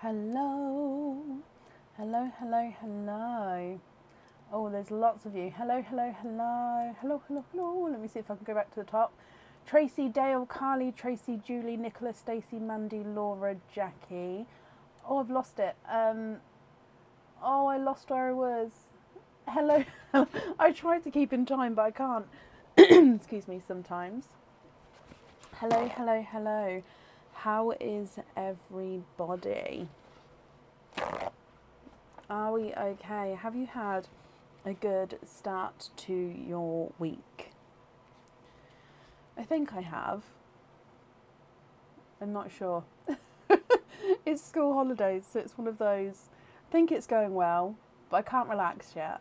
Hello. Hello, hello, hello. Oh, there's lots of you. Hello, hello, hello. Hello, hello, hello. Let me see if I can go back to the top. Tracy, Dale, Carly, Tracy, Julie, Nicola, Stacey, Mandy, Laura, Jackie. Oh, I've lost it. Oh, I lost where I was. Hello. I tried to keep in time, but I can't. Excuse me sometimes. Hello, hello, hello. How is everybody? Are we okay? Have you had a good start to your week? I think I have. I'm not sure. It's school holidays, so it's one of those. I think it's going well, but I can't relax yet.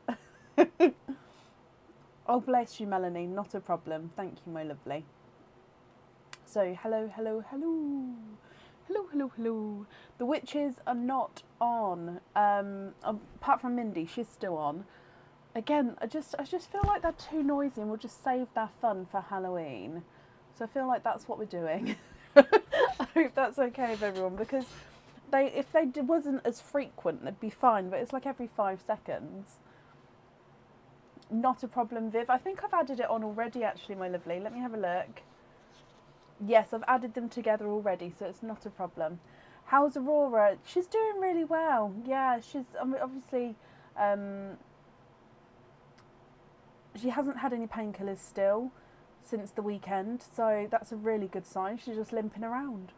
Oh, bless you, Melanie. Not a problem. Thank you, my lovely. So, hello, hello, hello. Hello, hello, hello. The witches are not on. Apart from Mindy, she's still on. Again, I just feel like they're too noisy and we'll just save their fun for Halloween. So I feel like that's what we're doing. I hope that's okay with everyone, because if they wasn't as frequent, they'd be fine, but it's like every 5 seconds. Not a problem, Viv. I think I've added it on already, actually, my lovely. Let me have a look. Yes, I've added them together already, so it's not a problem. How's Aurora? She's doing really well. Yeah, she's obviously... she hasn't had any painkillers still since the weekend, so that's a really good sign. She's just limping around.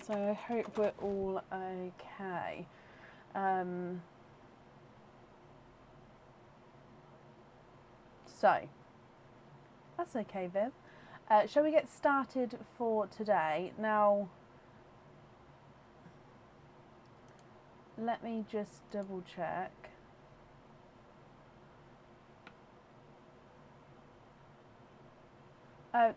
So I hope we're all okay. So, that's okay, Viv. Shall we get started for today? Now, let me just double check.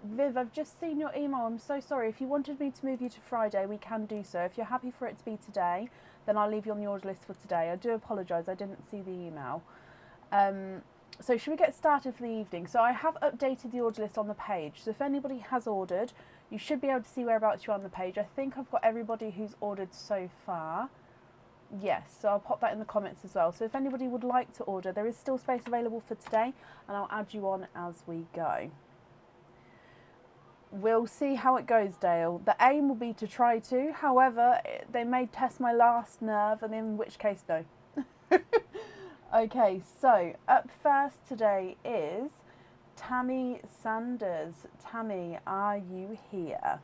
Viv, I've just seen your email. I'm so sorry. If you wanted me to move you to Friday, we can do so. If you're happy for it to be today, then I'll leave you on the order list for today. I do apologise, I didn't see the email. So should we get started for the evening? So I have updated the order list on the page. So if anybody has ordered, you should be able to see whereabouts you're on the page. I think I've got everybody who's ordered so far. Yes, so I'll pop that in the comments as well. So if anybody would like to order, there is still space available for today, and I'll add you on as we go. We'll see how it goes, Dale. The aim will be to try to. However, they may test my last nerve, and in which case, no. Okay, so up first today is Tammy Sanders. Tammy, are you here?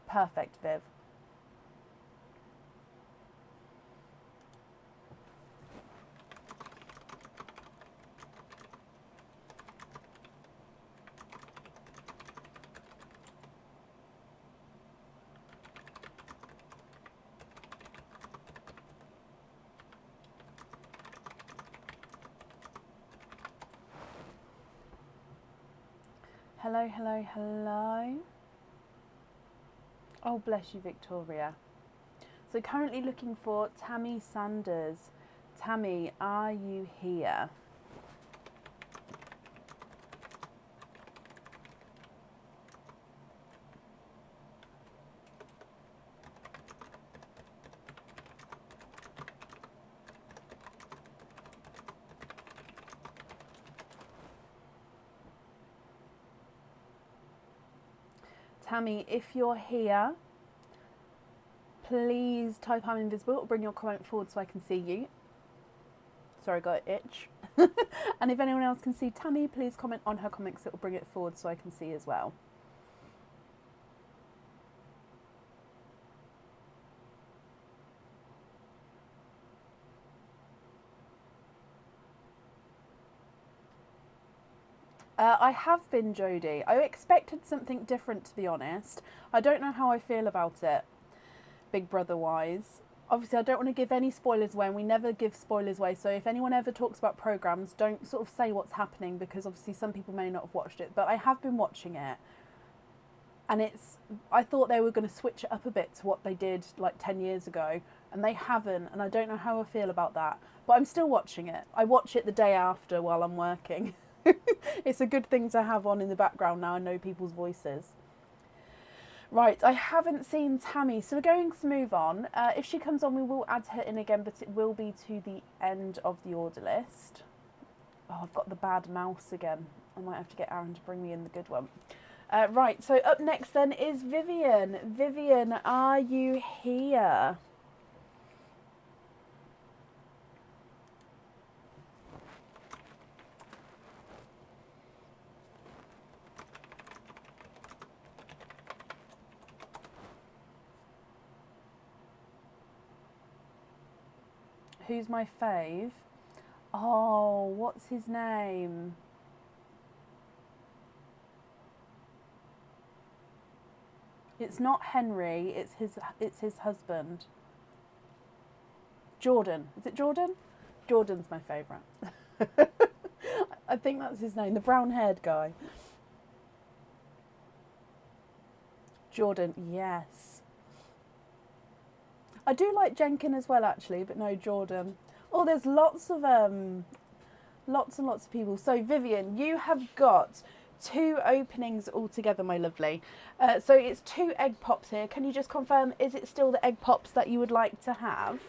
Perfect, Viv. Hello, hello, hello. Oh, bless you, Victoria. So currently looking for Tammy Sanders. Tammy, are you here? Tammy, if you're here, please type I'm invisible or bring your comment forward so I can see you. Sorry, I got an itch. And if anyone else can see Tammy, please comment on her comments. It will bring it forward so I can see as well. I have been, Jodie. I expected something different, to be honest. I don't know how I feel about it, Big Brother wise. Obviously, I don't want to give any spoilers away, and we never give spoilers away. So if anyone ever talks about programmes, don't sort of say what's happening, because obviously some people may not have watched it. But I have been watching it, and I thought they were going to switch it up a bit to what they did like 10 years ago, and they haven't, and I don't know how I feel about that. But I'm still watching it. I watch it the day after while I'm working. It's a good thing to have on in the background now. I know people's voices. Right, I haven't seen Tammy, so we're going to move on. If she comes on, we will add her in again, but it will be to the end of the order list. Oh, I've got the bad mouse again. I might have to get Aaron to bring me in the good one. Right, so up next then is Vivian. Vivian, are you here? Who's my fave? Oh, what's his name? It's not Henry, it's his husband. Jordan. Is it Jordan? Jordan's my favourite. I think that's his name, the brown-haired guy. Jordan, yes. I do like Jenkin as well, actually, but no, Jordan. Oh, there's lots and lots of people. So, Vivian, you have got 2 openings altogether, my lovely. So it's 2 egg pops here. Can you just confirm, is it still the egg pops that you would like to have?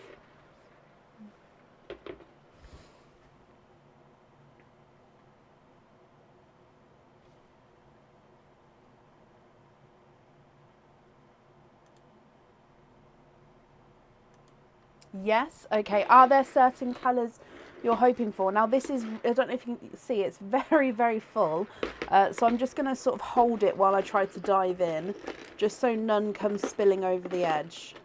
Yes, okay. Are there certain colours you're hoping for? Now this is, I don't know if you can see, it's very, very full. So I'm just going to sort of hold it while I try to dive in, just so none comes spilling over the edge.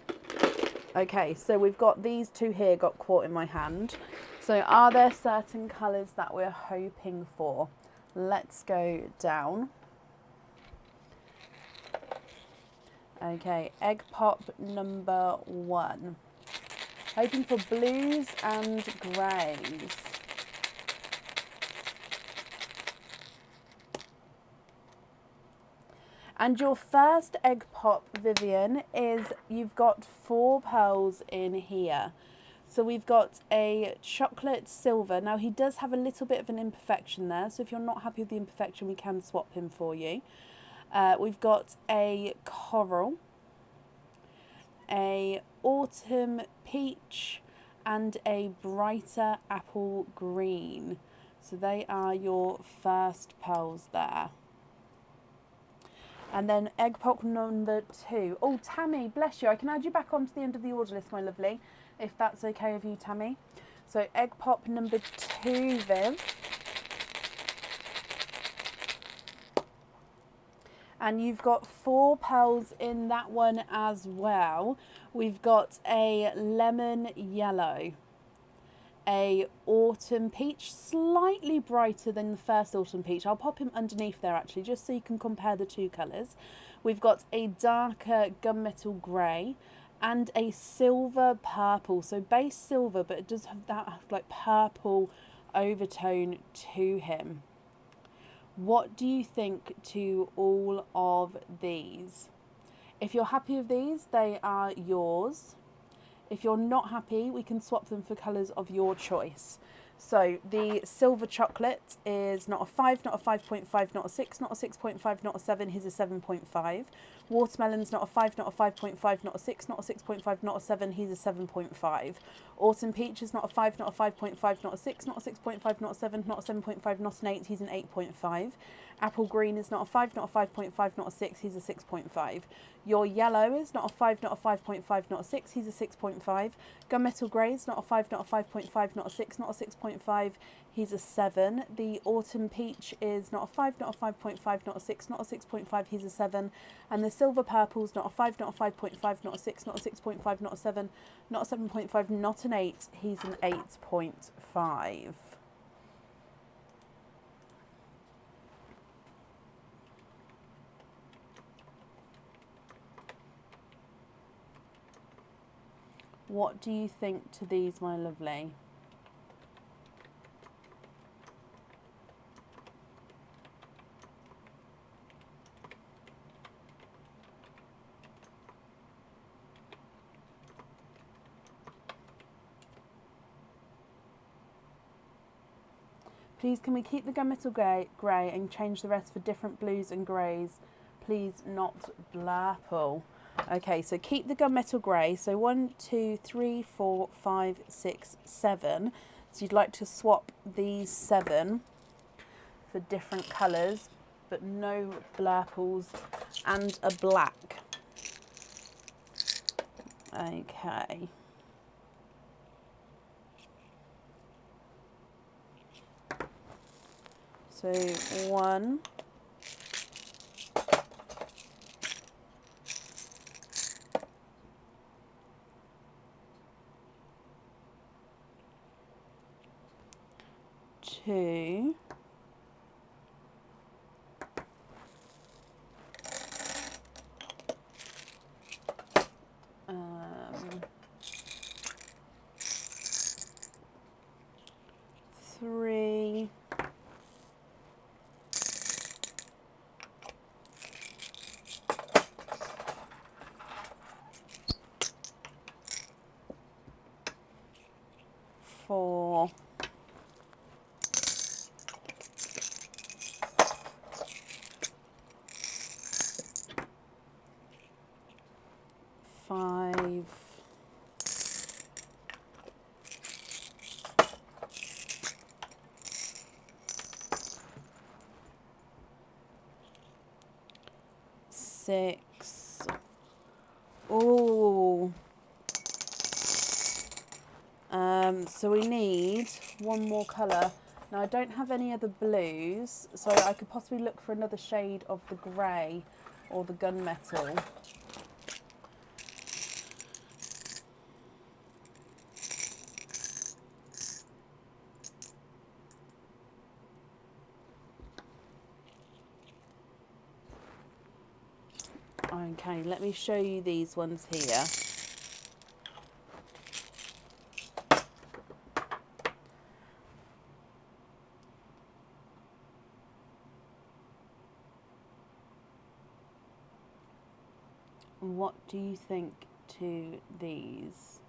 Okay, so we've got these 2 here got caught in my hand. So are there certain colours that we're hoping for? Let's go down. Okay, egg pop number 1. Hoping for blues and greys. And your first egg pop, Vivian, is you've got 4 pearls in here. So we've got a chocolate silver. Now he does have a little bit of an imperfection there, so if you're not happy with the imperfection, we can swap him for you. We've got a coral, a autumn peach, and a brighter apple green. So they are your first pearls there. And then egg pop number 2. Oh, Tammy, bless you. I can add you back onto the end of the order list, my lovely, if that's okay with you, Tammy. So egg pop number 2, Viv. And you've got 4 pearls in that one as well. We've got a lemon yellow, a autumn peach, slightly brighter than the first autumn peach. I'll pop him underneath there actually, just so you can compare the 2 colours. We've got a darker gunmetal grey and a silver purple. So base silver, but it does have that like purple overtone to him. What do you think to all of these? If you're happy with these, they are yours. If you're not happy, we can swap them for colours of your choice. So the silver chocolate is not a 5, not a 5.5, not a 6, not a 6.5, not a 7, here's a 7.5. Watermelon's not a 5, not a 5.5, not a 6, not a 6.5, not a 7, he's a 7.5. Autumn peach is not a 5, not a 5.5, not a 6, not a 6.5, not a 7, not a 7.5, not an 8, he's an 8.5. Apple green is not a 5, not a 5.5, not a 6, he's a 6.5. Your yellow is not a 5, not a 5.5, not a 6, he's a 6.5. Gunmetal grey is not a 5, not a 5.5, not a 6, not a 6.5, he's a 7. The autumn peach is not a 5, not a 5.5, not a 6, not a 6.5, he's a 7. And the silver purple is not a 5, not a 5.5, not a 6, not a 6.5, not a 7, not a 7.5, not an 8, he's an 8.5. What do you think to these, my lovely? Please can we keep the gunmetal grey and change the rest for different blues and greys? Please, not Blurple. Okay, so keep the gunmetal grey. So 1, 2, 3, 4, 5, 6, 7. So you'd like to swap these 7 for different colours, but no Blurples and a black. Okay. So 1, 2, 3, 4, 5, 6. Oh. So we need one more colour. Now I don't have any other blues, so I could possibly look for another shade of the grey or the gunmetal. Okay, let me show you these ones here. What do you think to these?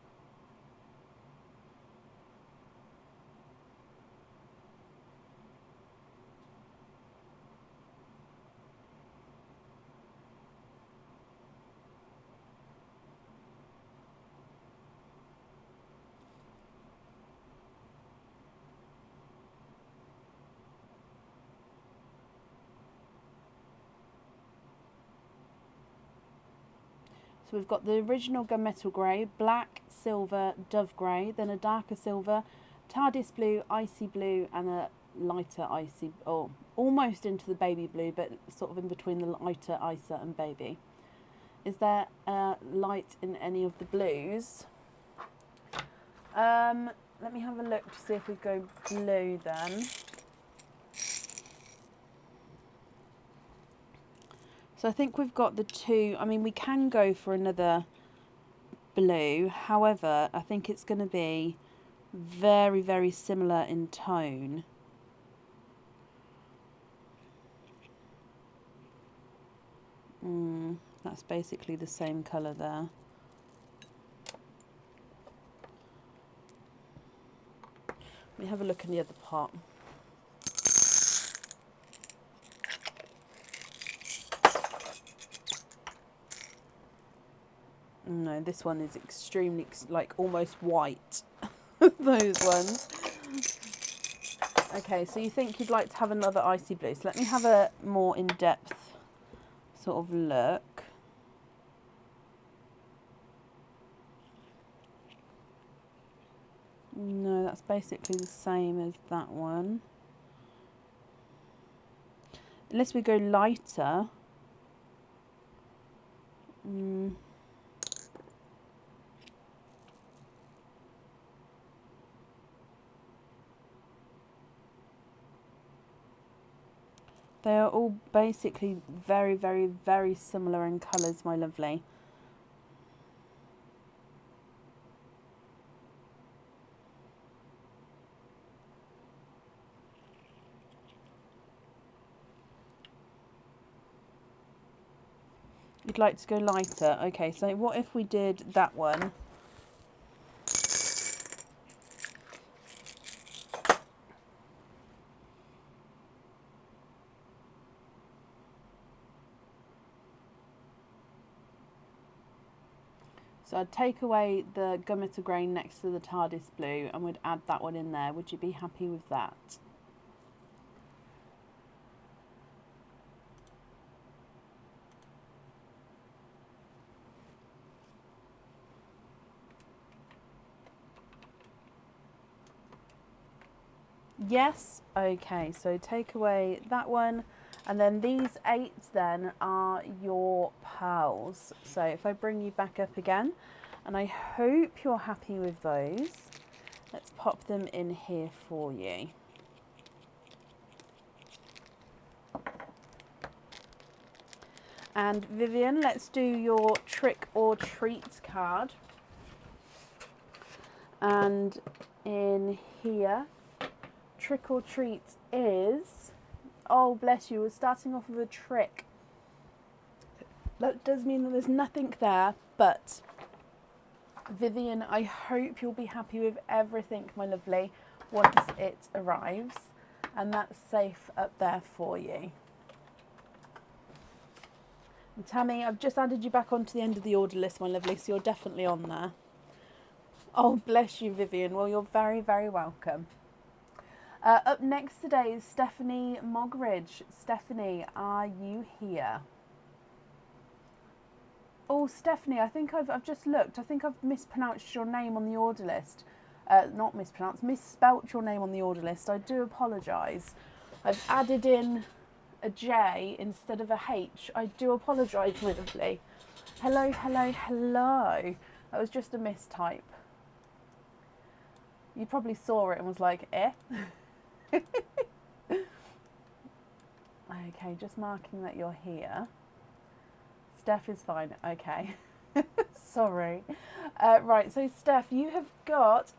So we've got the original gunmetal grey, black, silver, dove grey, then a darker silver, TARDIS blue, icy blue, and a lighter icy, or almost into the baby blue, but sort of in between the lighter icer and baby. Is there light in any of the blues? Let me have a look to see if we go blue then. So I think we've got the 2, I mean we can go for another blue, however I think it's going to be very, very similar in tone. That's basically the same colour there. Let me have a look in the other pot. No, this one is extremely, like, almost white. Those ones. Okay, so you think you'd like to have another icy blue. So let me have a more in-depth sort of look. No, that's basically the same as that one. Unless we go lighter. They are all basically very, very, very similar in colours, my lovely. You'd like to go lighter. Okay, so what if we did that one? So I'd take away the Gummiter grain next to the TARDIS blue and would add that one in there. Would you be happy with that? Yes? Okay, so take away that one. And then these 8 then are your pearls. So if I bring you back up again, and I hope you're happy with those. Let's pop them in here for you. And Vivian, let's do your trick or treat card. And in here, trick or treat is, oh bless you, we're starting off with a trick. That does mean that there's nothing there, but Vivian, I hope you'll be happy with everything, my lovely, once it arrives. And that's safe up there for you. And Tammy, I've just added you back onto the end of the order list, my lovely, so you're definitely on there. Oh, bless you, Vivian. Well, you're very, very welcome. Up next today is Stephanie Mogridge. Stephanie, are you here? Oh, Stephanie, I think I've just looked. I think I've mispronounced your name on the order list. Not mispronounced, misspelt your name on the order list. I do apologise. I've added in a J instead of a H. I do apologise, my lovely. Hello, hello, hello. That was just a mistype. You probably saw it and was like, eh? Okay, just marking that you're here. Steph is fine. Okay. Sorry. Right, so Steph, you have got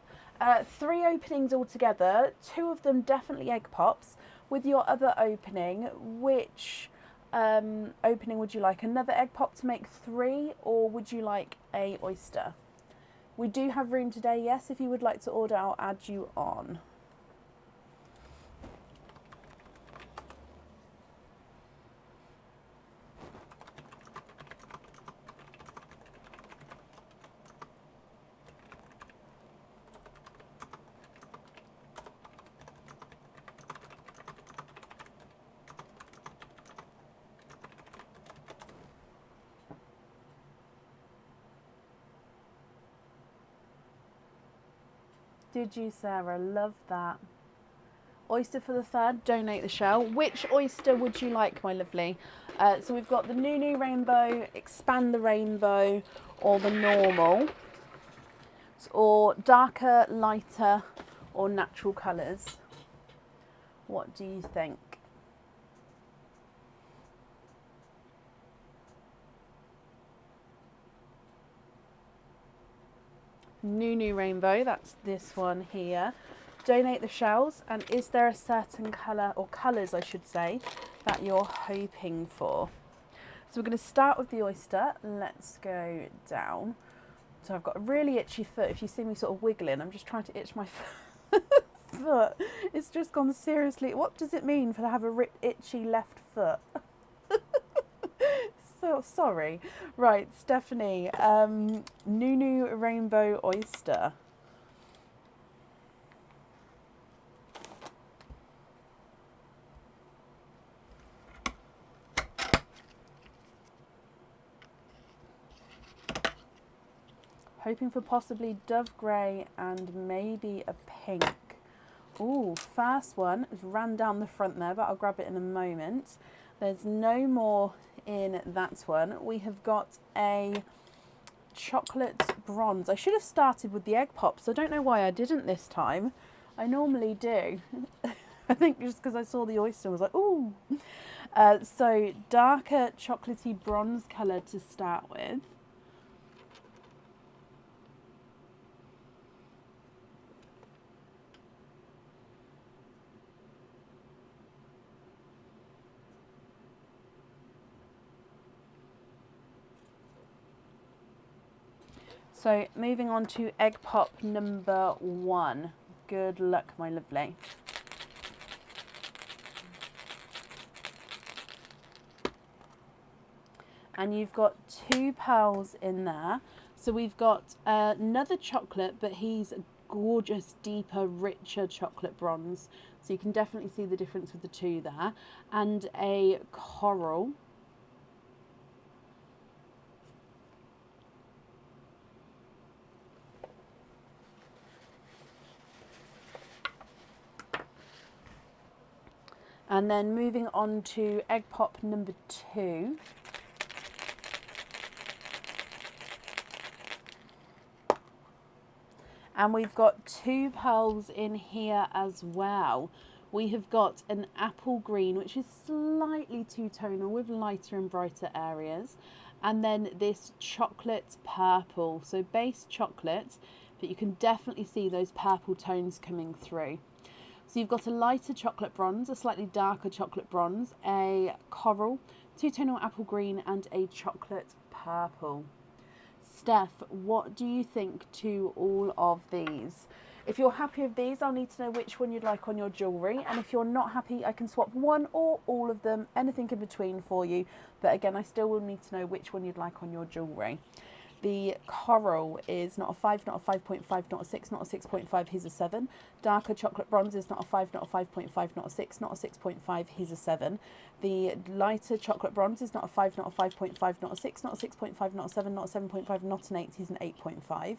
3 openings altogether. 2 of them definitely egg pops. With your other opening, which opening would you like? Another egg pop to make 3, or would you like a oyster? We do have room today, yes. If you would like to order, I'll add you on. Did you, Sarah? Love that. Oyster for the 3rd, donate the shell. Which oyster would you like, my lovely? So we've got the Nunu Rainbow, Expand the Rainbow, or the normal. Or darker, lighter, or natural colours. What do you think? Nunu Rainbow, that's this one here. Donate the shells. And is there a certain colour, or colours I should say, that you're hoping for? So we're going to start with the oyster. Let's go down. So I've got a really itchy foot. If you see me sort of wiggling, I'm just trying to itch my foot. It's just gone seriously. What does it mean to have a itchy left foot? So sorry. Right, Stephanie, Nunu Rainbow Oyster. Hoping for possibly dove grey and maybe a pink. Ooh, first one has ran down the front there, but I'll grab it in a moment. There's no more in that one. We have got a chocolate bronze. I should have started with the egg pops. I don't know why I didn't this time. I normally do. I think just because I saw the oyster, I was like, ooh. So darker chocolatey bronze colour to start with. So moving on to egg pop number 1. Good luck, my lovely. And you've got 2 pearls in there. So we've got another chocolate, but he's a gorgeous, deeper, richer chocolate bronze. So you can definitely see the difference with the two there. And a coral. And then moving on to egg pop number 2. And we've got 2 pearls in here as well. We have got an apple green, which is slightly two-tonal with lighter and brighter areas. And then this chocolate purple, so base chocolate, but you can definitely see those purple tones coming through. So you've got a lighter chocolate bronze, a slightly darker chocolate bronze, a coral, two-tonal apple green, and a chocolate purple. Steph, what do you think to all of these? If you're happy with these, I'll need to know which one you'd like on your jewellery. And if you're not happy, I can swap one or all of them, anything in between for you. But again, I still will need to know which one you'd like on your jewellery. The coral is not a 5, not a 5.5, not a 6, not a 6.5, here's a 7. Darker chocolate bronze is not a 5, not a 5.5, not a 6, not a 6.5, here's a 7. The lighter chocolate bronze is not a 5, not a 5.5, not a 6, not a 6.5, not a 7, not a 7.5, not an 8, here's an 8.5.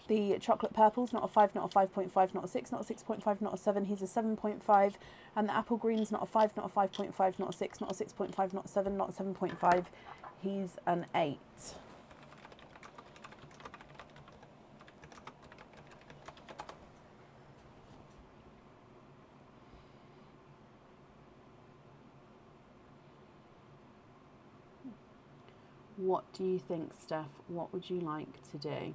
The chocolate purple is not a 5, not a 5.5, not a 6, not a 6.5, not a 7, here's a 7.5. And the apple green is not a 5, not a 5.5, not a 6, not a 6.5, not a 7, not a 7.5, here's an 8. What do you think, Steph? What would you like to do?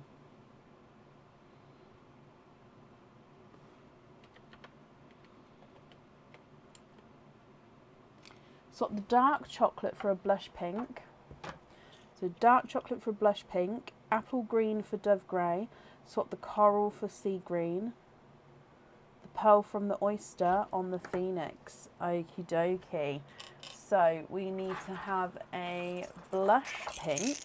Swap the dark chocolate for a blush pink. So dark chocolate for a blush pink, apple green for dove grey, swap the coral for sea green, the pearl from the oyster on the phoenix. Okie dokie. So we need to have a blush pink,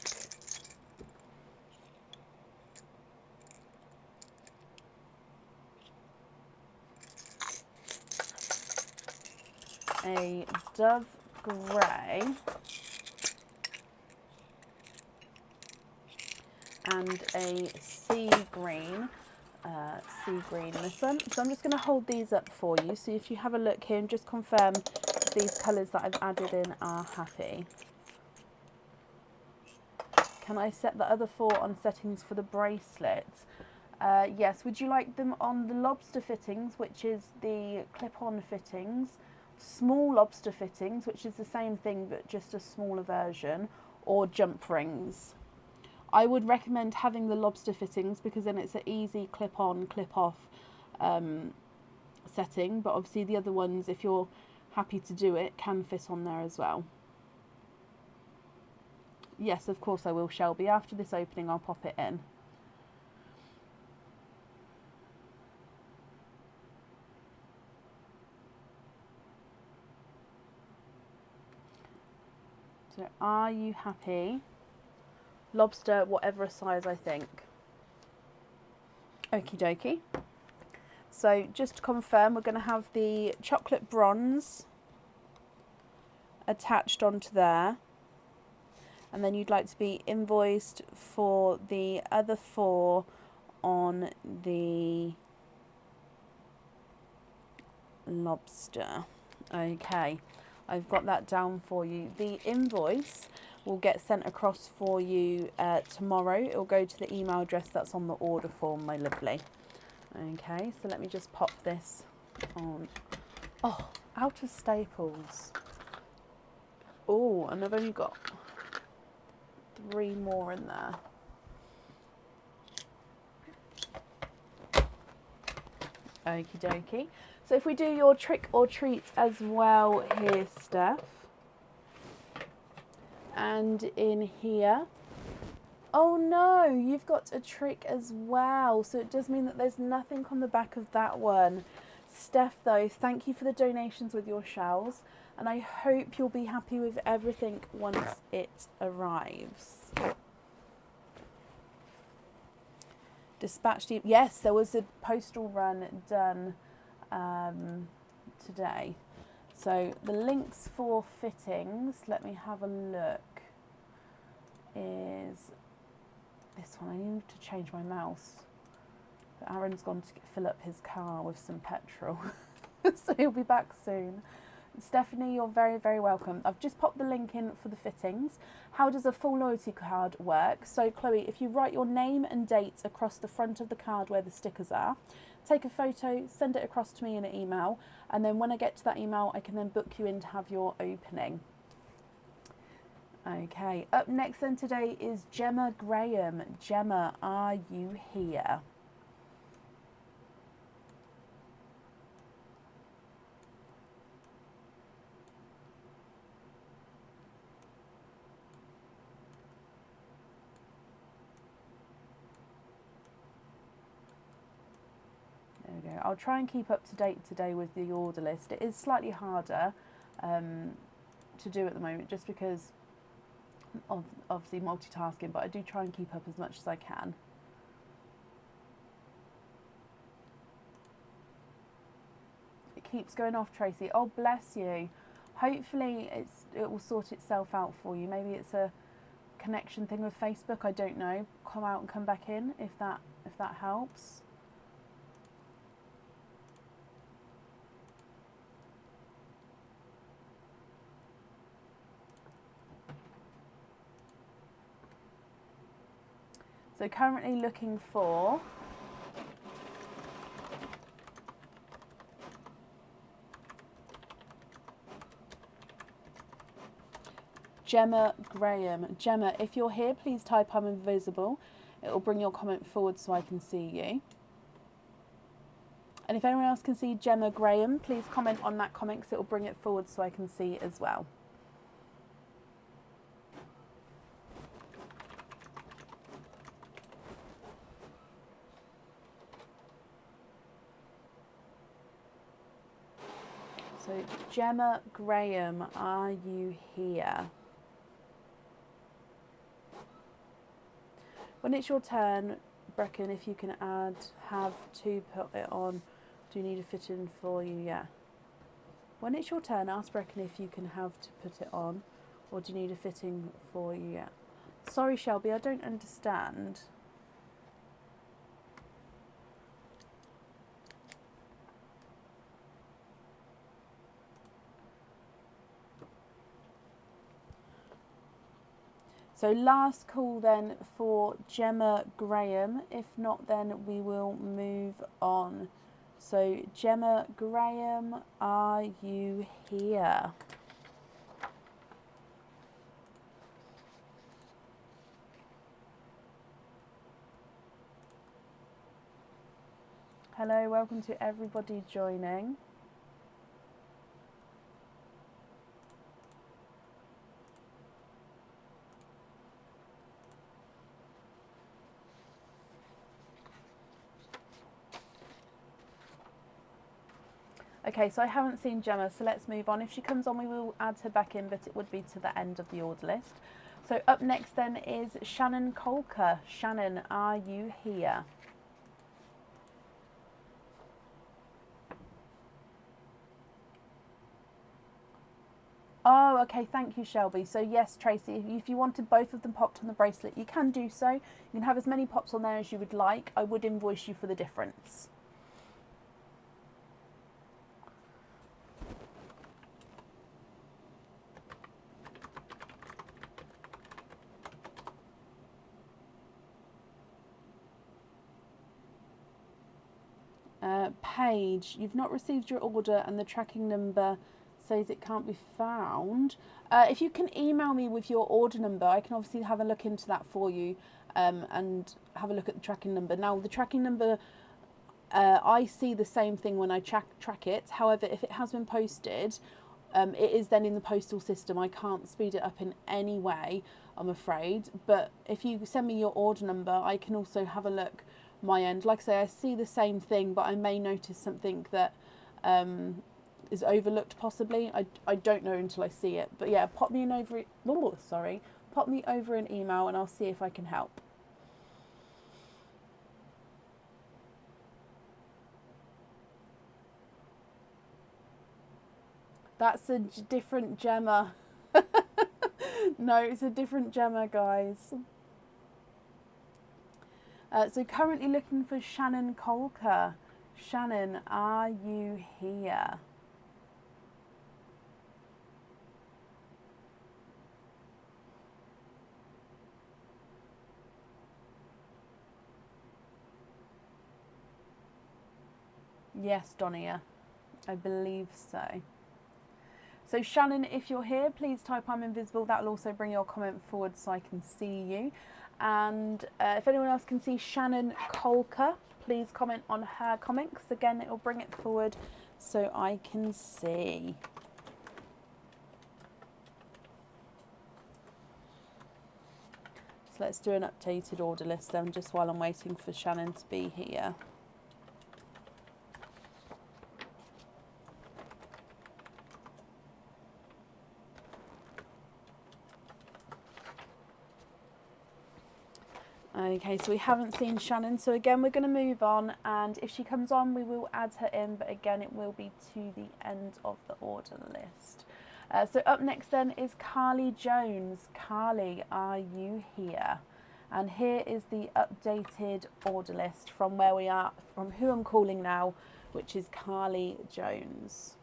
a dove grey, and a sea green. This one. So I'm just going to hold these up for you. So if you have a look here and just confirm if these colours that I've added in are happy. Can I set the other 4 on settings for the bracelet? Yes. Would you like them on the lobster fittings, which is the clip-on fittings, small lobster fittings, which is the same thing but just a smaller version, or jump rings? I would recommend having the lobster fittings because then it's an easy clip-on, clip-off setting. But obviously the other ones, if you're happy to do it, can fit on there as well. Yes, of course I will, Shelby. After this opening, I'll pop it in. So are you happy? Lobster, whatever size, I think. Okie dokie. So just to confirm, we're going to have the chocolate bronze attached onto there. And then you'd like to be invoiced for the other 4 on the lobster. Okay, I've got that down for you. The invoice will get sent across for you tomorrow. It will go to the email address that's on the order form, my lovely. Okay, so let me just pop this on. Oh, out of staples. Oh, and I've only got 3 more in there. Okie dokie. So if we do your trick or treat as well here, Steph. And in here, oh no, you've got a trick as well. So it does mean that there's nothing on the back of that one. Steph, though, thank you for the donations with your shells. And I hope you'll be happy with everything once it arrives. Dispatched. Yes, there was a postal run done today. So the links for fittings, let me have a look, is this one. I need to change my mouse. But Aaron's gone to fill up his car with some petrol. So he'll be back soon. Stephanie, you're very, very welcome. I've just popped the link in for the fittings. How does a full loyalty card work? So Chloe, if you write your name and date across the front of the card where the stickers are, take a photo, send it across to me in an email, and then when I get to that email, I can then book you in to have your opening. Okay, up next then today is Gemma Graham. Gemma, are you here? There we go. I'll try and keep up to date today with the order list. It is slightly harder to do at the moment just because of obviously multitasking, but I do try and keep up as much as I can. It keeps going off, Tracy. Oh, bless you. Hopefully it will sort itself out for you. Maybe it's a connection thing with Facebook. I don't know. Come out and come back in if that helps. So currently looking for Gemma Graham. Gemma, if you're here, please type I'm invisible. It will bring your comment forward so I can see you. And if anyone else can see Gemma Graham, please comment on that comment because it will bring it forward so I can see as well. So Gemma Graham, are you here? When it's your turn, Brecken, if you can have to put it on. Do you need a fit-in for you? Yeah. When it's your turn, ask Brecken if you can have to put it on, or do you need a fitting for you? Yeah. Sorry, Shelby, I don't understand. So last call then for Gemma Graham. If not, then we will move on. So Gemma Graham, are you here? Hello, welcome to everybody joining. Okay, so I haven't seen Gemma, so let's move on. If she comes on, we will add her back in, but it would be to the end of the order list. So up next then is Shannon Colker. Shannon, are you here? Oh, okay, thank you, Shelby. So yes, Tracy, if you wanted both of them popped on the bracelet, you can do so. You can have as many pops on there as you would like. I would invoice you for the difference. Paige, you've not received your order and the tracking number says it can't be found. If you can email me with your order number, I can obviously have a look into that for you and have a look at the tracking number. Now, the tracking number, I see the same thing when I track it. However, if it has been posted, it is then in the postal system. I can't speed it up in any way, I'm afraid. But if you send me your order number, I can also have a look my end. Like I say, I see the same thing, but I may notice something that is overlooked possibly. I don't know until I see it. But yeah, pop me over an email and I'll see if I can help. That's a different Gemma. No, it's a different Gemma, guys. So currently looking for Shannon Colker. Shannon, are you here? Yes, Donia, I believe so. So Shannon, if you're here, please type I'm invisible. That will also bring your comment forward so I can see you. And if anyone else can see Shannon Colker, please comment on her comment, because again, it will bring it forward so I can see. So let's do an updated order list then, just while I'm waiting for Shannon to be here. Okay, so we haven't seen Shannon, so again we're going to move on, and if she comes on we will add her in, but again it will be to the end of the order list. So up next then is Carly Jones. Carly, are you here? And here is the updated order list from where we are, from who I'm calling now, which is Carly Jones.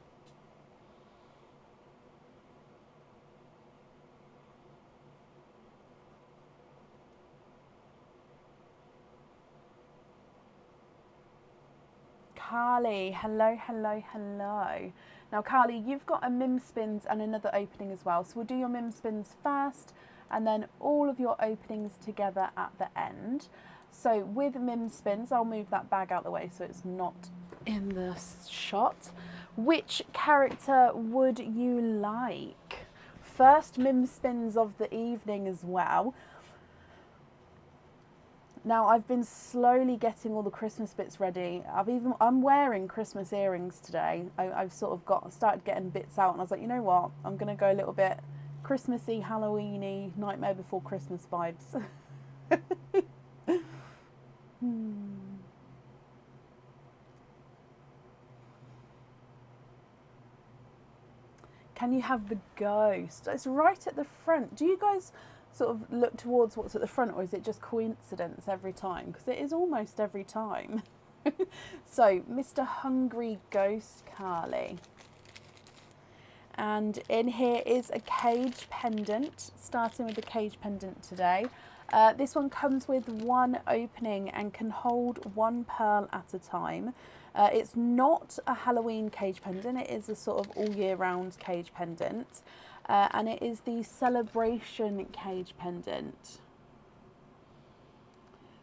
Carly, hello, hello, hello. Now Carly, you've got a Mim Spins and another opening as well. So we'll do your Mim Spins first and then all of your openings together at the end. So with Mim Spins, I'll move that bag out the way so it's not in the shot. Which character would you like? First Mim Spins of the evening as well. Now I've been slowly getting all the Christmas bits ready. I'm wearing Christmas earrings today. I've sort of started getting bits out, and I was like, you know what? I'm gonna go a little bit Christmassy, Halloweeny, Nightmare Before Christmas vibes. Can you have the ghost? It's right at the front. Do you guys sort of look towards what's at the front, or is it just coincidence every time? Because it is almost every time. So Mr. Hungry Ghost, Carly, and in here is a cage pendant, starting with the cage pendant today. This one comes with one opening and can hold one pearl at a time. It's not a Halloween cage pendant, it is a sort of all year round cage pendant. And it is the Celebration cage pendant.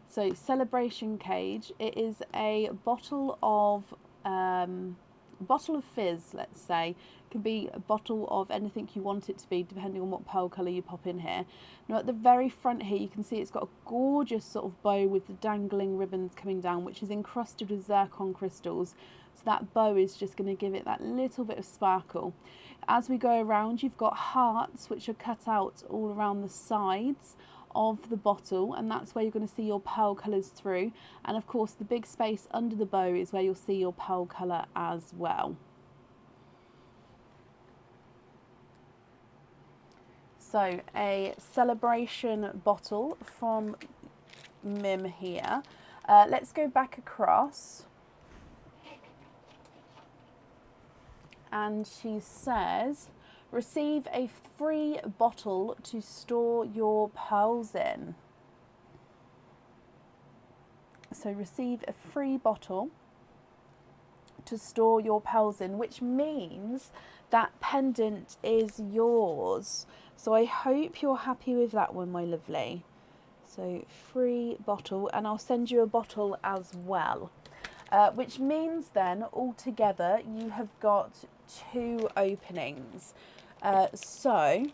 So Celebration cage, it is a bottle of fizz, let's say. It can be a bottle of anything you want it to be, depending on what pearl colour you pop in here. Now at the very front here, you can see it's got a gorgeous sort of bow with the dangling ribbons coming down, which is encrusted with zircon crystals. So that bow is just going to give it that little bit of sparkle. As we go around, you've got hearts which are cut out all around the sides of the bottle, and that's where you're going to see your pearl colours through. And of course the big space under the bow is where you'll see your pearl colour as well. So a Celebration bottle from Mim here. Let's go back across. And she says, receive a free bottle to store your pearls in. So receive a free bottle to store your pearls in, which means that pendant is yours. So I hope you're happy with that one, my lovely. So free bottle, and I'll send you a bottle as well. Which means then altogether you have got 2 openings. So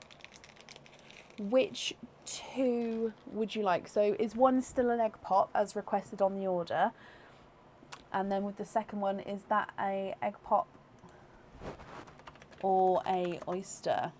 which 2 would you like? So is one still an egg pop as requested on the order? And then with the second one, is that a egg pop or a oyster?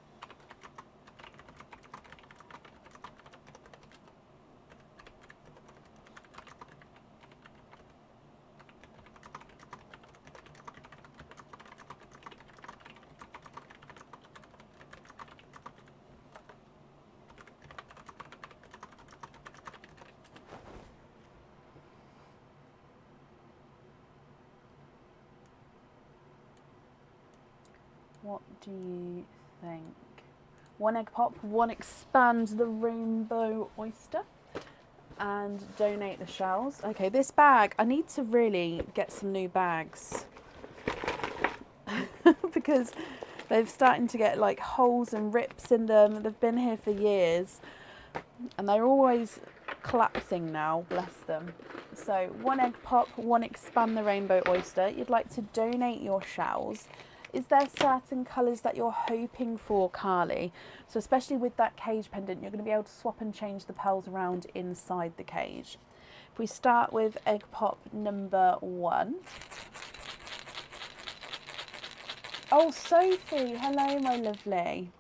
What do you think? One egg pop, one expand the rainbow oyster, and donate the shells. Okay, this bag, I need to really get some new bags because they're starting to get like holes and rips in them. They've been here for years and they're always collapsing now, bless them. So one egg pop, one expand the rainbow oyster. You'd like to donate your shells. Is there certain colours that you're hoping for, Carly? So especially with that cage pendant, you're going to be able to swap and change the pearls around inside the cage. If we start with egg pop number 1. Oh, Sophie, hello, my lovely.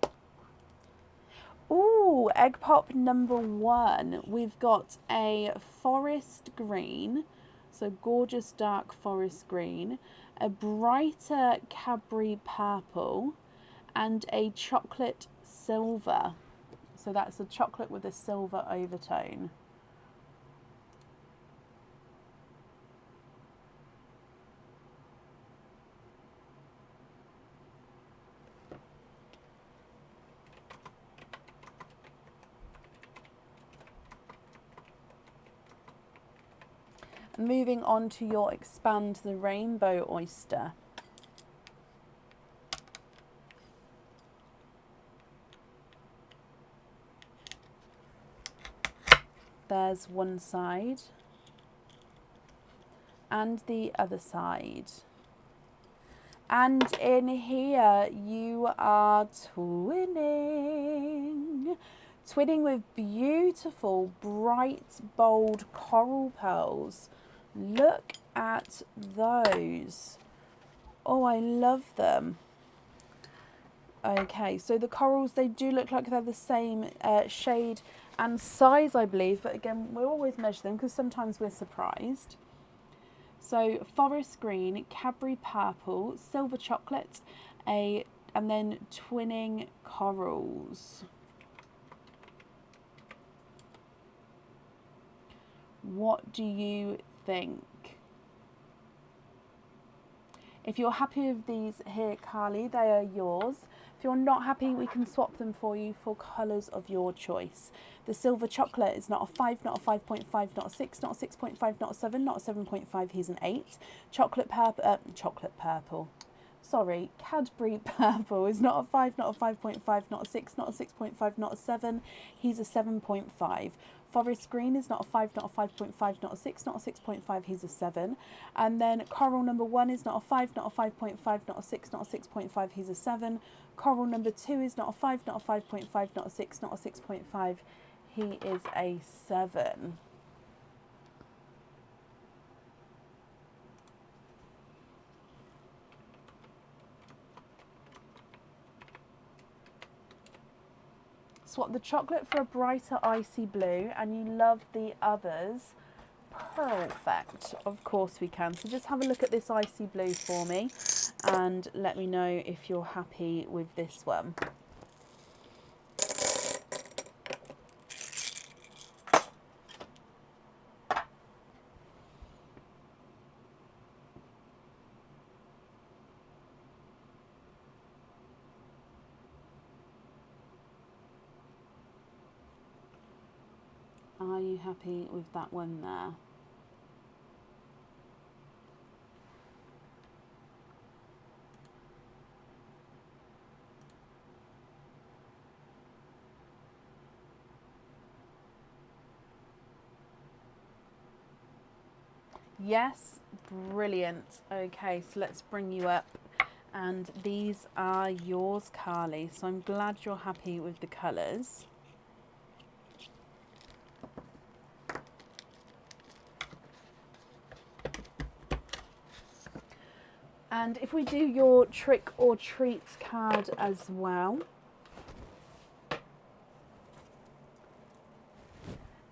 Ooh, egg pop number 1. We've got a forest green, so gorgeous dark forest green, a brighter Cadbury purple, and a chocolate silver. So that's a chocolate with a silver overtone. Moving on to your expand the rainbow oyster. There's one side and the other side. And in here you are twinning. Twinning with beautiful, bright, bold coral pearls. Look at those. Oh, I love them. Okay, so the corals, they do look like they're the same shade and size, I believe. But again, we'll always measure them because sometimes we're surprised. So forest green, Cadbury purple, silver chocolate, and then twinning corals. What do you think? If you're happy with these here, Carly, they are yours. If you're not happy, we can swap them for you for colours of your choice. The silver chocolate is not a 5, not a 5.5, not a 6, not a 6.5, not a 7, not a 7.5, he's an 8. Chocolate purple. Sorry, Cadbury purple is not a 5, not a 5.5, not a 6, not a 6.5, not a 7, he's a 7.5. Forest green is not a 5, not a 5.5, not a 6, not a 6.5, he's a 7. And then coral number 1 is not a 5, not a 5.5, not a 6, not a 6.5, he's a 7. Coral number 2 is not a 5, not a 5.5, not a 6, not a 6.5, he is a 7. Swap the chocolate for a brighter icy blue, and you love the others. Perfect. Of course we can. So just have a look at this icy blue for me and let me know if you're happy with this one. Are you happy with that one there? Yes, brilliant. Okay, so let's bring you up. And these are yours, Carly. So I'm glad you're happy with the colours. And if we do your trick or treats card as well,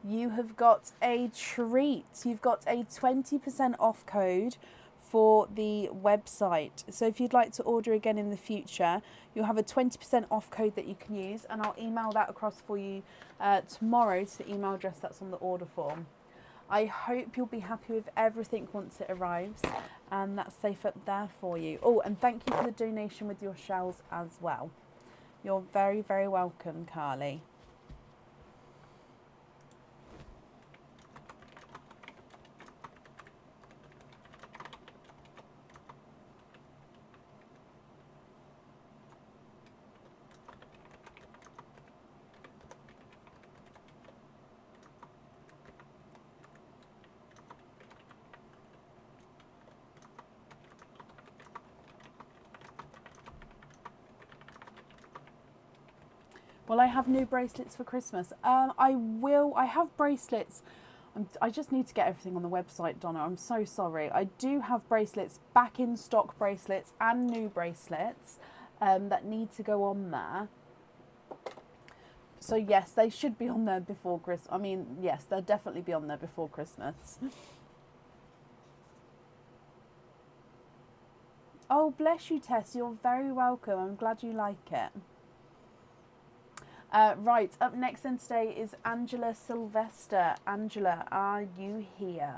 you have got a treat. You've got a 20% off code for the website. So if you'd like to order again in the future, you'll have a 20% off code that you can use, and I'll email that across for you tomorrow to the email address that's on the order form. I hope you'll be happy with everything once it arrives. and that's safe up there for you. Oh, and thank you for the donation with your shells as well. You're very, very welcome, Carly. Will I have new bracelets for Christmas? I will. I have bracelets. I just need to get everything on the website, Donna. I'm so sorry. I do have bracelets, back in stock bracelets and new bracelets that need to go on there. So yes, they should be on there before Christmas. I mean, yes, they'll definitely be on there before Christmas. Oh, bless you, Tess. You're very welcome. I'm glad you like it. Right, up next then today is Angela Sylvester. Angela, are you here?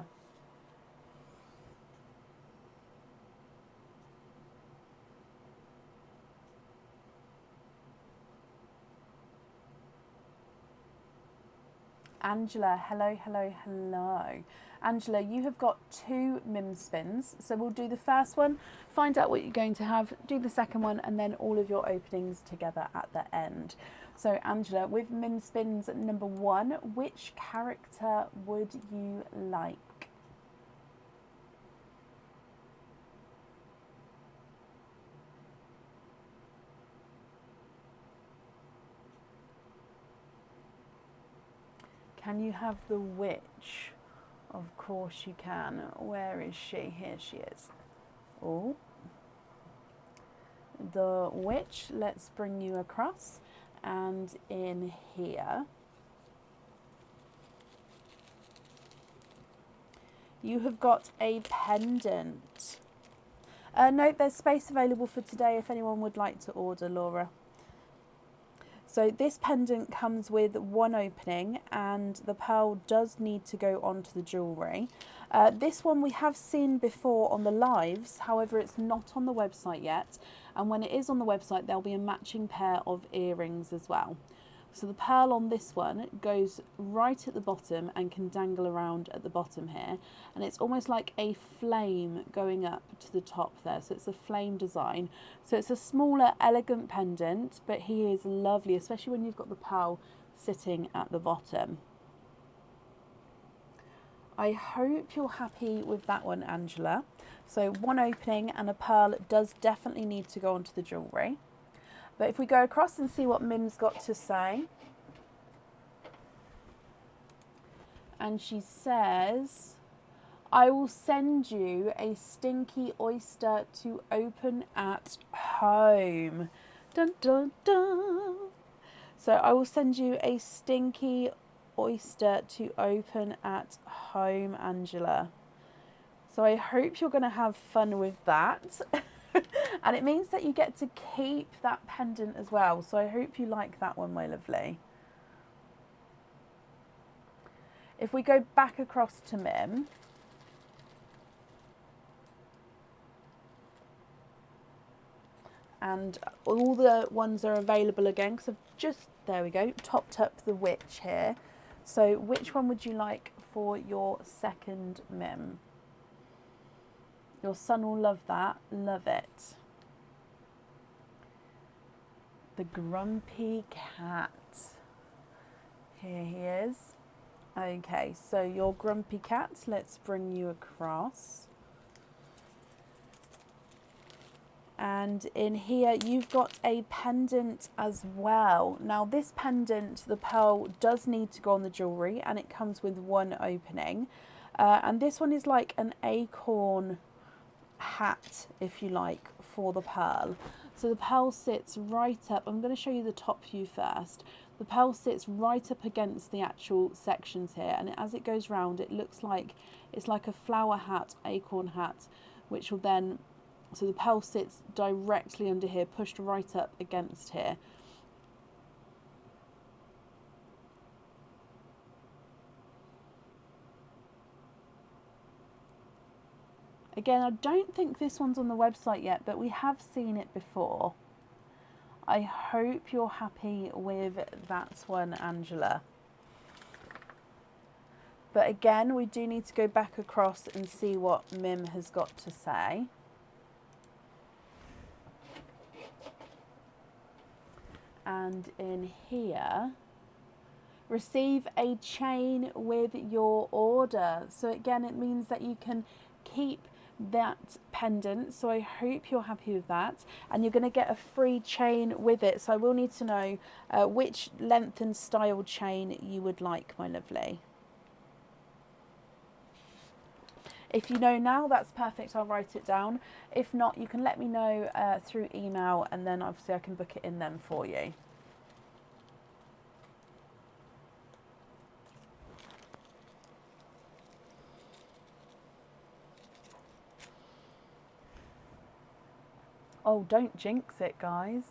Angela, hello, hello, hello. Angela, you have got 2 MIM spins. So we'll do the first one, find out what you're going to have, do the second one, and then all of your openings together at the end. So Angela, with MIM spins number 1, which character would you like? Can you have the witch? Of course you can. Where is she? Here she is. Oh, the witch. Let's bring you across. And in here, you have got a pendant. No, there's space available for today if anyone would like to order, Laura. So this pendant comes with 1 opening, and the pearl does need to go onto the jewellery. This one we have seen before on the lives, however it's not on the website yet, and when it is on the website there'll be a matching pair of earrings as well. So the pearl on this one goes right at the bottom and can dangle around at the bottom here, and it's almost like a flame going up to the top there, so it's a flame design. So it's a smaller, elegant pendant, but he is lovely, especially when you've got the pearl sitting at the bottom. I hope you're happy with that one, Angela. So 1 opening, and a pearl does definitely need to go onto the jewellery. But if we go across and see what Mim's got to say. And she says, I will send you a stinky oyster to open at home. Dun, dun, dun. So I will send you a stinky oyster to open at home, Angela. So I hope you're going to have fun with that. And it means that you get to keep that pendant as well. So I hope you like that one, my lovely. If we go back across to Mim. And all the ones are available again, because I've just, there we go, topped up the witch here. So which one would you like for your second Mim? Your son will love that. Love it. The grumpy cat. Here he is. Okay, so your grumpy cat, let's bring you across. And in here you've got a pendant as well. Now this pendant, the pearl does need to go on the jewellery, and it comes with 1 opening. And this one is like an acorn hat, if you like, for the pearl. So the pearl sits right up. I'm going to show you the top view first. The pearl sits right up against the actual sections here, and as it goes round it looks like it's like a flower hat, acorn hat, which will then, so the pearl sits directly under here, pushed right up against here. Again, I don't think this one's on the website yet, but we have seen it before. I hope you're happy with that one, Angela. But again, we do need to go back across and see what Mim has got to say. And in here, receive a chain with your order. So again, it means that you can keep that pendant. So I hope you're happy with that. And you're going to get a free chain with it. So I will need to know which length and style chain you would like, my lovely. If you know now, that's perfect. I'll write it down. If not, you can let me know through email, and then obviously I can book it in then for you. Oh, don't jinx it, guys.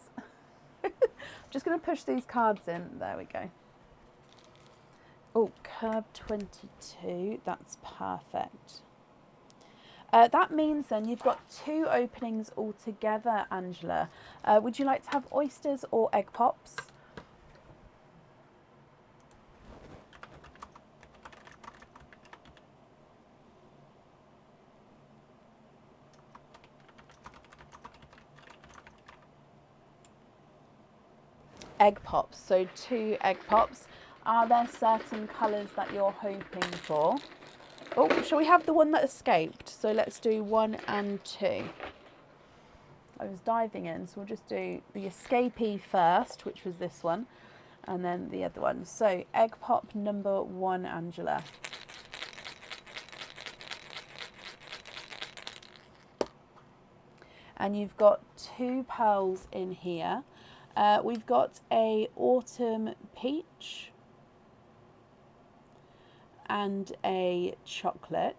I'm just going to push these cards in. There we go. Oh, curb 22. That's perfect. That means then you've got 2 openings altogether, Angela. Would you like to have oysters or egg pops? Egg pops, so 2 egg pops. Are there certain colours that you're hoping for? Oh, shall we have the one that escaped? So let's do 1 and 2. I was diving in, so we'll just do the escapee first, which was this one, and then the other one. So egg pop number 1, Angela. And you've got 2 pearls in here. We've got a autumn peach and a chocolate.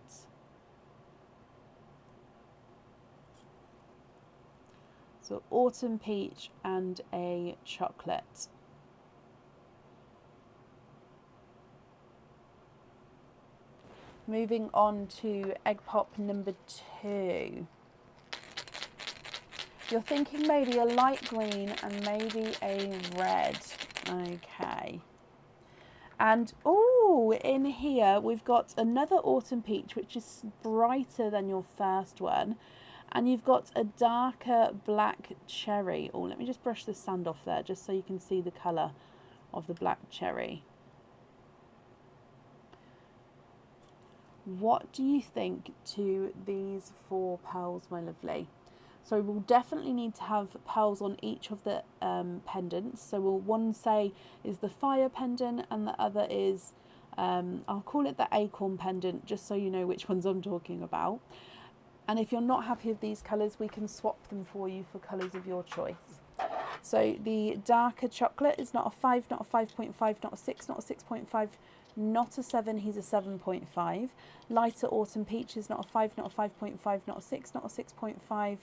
So autumn peach and a chocolate. Moving on to egg pop number 2. You're thinking maybe a light green and maybe a red. Okay. And oh, in here we've got another autumn peach, which is brighter than your first one. And you've got a darker black cherry. Oh, let me just brush the sand off there just so you can see the colour of the black cherry. What do you think to these 4 pearls, my lovely? So we'll definitely need to have pearls on each of the pendants. So we'll one say is the fire pendant and the other is, I'll call it the acorn pendant, just so you know which ones I'm talking about. And if you're not happy with these colours, we can swap them for you for colours of your choice. So the darker chocolate is not a 5, not a 5.5, not a 6, not a 6.5, not a 7, he's a 7.5. Lighter autumn peach is not a 5, not a 5.5, not a 6, not a 6.5,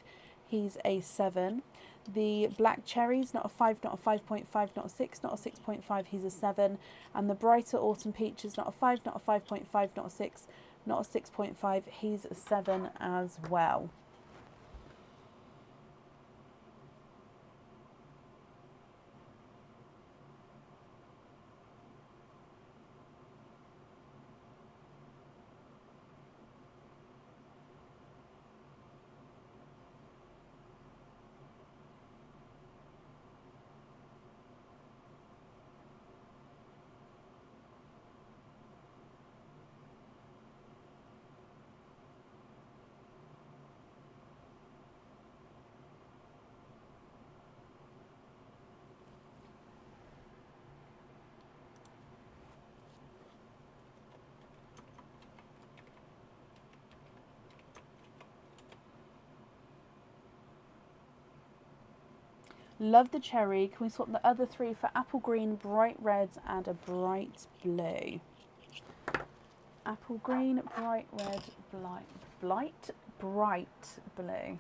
he's a 7. The black cherries, not a 5, not a 5.5, not a 6, not a 6.5, he's a 7. And the brighter autumn peach is not a 5, not a 5.5, not a 6, not a 6.5, he's a 7 as well. Love the cherry. Can we swap the other 3 for apple green, bright red and a bright blue? Apple green, bright red, bright blue.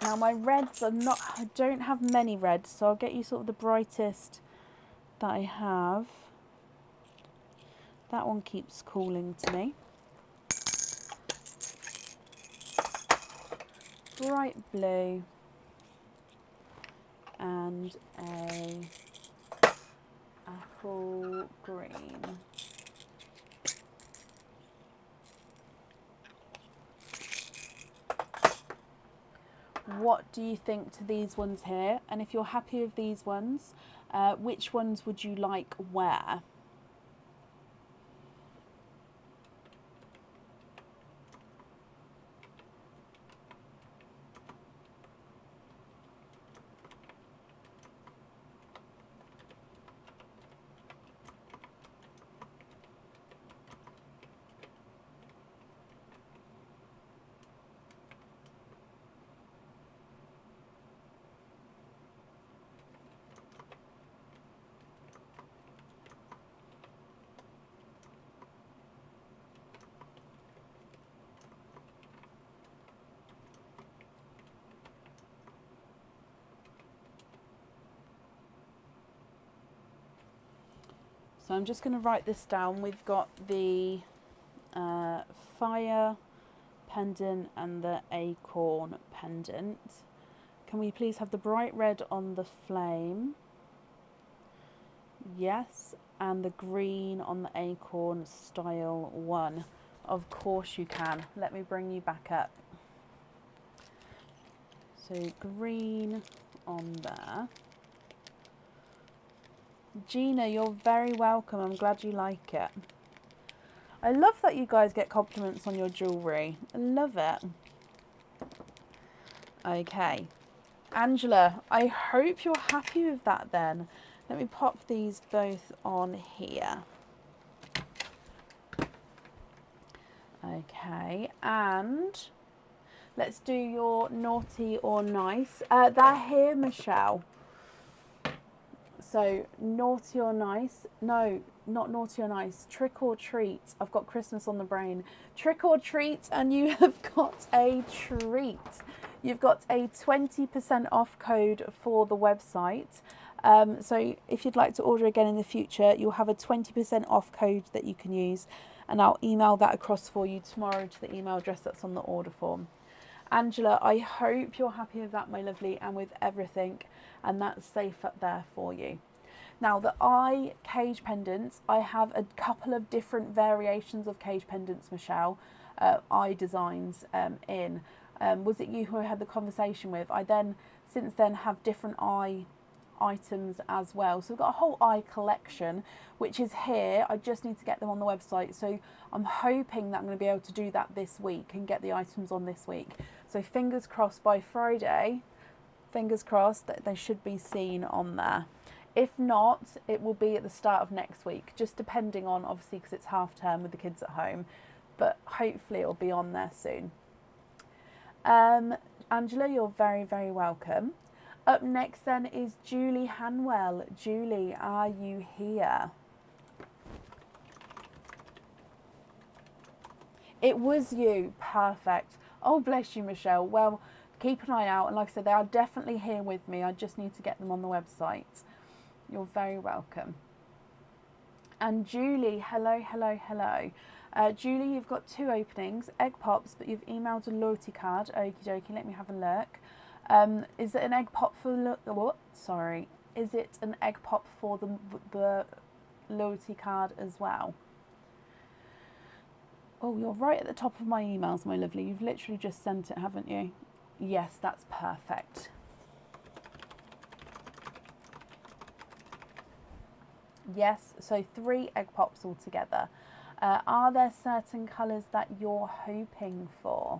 Now my reds I don't have many reds, so I'll get you sort of the brightest that I have. That one keeps calling to me. bright blue and a apple green. What do you think to these ones here? And if you're happy with these ones, which ones would you like where? So I'm just going to write this down. We've got the fire pendant and the acorn pendant. Can we please have the bright red on the flame? Yes. And the green on the acorn style one. Of course you can. Let me bring you back up. So green on there. Gina, you're very welcome. I'm glad you like it. I love that you guys get compliments on your jewellery. I love it. Okay. Angela, I hope you're happy with that then. Let me pop these both on here. Okay, and let's do your naughty or nice. They're here, Michelle. So, naughty or nice? No, not naughty or nice. Trick or treat. I've got Christmas on the brain. Trick or treat, and you have got a treat. You've got a 20% off code for the website. So if you'd like to order again in the future, you'll have a 20% off code that you can use, and I'll email that across for you tomorrow to the email address that's on the order form. Angela, I hope you're happy with that, my lovely, and with everything, and that's safe up there for you. Now, the eye cage pendants, I have a couple of different variations of cage pendants, Michelle, eye designs in. Was it you who I had the conversation with? I then, since then, have different eye items as well. So we've got a whole eye collection, which is here. I just need to get them on the website. So I'm hoping that I'm going to be able to do that this week and get the items on this week. So fingers crossed by Friday, fingers crossed that they should be seen on there. If not, it will be at the start of next week, just depending on, obviously, because it's half term with the kids at home, but hopefully it'll be on there soon. Angela, you're very, very welcome. Up next then is Julie Hanwell. Julie, are you here? It was you. Perfect. Oh, bless you, Michelle. Well, keep an eye out. And like I said, they are definitely here with me. I just need to get them on the website. You're very welcome. And Julie, hello, hello, hello. Julie, you've got 2 openings, egg pops, but you've emailed a loyalty card. Okie dokie, let me have a look. Is it an egg pop for what? Sorry, is it an egg pop for the loyalty card as well? Oh, you're right at the top of my emails, my lovely. You've literally just sent it, haven't you? Yes, that's perfect. Yes, so 3 egg pops altogether. Are there certain colours that you're hoping for?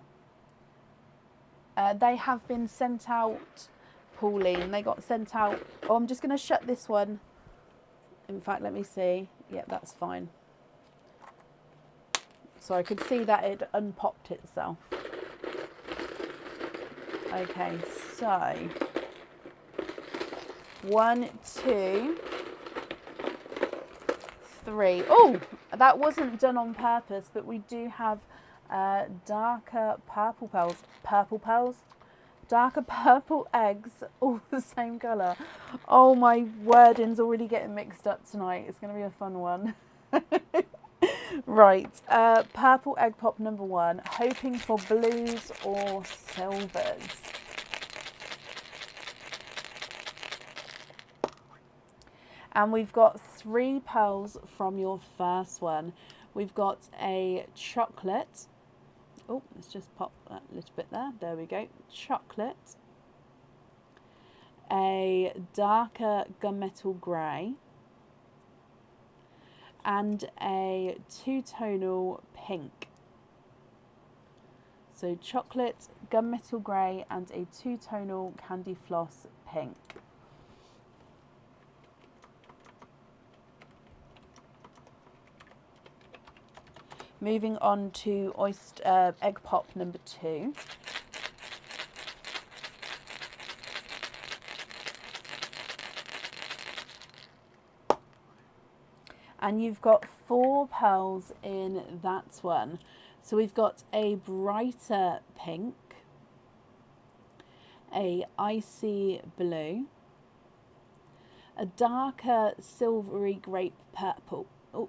They have been sent out, Pauline. They got sent out. Oh, I'm just going to shut this one. In fact, let me see. Yep, that's fine. So I could see that it unpopped itself. Okay, so 1, 2, 3. Oh, that wasn't done on purpose, but we do have darker purple pearls, darker purple eggs, all the same colour. Oh, my wording's already getting mixed up tonight. It's going to be a fun one. Right, purple egg pop number 1, hoping for blues or silvers. And we've got 3 pearls from your first one. We've got a chocolate. Oh, let's just pop that little bit there. There we go. Chocolate. A darker gunmetal grey. And a 2-tonal pink. So chocolate, gunmetal grey and a 2-tonal candy floss pink. Moving on to egg pop number 2. And you've got 4 pearls in that one. So we've got a brighter pink, a icy blue, a darker silvery grape purple. Oh,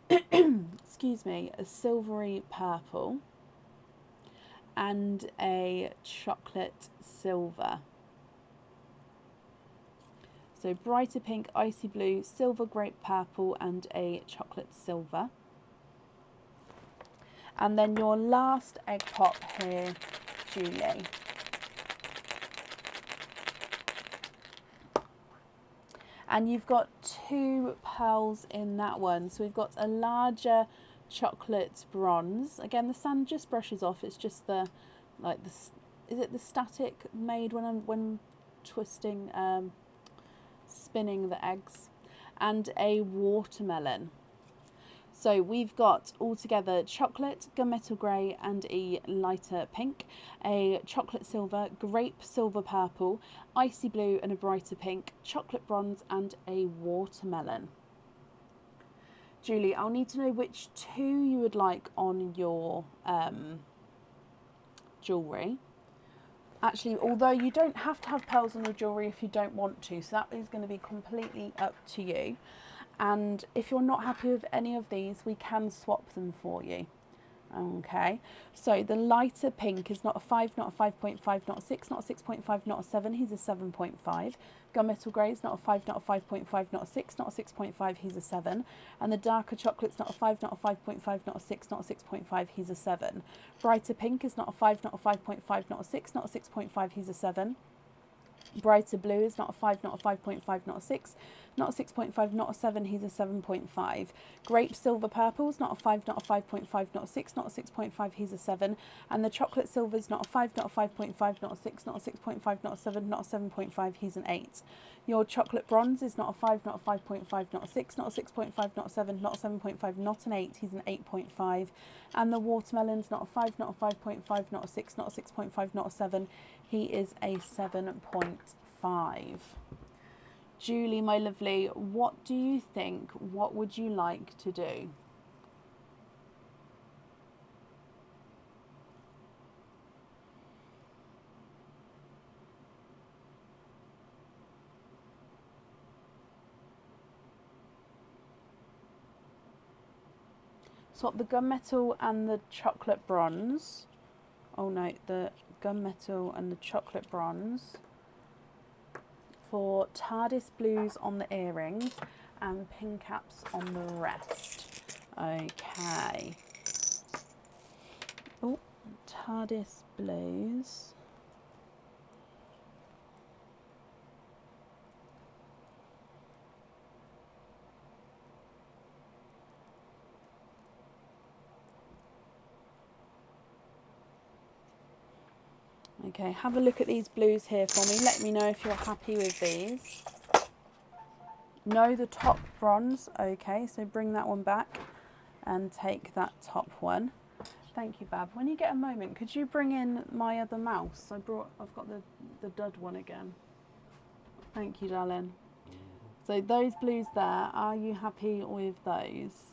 excuse me, a silvery purple, and a chocolate silver. So brighter pink, icy blue, silver grape purple and a chocolate silver. And then your last egg pop here, Julie. And you've got 2 pearls in that one. So we've got a larger chocolate bronze. Again, the sand just brushes off. It's just the, like this, is it the static made when twisting, spinning the eggs, and a watermelon. So we've got altogether chocolate, gunmetal grey and a lighter pink, a chocolate silver, grape silver purple, icy blue and a brighter pink, chocolate bronze and a watermelon. Julie, I'll need to know which 2 you would like on your jewellery. Actually, although you don't have to have pearls on your jewellery if you don't want to, so that is going to be completely up to you. And if you're not happy with any of these, we can swap them for you. Okay, so the lighter pink is not a 5, not a 5.5, not a 6, not a 6.5, not a 7, he's a 7.5. Gunmetal grey is not a 5, not a 5.5, not a 6, not a 6.5, he's a 7. And the darker chocolate's not a 5, not a 5.5, not a 6, not a 6.5, he's a 7. Brighter pink is not a 5, not a 5.5, not a 6, not a 6.5, he's a 7. Brighter blue is not a 5, not a 5.5, not a 6, not a 6.5, not a 7, he's a 7.5. Grape silver purple is not a 5, not a 5.5, not a 6, not a 6.5, he's a 7. And the chocolate silver is not a 5, not a 5.5, not a 6, not a 6.5, not a 7, not a 7.5, he's an 8. Your chocolate bronze is not a 5, not a 5.5, not a 6, not a 6.5, not a 7, not a 7.5, not an 8, he's an 8.5. And the watermelon's not a 5, not a 5.5, not a 6, not a 6.5, not a 7, he is a 7.5. Julie, my lovely, what do you think? What would you like to do? Swap the gunmetal and the chocolate bronze. Oh no, the gunmetal and the chocolate bronze for TARDIS blues on the earrings and pin caps on the rest. Okay. Oh, TARDIS blues. Okay, have a look at these blues here for me. Let me know if you're happy with these. No, the top bronze. Okay, so bring that one back and take that top one. Thank you, Bab. When you get a moment, could you bring in my other mouse? I've got the dud one again. Thank you, darling. So those blues there, are you happy with those?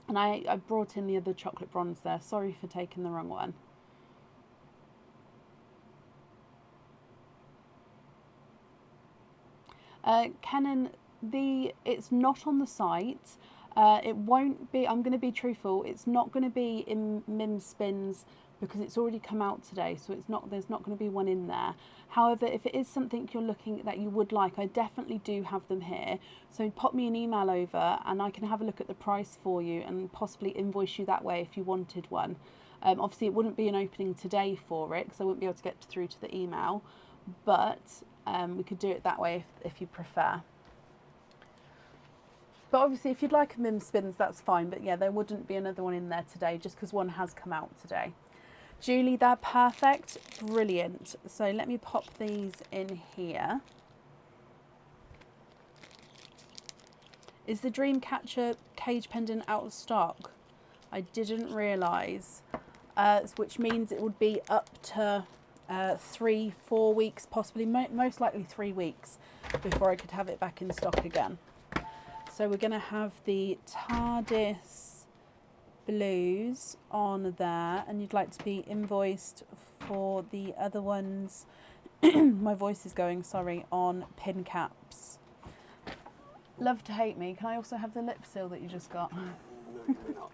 And I brought in the other chocolate bronze there. Sorry for taking the wrong one. Kenan, it's not on the site. It won't be, I'm going to be truthful, it's not going to be in Mim Spins because it's already come out today, so there's not going to be one in there. However, if it is something you're looking that you would like, I definitely do have them here. So pop me an email over and I can have a look at the price for you and possibly invoice you that way if you wanted one. Obviously, it wouldn't be an opening today for it because I wouldn't be able to get through to the email, but we could do it that way if you prefer. But obviously, if you'd like a Mim Spins, that's fine. But yeah, there wouldn't be another one in there today just because one has come out today. Julie, they're perfect. Brilliant. So let me pop these in here. Is the Dreamcatcher cage pendant out of stock? I didn't realise. Which means it would be up to 3-4 weeks, possibly most likely 3 weeks before I could have it back in stock again. So we're going to have the TARDIS blues on there, and you'd like to be invoiced for the other ones. My voice is going, sorry, on pin caps. Love to hate me. Can I also have the lip seal that you just got? No, you may not.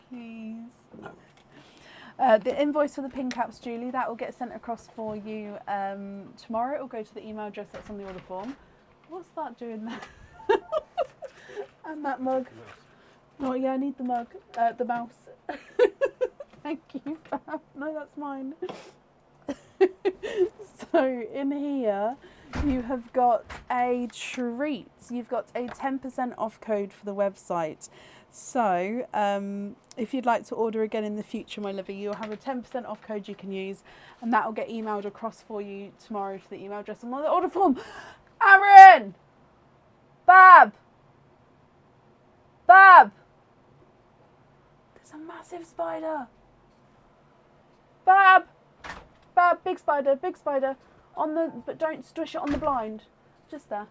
Please. No. The invoice for the pin caps, Julie, that will get sent across for you tomorrow. It will go to the email address that's on the order form. What's that doing there? And that mug. Oh yeah, I need the mug. The mouse. Thank you. No, that's mine. So in here, you have got a treat. You've got a 10% off code for the website. So if you'd like to order again in the future, my lovey, you'll have a 10% off code you can use, and that will get emailed across for you tomorrow to the email address on the order form. Aaron! Bab! Bab! There's a massive spider. Bab! Bab, big spider, big spider. But don't squish it on the blind. Just there.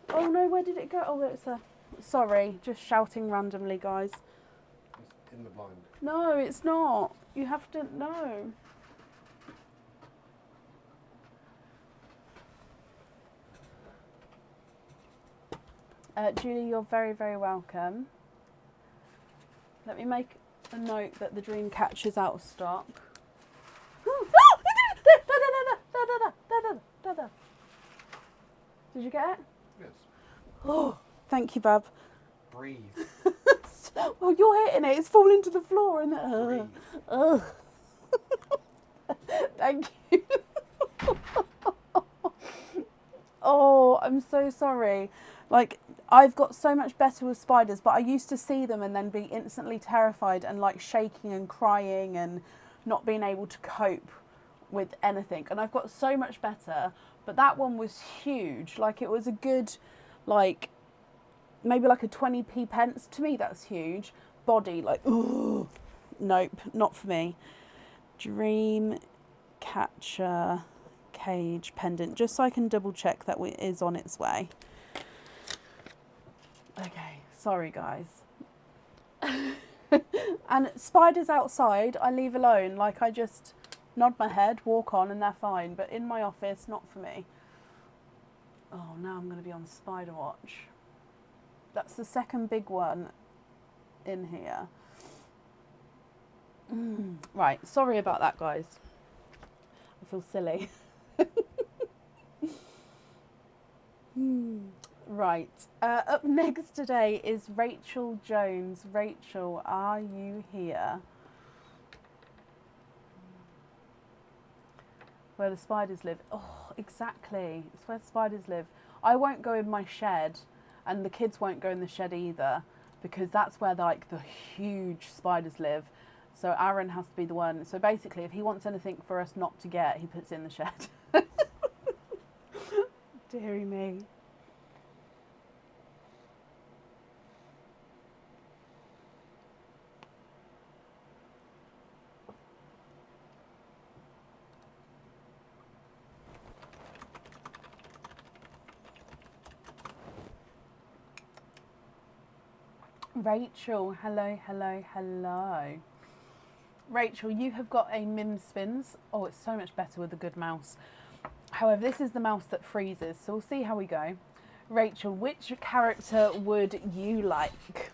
Oh no, where did it go? Oh, it's there. Sorry, just shouting randomly, guys. It's in the blind. No, it's not. You have to know. Julie, you're very, very welcome. Let me make a note that the Dreamcatcher's out of stock. Did you get it? Yes. Oh, thank you, Bab. Breathe. Well, you're hitting it. It's falling to the floor, and thank you. Oh, I'm so sorry. Like, I've got so much better with spiders, but I used to see them and then be instantly terrified and like shaking and crying and not being able to cope with anything. And I've got so much better, but that one was huge. Like, it was a good, like, maybe like a 20p pence. To me, that's huge. Body, like, ooh, nope, not for me. Dream Catcher cage pendant, just so I can double check that it is on its way. Okay, sorry guys. And spiders outside, I leave alone. Like, I just nod my head, walk on, and they're fine. But in my office, not for me. Oh, now I'm going to be on Spider Watch. That's the second big one in here. Right, sorry about that, guys. I feel silly. Right, up next today is Rachel Jones. Rachel, are you here? Where the spiders live. Oh, exactly. It's where the spiders live. I won't go in my shed, and the kids won't go in the shed either, because that's where the huge spiders live. So Aaron has to be the one. So basically, if he wants anything for us not to get, he puts it in the shed. Deary me. Rachel, hello, hello, hello. Rachel, you have got a Mim Spins. Oh, it's so much better with a good mouse. However, this is the mouse that freezes, so we'll see how we go. Rachel, which character would you like?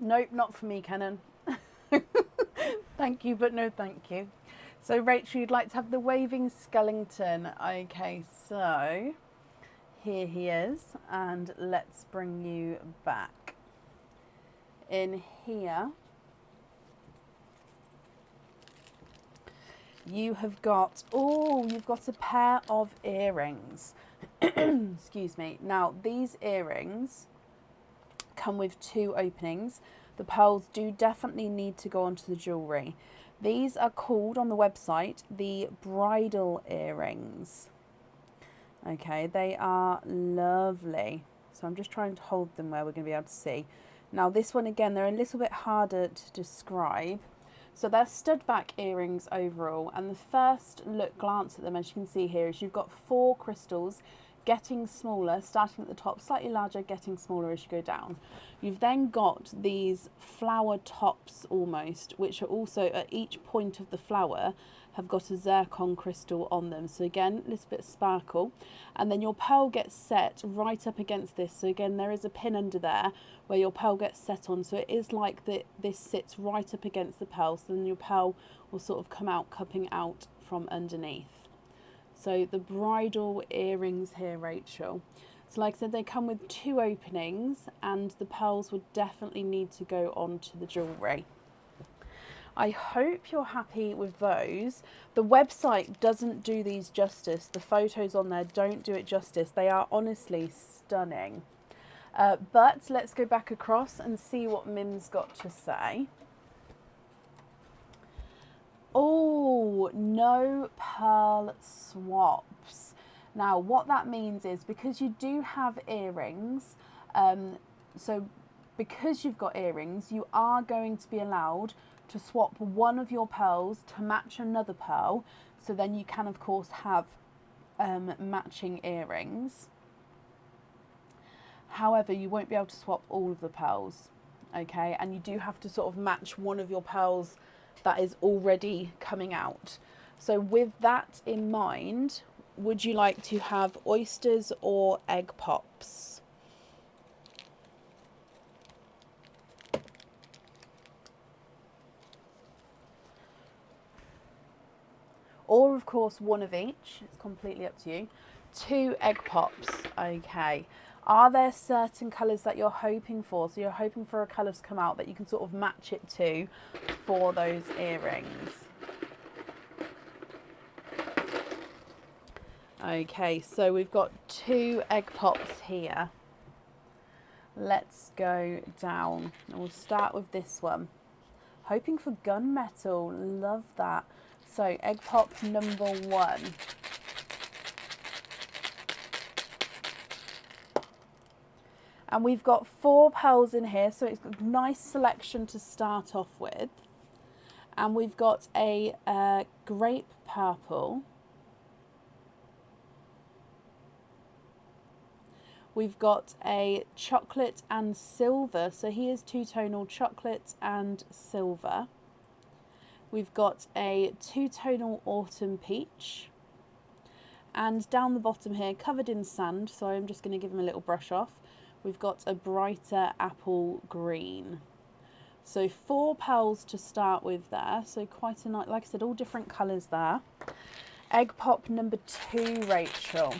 Nope, not for me, Kenan. Thank you, but no thank you. So, Rachel, you'd like to have the waving skeleton. Okay, so here he is, and let's bring you back. In here, you have got, you've got a pair of earrings. Excuse me. Now, these earrings come with 2 openings. The pearls do definitely need to go onto the jewellery. These are called on the website the bridal earrings. Okay, they are lovely. So I'm just trying to hold them where we're going to be able to see. Now this one again, they're a little bit harder to describe. So they're stud back earrings overall, and the first glance at them, as you can see here, is you've got 4 crystals getting smaller, starting at the top, slightly larger, getting smaller as you go down. You've then got these flower tops almost, which are also at each point of the flower have got a zircon crystal on them. So again, a little bit of sparkle. And then your pearl gets set right up against this. So again, there is a pin under there where your pearl gets set on. So it is like this sits right up against the pearl. So then your pearl will sort of come out, cupping out from underneath. So the bridal earrings here, Rachel. So like I said, they come with 2 openings, and the pearls would definitely need to go onto the jewellery. I hope you're happy with those. The website doesn't do these justice. The photos on there don't do it justice. They are honestly stunning. But let's go back across and see what Mim's got to say. Oh, no pearl swaps. Now, what that means is because you do have earrings, so because you've got earrings, you are going to be allowed to swap one of your pearls to match another pearl. So then you can, of course, have matching earrings. However, you won't be able to swap all of the pearls, okay? And you do have to sort of match one of your pearls that is already coming out. So with that in mind, would you like to have oysters or egg pops? Or of course one of each, it's completely up to you. 2 egg pops, okay. Are there certain colours that you're hoping for? So you're hoping for a colour to come out that you can sort of match it to for those earrings. Okay, so we've got 2 egg pops here. Let's go down and we'll start with this one. Hoping for gunmetal, love that. So egg pop number 1. And we've got 4 pearls in here, so it's a nice selection to start off with. And we've got a grape purple. We've got a chocolate and silver, so here's 2-tonal chocolate and silver. We've got a 2-tonal autumn peach. And down the bottom here, covered in sand, so I'm just going to give them a little brush off. We've got a brighter apple green. So 4 pearls to start with there. So quite a nice, like I said, all different colours there. Egg pop number 2, Rachel.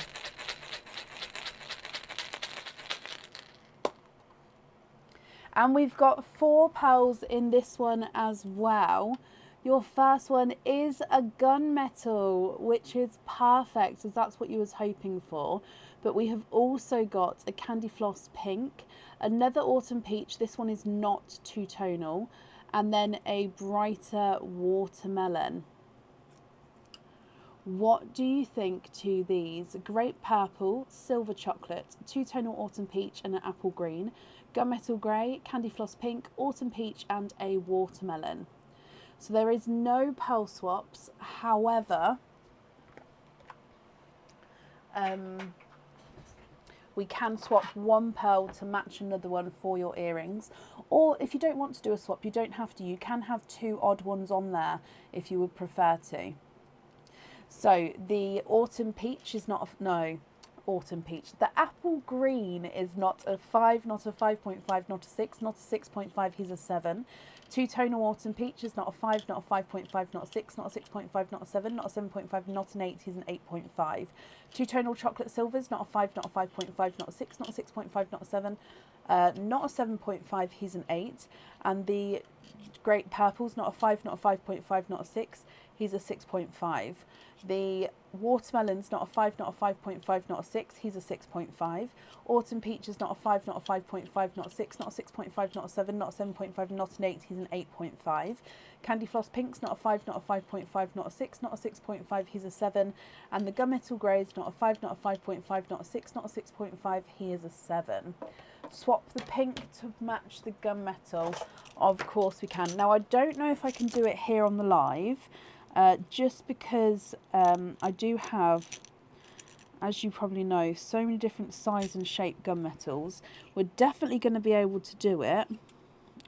And we've got 4 pearls in this one as well. Your first one is a gunmetal, which is perfect, as that's what you was hoping for. But we have also got a candy floss pink, another autumn peach, this one is not 2-tonal, and then a brighter watermelon. What do you think to these? Grape purple, silver chocolate, 2-tonal autumn peach and an apple green, gunmetal grey, candy floss pink, autumn peach and a watermelon. So there is no pearl swaps. However, we can swap one pearl to match another one for your earrings. Or if you don't want to do a swap, you don't have to. You can have two odd ones on there if you would prefer to. So the autumn peach is not a, no, autumn peach. The apple green is not a 5, not a 5.5, not a 6, not a 6.5, he's a 7. Two-tonal autumn peach is not a 5, not a 5.5, not a 6, not a 6.5, not a 7, not a 7.5, not an 8, he's an 8.5. Two-tonal chocolate silvers, not a 5, not a 5.5, not a 6, not a 6.5, not a 7, not a 7.5, he's an 8. And the great purples, not a 5, not a 5.5, not a 6, he's a 6.5. The watermelon's not a 5, not a 5.5, not a 6, he's a 6.5. Autumn peach is not a 5, not a 5.5, not a 6, not a 6.5, not a 7, not a 7.5, not an 8, he's an 8.5. Candy floss pink's not a 5, not a 5.5, not a 6, not a 6.5, he's a 7. And the gunmetal grey's not a 5, not a 5.5, not a 6, not a 6.5, he is a 7. Swap the pink to match the gunmetal. Of course we can. Now I don't know if I can do it here on the live. Just because I do have, as you probably know, so many different size and shape gunmetals. We're definitely going to be able to do it.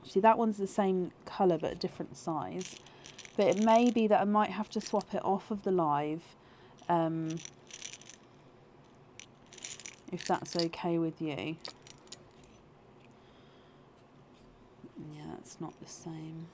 See, that one's the same colour but a different size. But it may be that I might have to swap it off of the live, if that's okay with you. Yeah, it's not the same.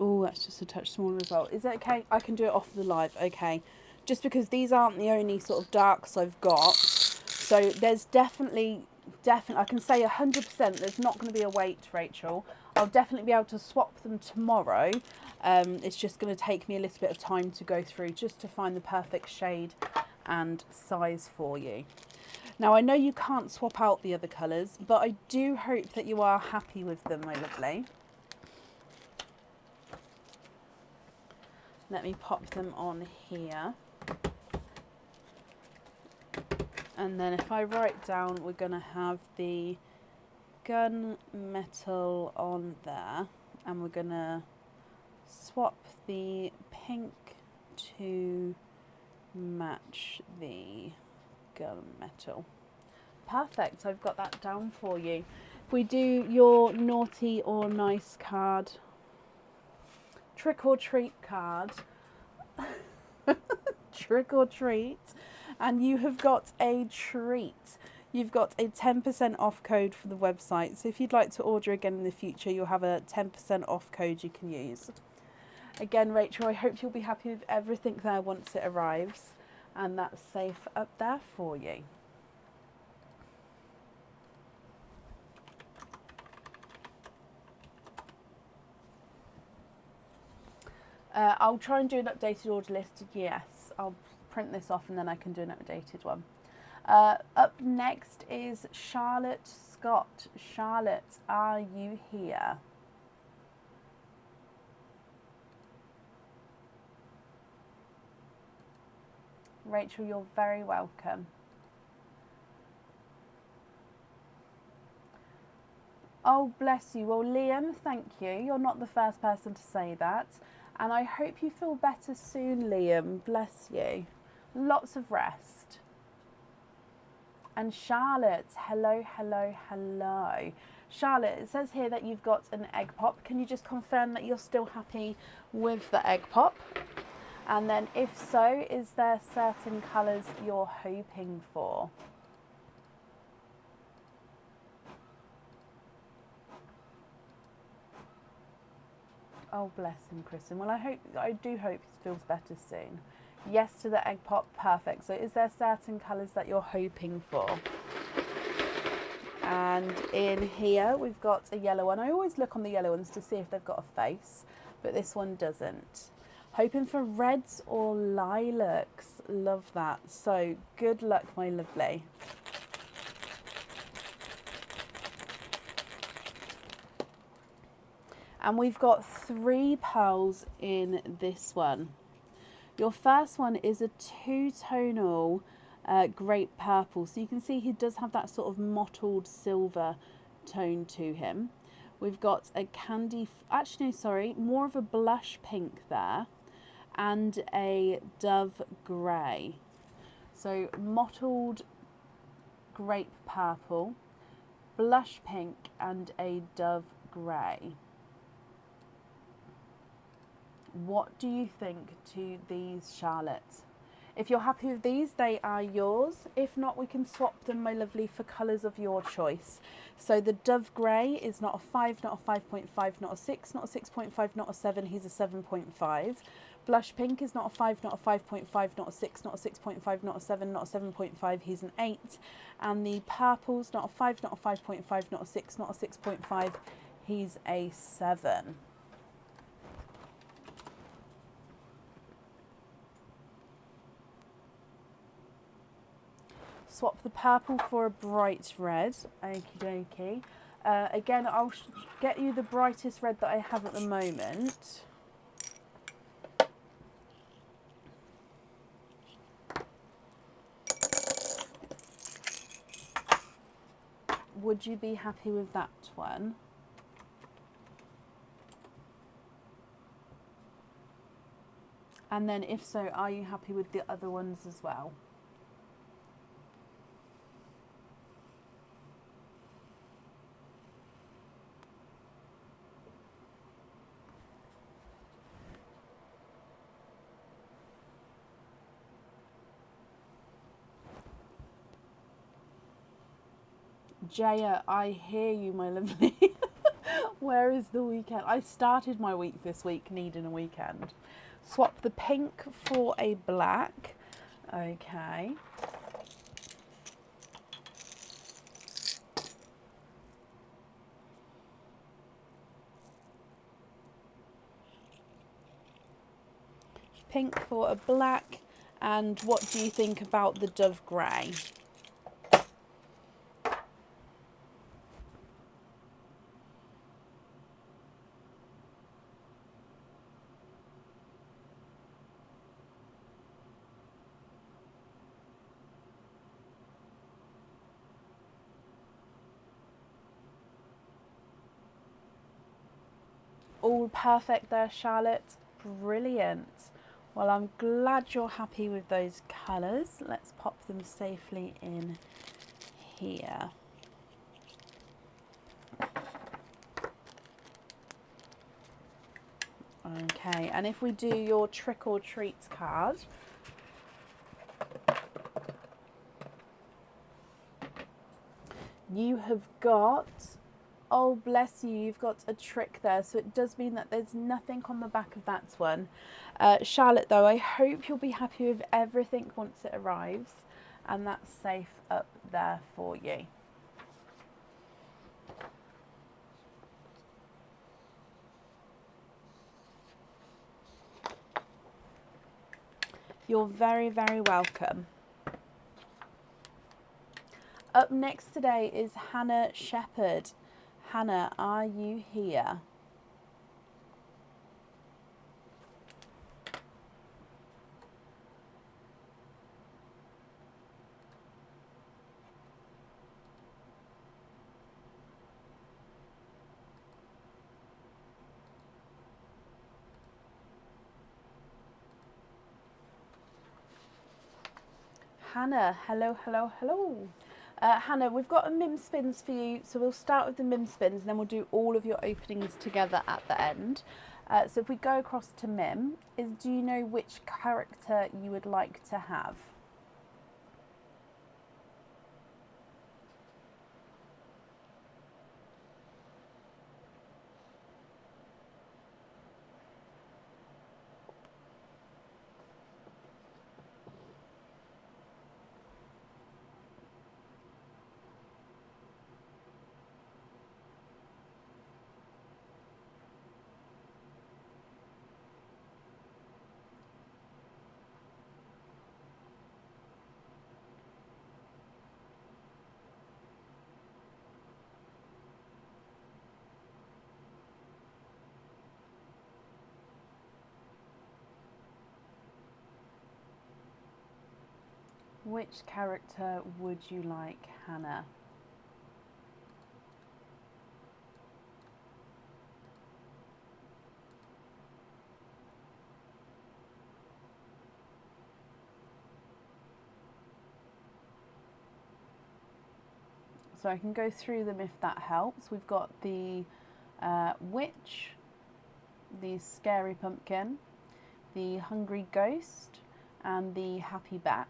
Oh, that's just a touch smaller as well. Is that okay? I can do it off the live. Okay. Just because these aren't the only sort of darks I've got. So there's definitely, I can say 100% there's not going to be a wait, Rachel. I'll definitely be able to swap them tomorrow. It's just going to take me a little bit of time to go through just to find the perfect shade and size for you. Now, I know you can't swap out the other colours, but I do hope that you are happy with them, my lovely. Let me pop them on here. And then if I write down, we're going to have the gunmetal on there. And we're going to swap the pink to match the gunmetal. Perfect, I've got that down for you. If we do your naughty or nice card, trick or treat card, trick or treat, and you have got a treat. You've got a 10% off code for the website. So if you'd like to order again in the future, you'll have a 10% off code you can use. Again, Rachel, I hope you'll be happy with everything there once it arrives, and that's safe up there for you. I'll try and do an updated order list. Yes, I'll print this off and then I can do an updated one. Up next is Charlotte Scott. Charlotte, are you here? Rachel, you're very welcome. Oh, bless you. Well, Liam, thank you. You're not the first person to say that. And I hope you feel better soon, Liam. Bless you. Lots of rest. And Charlotte, hello, hello, hello. Charlotte, it says here that you've got an egg pop. Can you just confirm that you're still happy with the egg pop? And then if so, is there certain colours you're hoping for? Oh, bless him, Kristen. Well, I do hope he feels better soon. Yes to the egg pop, perfect. So is there certain colours that you're hoping for? And in here, we've got a yellow one. I always look on the yellow ones to see if they've got a face, but this one doesn't. Hoping for reds or lilacs. Love that. So good luck, my lovely. And we've got 3 pearls in this one. Your first one is a 2-tonal grape purple. So you can see he does have that sort of mottled silver tone to him. We've got a more of a blush pink there, and a dove grey. So mottled grape purple, blush pink, and a dove grey. What do you think to these, Charlotte? If you're happy with these, they are yours. If not, we can swap them, my lovely, for colours of your choice. So the dove grey is not a 5, not a 5.5, not a 6, not a 6.5, not a 7. He's a 7.5. Blush pink is not a 5, not a 5.5, not a 6, not a 6.5, not a 7, not a 7.5. He's an 8. And the purple's not a 5, not a 5.5, not a 6, not a 6.5. He's a 7. Swap the purple for a bright red. Okie dokie. Again, I'll get you the brightest red that I have at the moment. Would you be happy with that one? And then if so, are you happy with the other ones as well? Jaya, I hear you, my lovely. Where is the weekend? I started my week this week needing a weekend. Swap the pink for a black. Okay. Pink for a black. And what do you think about the dove grey? All perfect there, Charlotte. Brilliant. Well, I'm glad you're happy with those colours. Let's pop them safely in here. Okay, and if we do your trick or treats card, you have got, oh bless you, you've got a trick there. So it does mean that there's nothing on the back of that one. Charlotte, though, I hope you'll be happy with everything once it arrives, and that's safe up there for you. You're very, very welcome. Up next today is Hannah Shepherd. Hannah, are you here? Hannah, hello, hello, hello. Hannah, we've got a Mim Spins for you, so we'll start with the Mim Spins and then we'll do all of your openings together at the end. So if we go across to Mim, do you know which character you would like to have? Which character would you like, Hannah? So I can go through them if that helps. We've got the witch, the scary pumpkin, the hungry ghost, and the happy bat,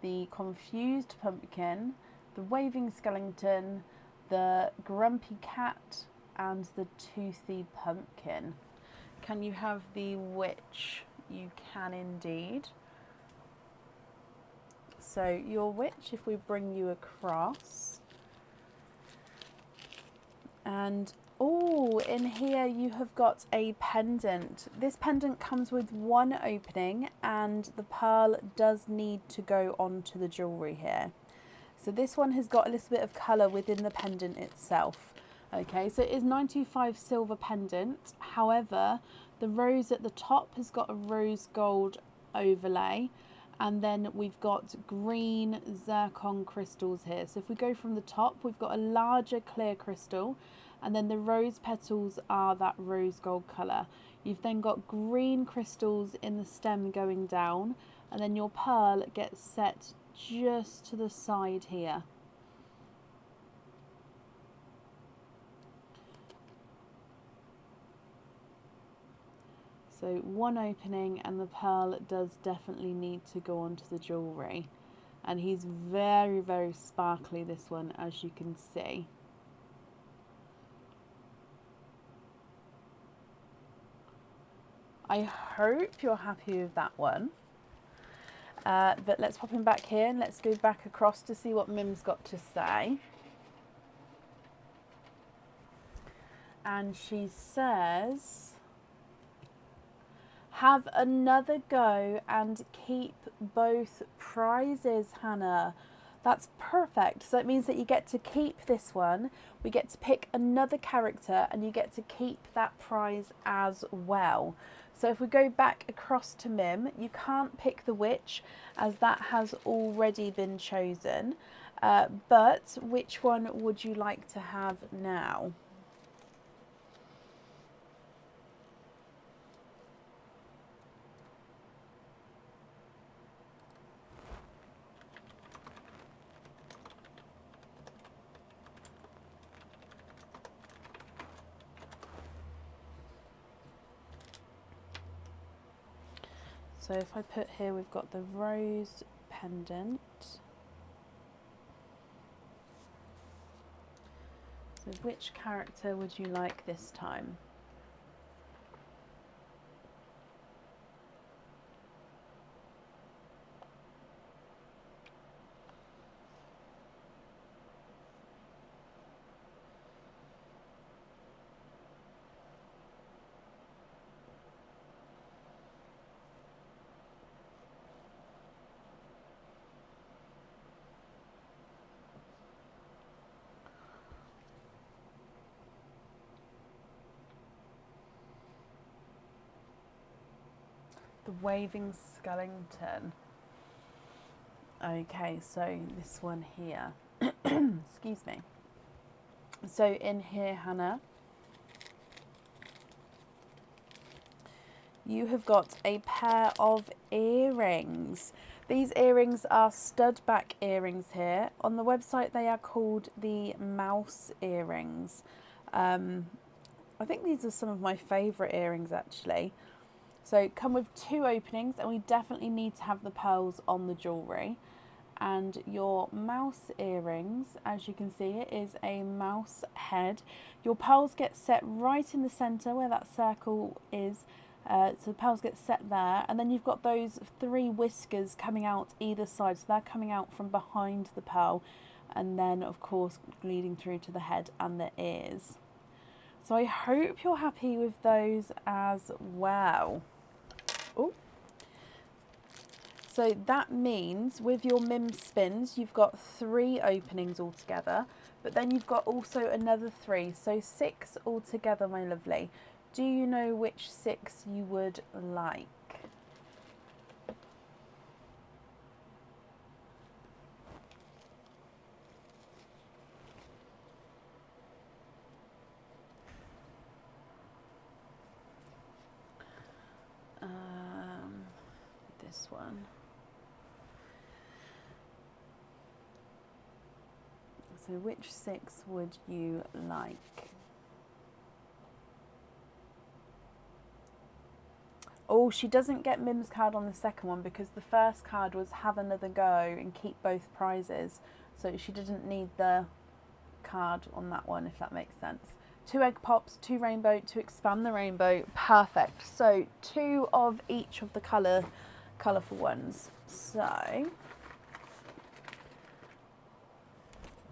the confused pumpkin, the waving skeleton, the grumpy cat, and the toothy pumpkin. Can you have the witch? You can indeed. So your witch, if we bring you across, and oh, in here you have got a pendant. This pendant comes with one opening and the pearl does need to go onto the jewellery here. So this one has got a little bit of colour within the pendant itself. Okay, so it is 925 silver pendant. However, the rose at the top has got a rose gold overlay. And then we've got green zircon crystals here. So if we go from the top, we've got a larger clear crystal, and then the rose petals are that rose gold colour. You've then got green crystals in the stem going down, and then your pearl gets set just to the side here. So one opening and the pearl does definitely need to go onto the jewellery. And he's very, very sparkly, this one, as you can see. I hope you're happy with that one. But let's pop him back here and let's go back across to see what Mim's got to say. And she says, have another go and keep both prizes, Hannah. That's perfect. So it means that you get to keep this one. We get to pick another character and you get to keep that prize as well. So if we go back across to Mim, you can't pick the witch as that has already been chosen. But which one would you like to have now? So if I put here, we've got the rose pendant. So which character would you like this time? The waving skeleton. Okay, so this one here. Excuse me. So in here, Hannah, you have got a pair of earrings. These earrings are stud back earrings here. On the website, they are called the mouse earrings. I think these are some of my favourite earrings, actually. So come with two openings, and we definitely need to have the pearls on the jewellery. And your mouse earrings, as you can see, it is a mouse head. Your pearls get set right in the centre where that circle is. So the pearls get set there, and then you've got those three whiskers coming out either side. So they're coming out from behind the pearl, and then of course leading through to the head and the ears. So I hope you're happy with those as well. Oh. So that means with your Mim spins, you've got 3 openings altogether, but then you've got also another 3, so 6 altogether, my lovely. Do you know which 6 you would like? this one. So which 6 would you like? Oh, she doesn't get Mim's card on the second one because the first card was have another go and keep both prizes. So she didn't need the card on that one, if that makes sense. 2 egg pops, 2 rainbow to expand the rainbow. Perfect. So 2 of each of the colourful ones. So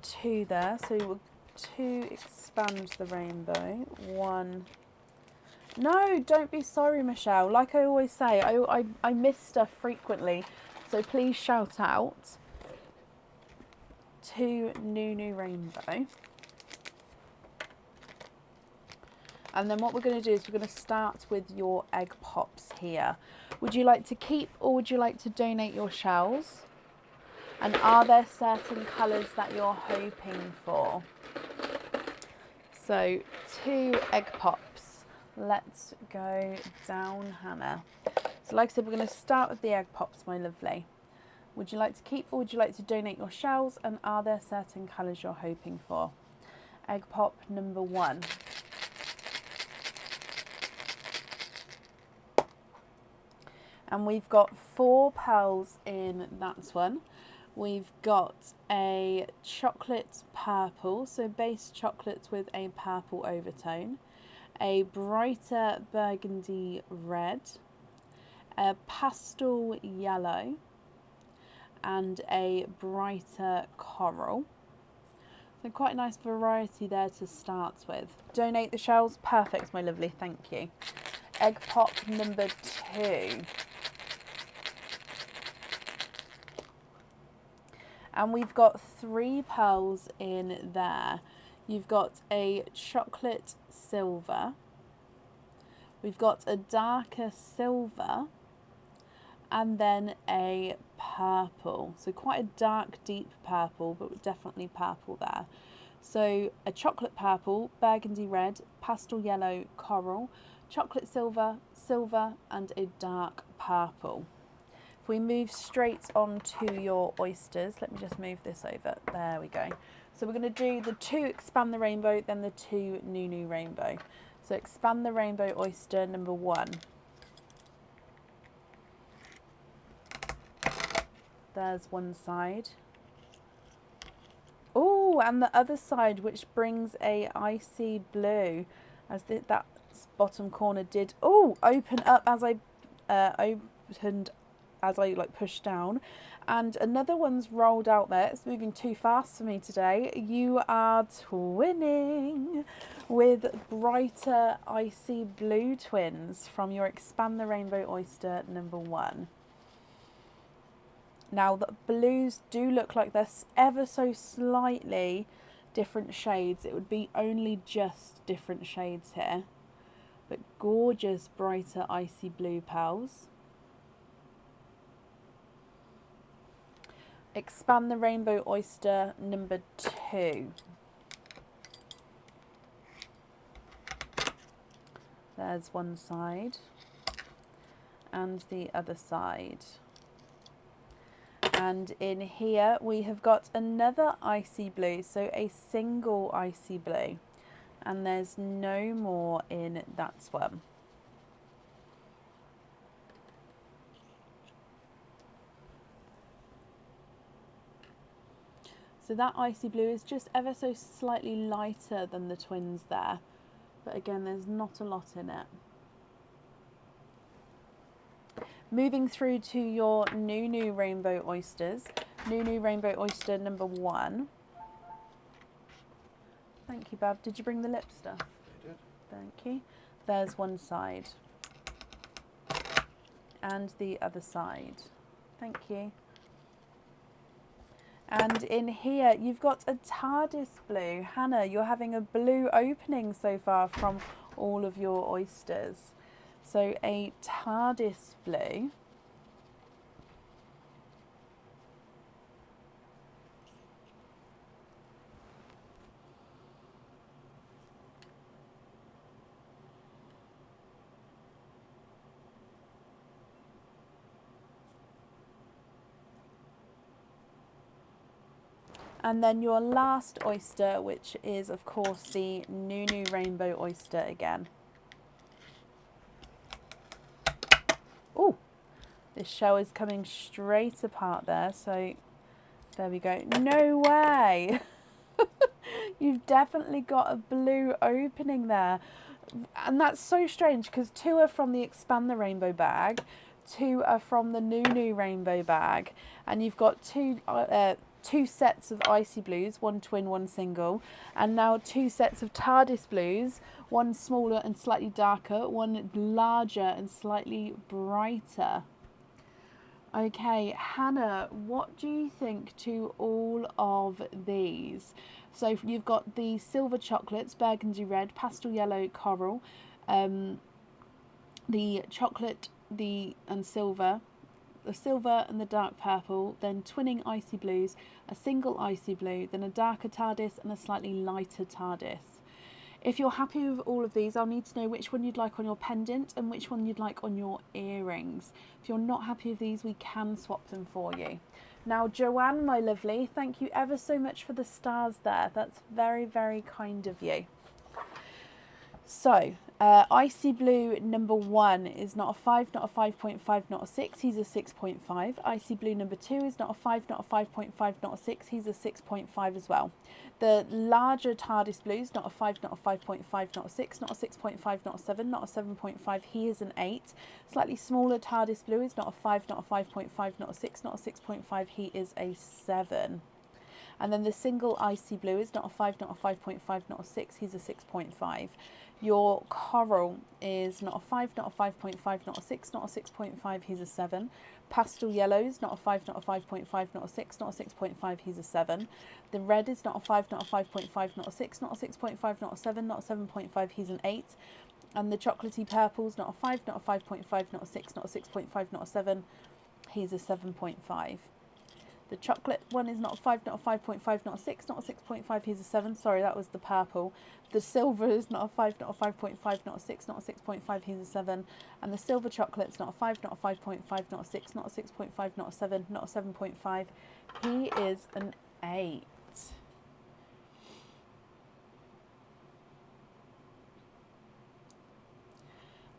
2 there. So we'll 2 expand the rainbow. 1. No, don't be sorry, Michelle. Like I always say, I miss stuff frequently. So please shout out. 2 new rainbow. And then what we're going to do is we're going to start with your egg pops here. Would you like to keep or would you like to donate your shells? And are there certain colours that you're hoping for? So 2 egg pops. Let's go down, Hannah. So like I said, we're going to start with the egg pops, my lovely. Would you like to keep or would you like to donate your shells? And are there certain colours you're hoping for? Egg pop number 1. And we've got 4 pearls in that one. We've got a chocolate purple, so base chocolate with a purple overtone, a brighter burgundy red, a pastel yellow, and a brighter coral. So quite a nice variety there to start with. Donate the shells, perfect, my lovely, thank you. Egg pop number 2. And we've got 3 pearls in there. You've got a chocolate silver. We've got a darker silver. And then a purple. So quite a dark, deep purple, but definitely purple there. So a chocolate purple, burgundy red, pastel yellow, coral, chocolate silver, silver, and a dark purple. If we move straight on to your oysters, let me just move this over. There we go. So we're going to do the 2 expand the rainbow, then the 2 new rainbow. So expand the rainbow oyster number 1. There's one side. Oh, and the other side, which brings a icy blue, as that bottom corner did. Oh, open up as I opened. As I pushed down, and another one's rolled out there. It's moving too fast for me today. You are twinning with brighter icy blue twins from your expand the rainbow oyster number 1. Now the blues do look like they're ever so slightly different shades. It would be only just different shades here, but gorgeous brighter icy blue pearls. Expand the rainbow oyster number 2. There's one side and the other side. And in here we have got another icy blue, so a single icy blue. And there's no more in that one. So that icy blue is just ever so slightly lighter than the twins there. But again, there's not a lot in it. Moving through to your new rainbow oysters. New rainbow oyster number 1. Thank you, Bab. Did you bring the lip stuff? I did. Thank you. There's one side. And the other side. Thank you. And in here, you've got a TARDIS blue. Hannah, you're having a blue opening so far from all of your oysters. So a TARDIS blue. And then your last oyster, which is of course the Nunu Rainbow Oyster again. Oh, this shell is coming straight apart there, so there we go. No way! You've definitely got a blue opening there. And that's so strange because 2 are from the Expand the Rainbow bag, 2 are from the Nunu Rainbow bag, and you've got two sets of Icy Blues, 1 twin, 1 single, and now 2 sets of TARDIS Blues, 1 smaller and slightly darker, 1 larger and slightly brighter. Okay, Hannah, what do you think to all of these? So you've got the silver chocolates, burgundy red, pastel yellow, coral, the chocolate, and silver, the silver and the dark purple, then twinning icy blues, a single icy blue, then a darker TARDIS and a slightly lighter TARDIS. If you're happy with all of these, I'll need to know which one you'd like on your pendant and which one you'd like on your earrings. If you're not happy with these, we can swap them for you. Now, Joanne, my lovely, thank you ever so much for the stars there. That's very, very kind of you. So, Icy Blue number 1 is not a 5, not a 5.5, not a 6, he's a 6.5. Icy Blue number 2 is not a 5, not a 5.5, not a 6, he's a 6.5 as well. The larger TARDIS Blues, not a 5, not a 5.5, not a 6, not a 6.5, not a 7, not a 7.5, he is an 8. Slightly smaller TARDIS Blue is not a 5, not a 5.5, not a 6, not a 6.5, he is a 7. And then the single Icy Blue is not a 5, not a 5.5, not a 6, he's a 6.5. Your coral is not a 5, not a 5.5, not a 6, not a 6.5, he's a 7. Pastel yellows, not a 5, not a 5.5, not a 6, not a 6.5, he's a 7. The red is not a 5, not a 5.5, not a 6, not a 6.5, not a 7, not a 7.5, he's an 8. And the chocolatey purples, not a 5, not a 5.5, not a 6, not a 6.5, not a 7, he's a 7.5. The chocolate one is not a 5, not a 5.5, not a 6, not a 6.5, he's a 7. Sorry, that was the purple. The silver is not a 5, not a 5.5, not a 6, not a 6.5, he's a 7. And the silver chocolate's not a 5, not a 5.5, not a 6, not a 6.5, not a 7, not a 7.5. He is an 8.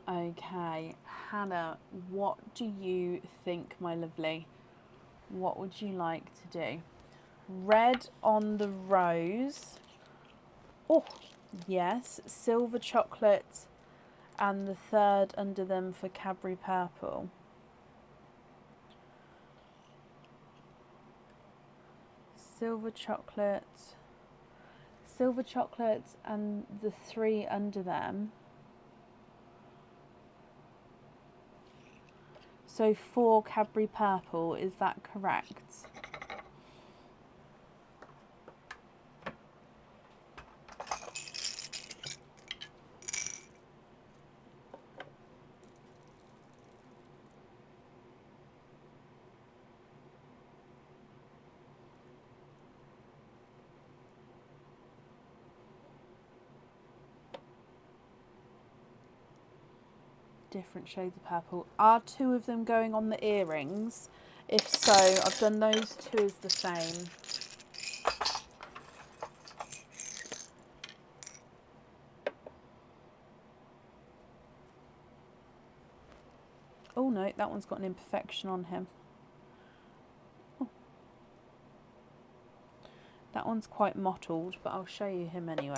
Okay, Hannah, what do you think, my lovely? What would you like to do? Red on the rose. Oh, yes. Silver chocolate and the third under them for Cadbury purple. Silver chocolate and the 3 under them. So 4 Cadbury purple, is that correct? Different shades of purple. Are 2 of them going on the earrings? If so, I've done those 2 as the same. Oh no, that one's got an imperfection on him. Oh. That one's quite mottled, but I'll show you him anyway.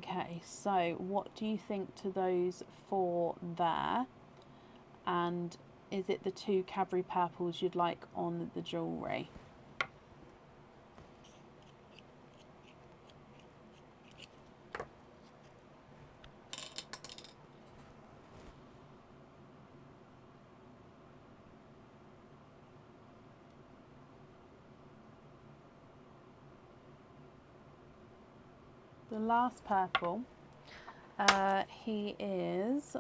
Okay, so what do you think to those 4 there? And is it the 2 Cadbury purples you'd like on the jewellery? The last purple, he is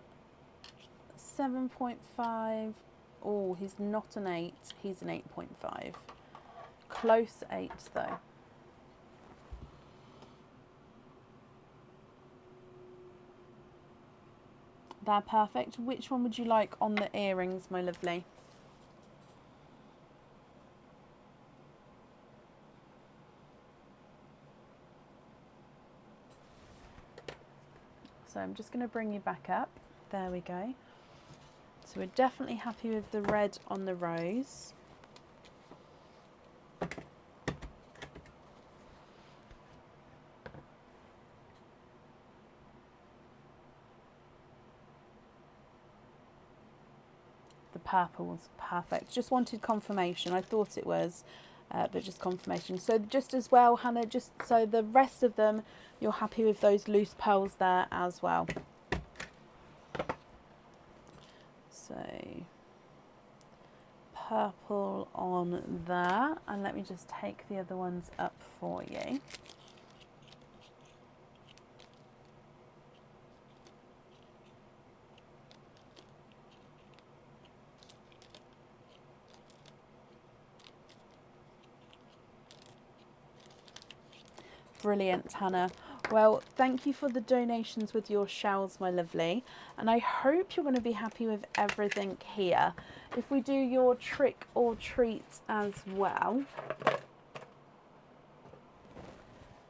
7.5. Oh, he's not an 8, he's an 8.5. Close 8 though. They're perfect. Which one would you like on the earrings, my lovely? So I'm just going to bring you back up. There we go. So we're definitely happy with the red on the rose. The purple was perfect. Just wanted confirmation. I thought it was, but just confirmation. So just as well, Hannah, just so the rest of them, you're happy with those loose pearls there as well. So purple on there, and let me just take the other ones up for you. Brilliant, Hannah. Well, thank you for the donations with your shells, my lovely. And I hope you're going to be happy with everything here. If we do your trick or treat as well.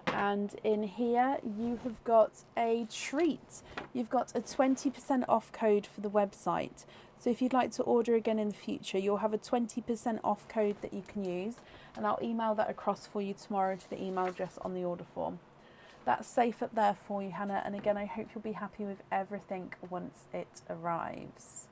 And in here, you have got a treat. You've got a 20% off code for the website. So if you'd like to order again in the future, you'll have a 20% off code that you can use. And I'll email that across for you tomorrow to the email address on the order form. That's safe up there for you, Hannah. And again, I hope you'll be happy with everything once it arrives.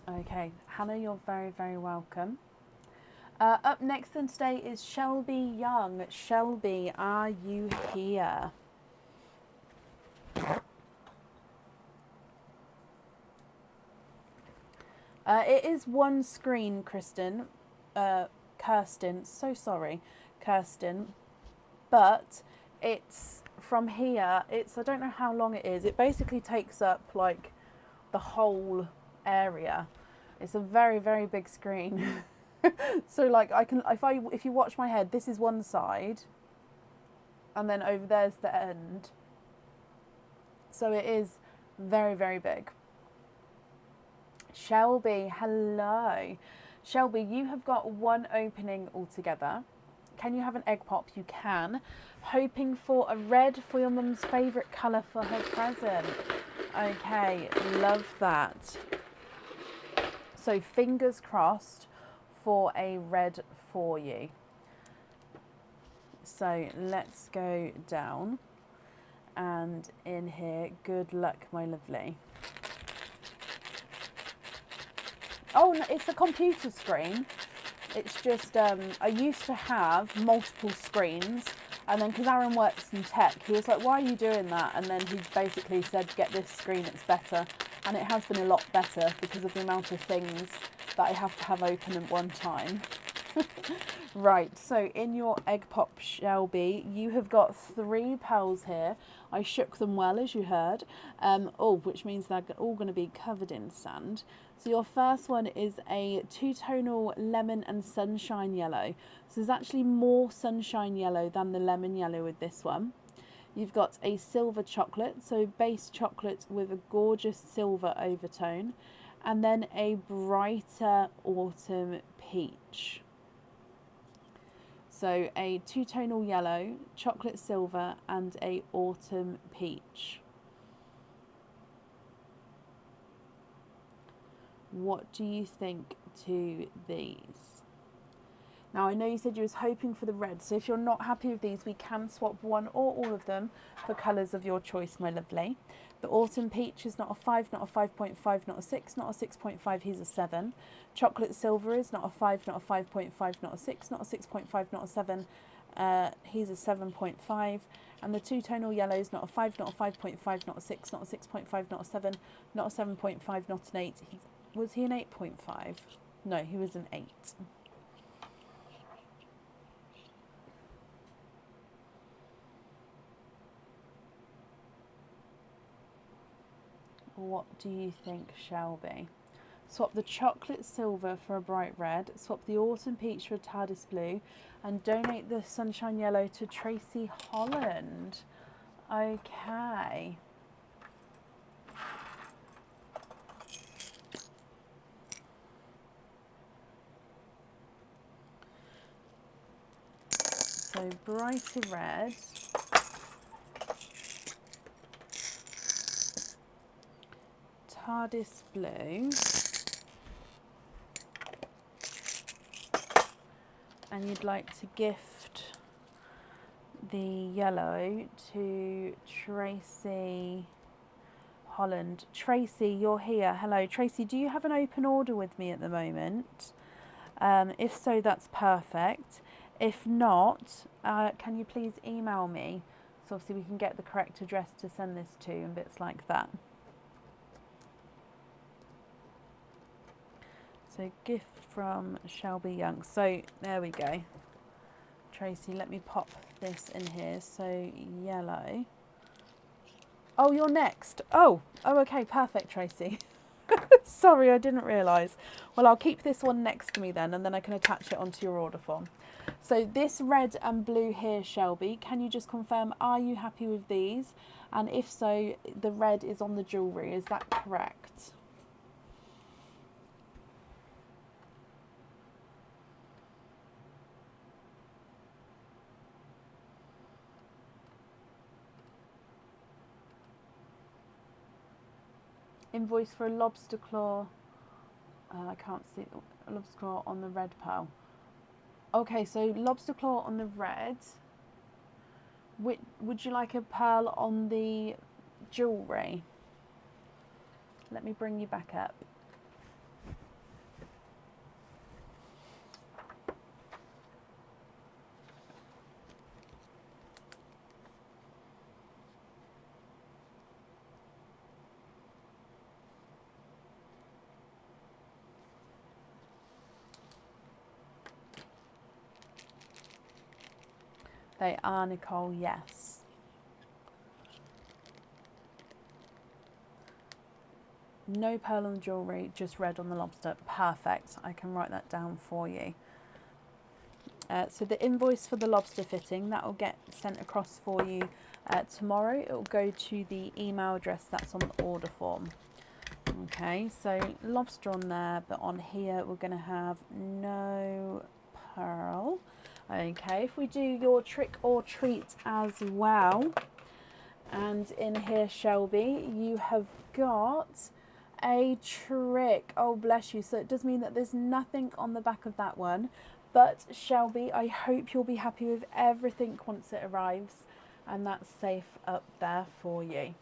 Okay, Hannah, you're very, very welcome. Up next then today is Shelby Young. Shelby, are you here? It is one screen, Kirsten, so sorry, Kirsten, but it's from here, I don't know how long it is. It basically takes up like the whole area. It's a very, very big screen. So like if you watch my head, this is one side and then over there's the end. So it is very, very big. Shelby, hello. Shelby, you have got one opening altogether. Can you have an egg pop? You can. Hoping for a red for your mum's favourite colour for her present. Okay, love that. So fingers crossed for a red for you. So let's go down, and in here, good luck, my lovely. Oh, no, it's a computer screen. It's just, I used to have multiple screens, and then because Aaron works in tech, he was like, why are you doing that? And then he basically said, get this screen, it's better. And it has been a lot better because of the amount of things that I have to have open at one time. Right, so in your egg pop, Shelby, you have got 3 pearls here. I shook them well, as you heard, which means they're all going to be covered in sand. So your first one is a 2-tonal lemon and sunshine yellow. So there's actually more sunshine yellow than the lemon yellow with this one. You've got a silver chocolate, so base chocolate with a gorgeous silver overtone, and then a brighter autumn peach. So a 2-tonal yellow, chocolate silver, and a autumn peach. What do you think to these? Now I know you said you was hoping for the red, so if you're not happy with these, we can swap one or all of them for colours of your choice, my lovely. The autumn peach is not a 5, not a 5.5, not a 6, not a 6.5, he's a 7. Chocolate silver is not a 5, not a 5.5, not a 6, not a 6.5, not a 7, he's a 7.5. And the 2-tonal yellow is not a 5, not a 5.5, not a 6, not a 6.5, not a 7, not a 7.5, not an 8. Was he an 8.5? No, he was an 8. What do you think, Shelby? Swap the chocolate silver for a bright red, swap the autumn peach for a TARDIS blue, and donate the sunshine yellow to Tracy Holland. Okay. So brighter red. TARDIS blue, and you'd like to gift the yellow to Tracy Holland. Tracy, you're here. Hello, Tracy. Do you have an open order with me at the moment? If so, that's perfect. If not, can you please email me so obviously we can get the correct address to send this to and bits like that. So gift from Shelby Young. So there we go. Tracy, let me pop this in here. So yellow. Oh, you're next. Oh, okay, perfect, Tracy. Sorry, I didn't realise. Well, I'll keep this one next to me then, and then I can attach it onto your order form. So this red and blue here, Shelby, can you just confirm, are you happy with these? And if so, the red is on the jewellery, is that correct? Invoice for a lobster claw. I can't see a lobster claw on the red pearl. Okay, so lobster claw on the red. Would you like a pearl on the jewellery? Let me bring you back up. They are, Nicole, yes. No pearl on the jewellery, just red on the lobster. Perfect. I can write that down for you. So the invoice for the lobster fitting, that will get sent across for you tomorrow. It will go to the email address that's on the order form. Okay, so lobster on there, but on here we're going to have no pearl. Okay, if we do your trick or treat as well, and in here, Shelby, you have got a trick. Oh, bless you. So it does mean that there's nothing on the back of that one. But Shelby, I hope you'll be happy with everything once it arrives, and that's safe up there for you.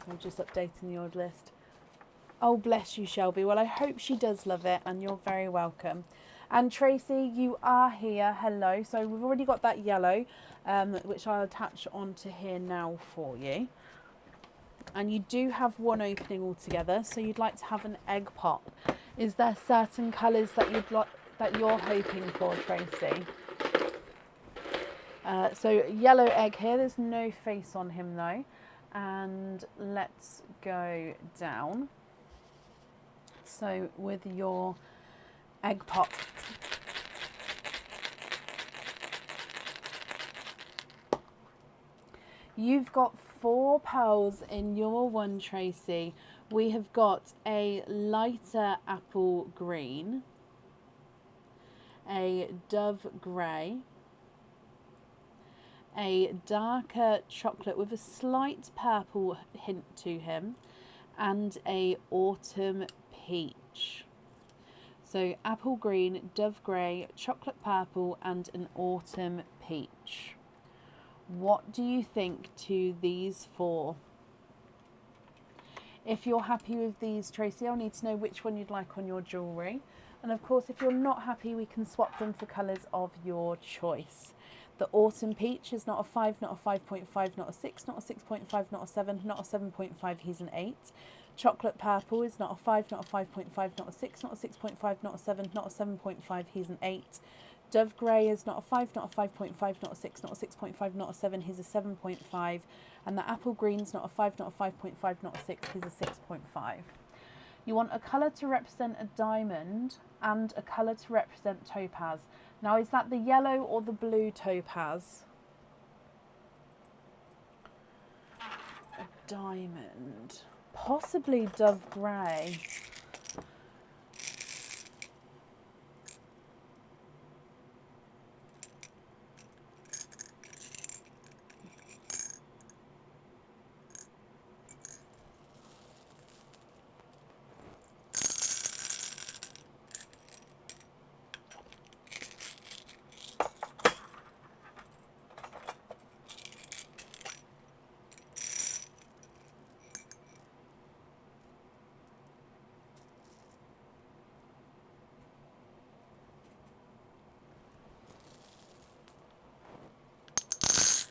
I'm just updating the order list. Oh, bless you, Shelby. Well, I hope she does love it, and you're very welcome. And Tracy, you are here. Hello. So we've already got that yellow, which I'll attach onto here now for you. And you do have one opening altogether, so you'd like to have an egg pop. Is there certain colours that you're hoping for, Tracy? So yellow egg here. There's no face on him though. And let's go down. So with your egg pop. You've got 4 pearls in your one, Tracy. We have got a lighter apple green, a dove grey, a darker chocolate with a slight purple hint to him, and a autumn peach. So apple green, dove grey, chocolate purple, and an autumn peach. What do you think to these 4? If you're happy with these, Tracy, I'll need to know which one you'd like on your jewellery. And of course, if you're not happy, we can swap them for colours of your choice. The autumn peach is not a 5, not a 5.5, not a 6, not a 6.5, not a 7, not a 7.5, he's an 8. Chocolate purple is not a 5, not a 5.5, not a 6, not a 6.5, not a 7, not a 7.5, he's an 8. Dove grey is not a 5, not a 5.5, not a 6, not a 6.5, not a 7, he's a 7.5. And the apple green's not a 5, not a 5.5, not a 6, he's a 6.5. You want a colour to represent a diamond and a colour to represent topaz. Now, is that the yellow or the blue topaz? A diamond. Possibly dove grey.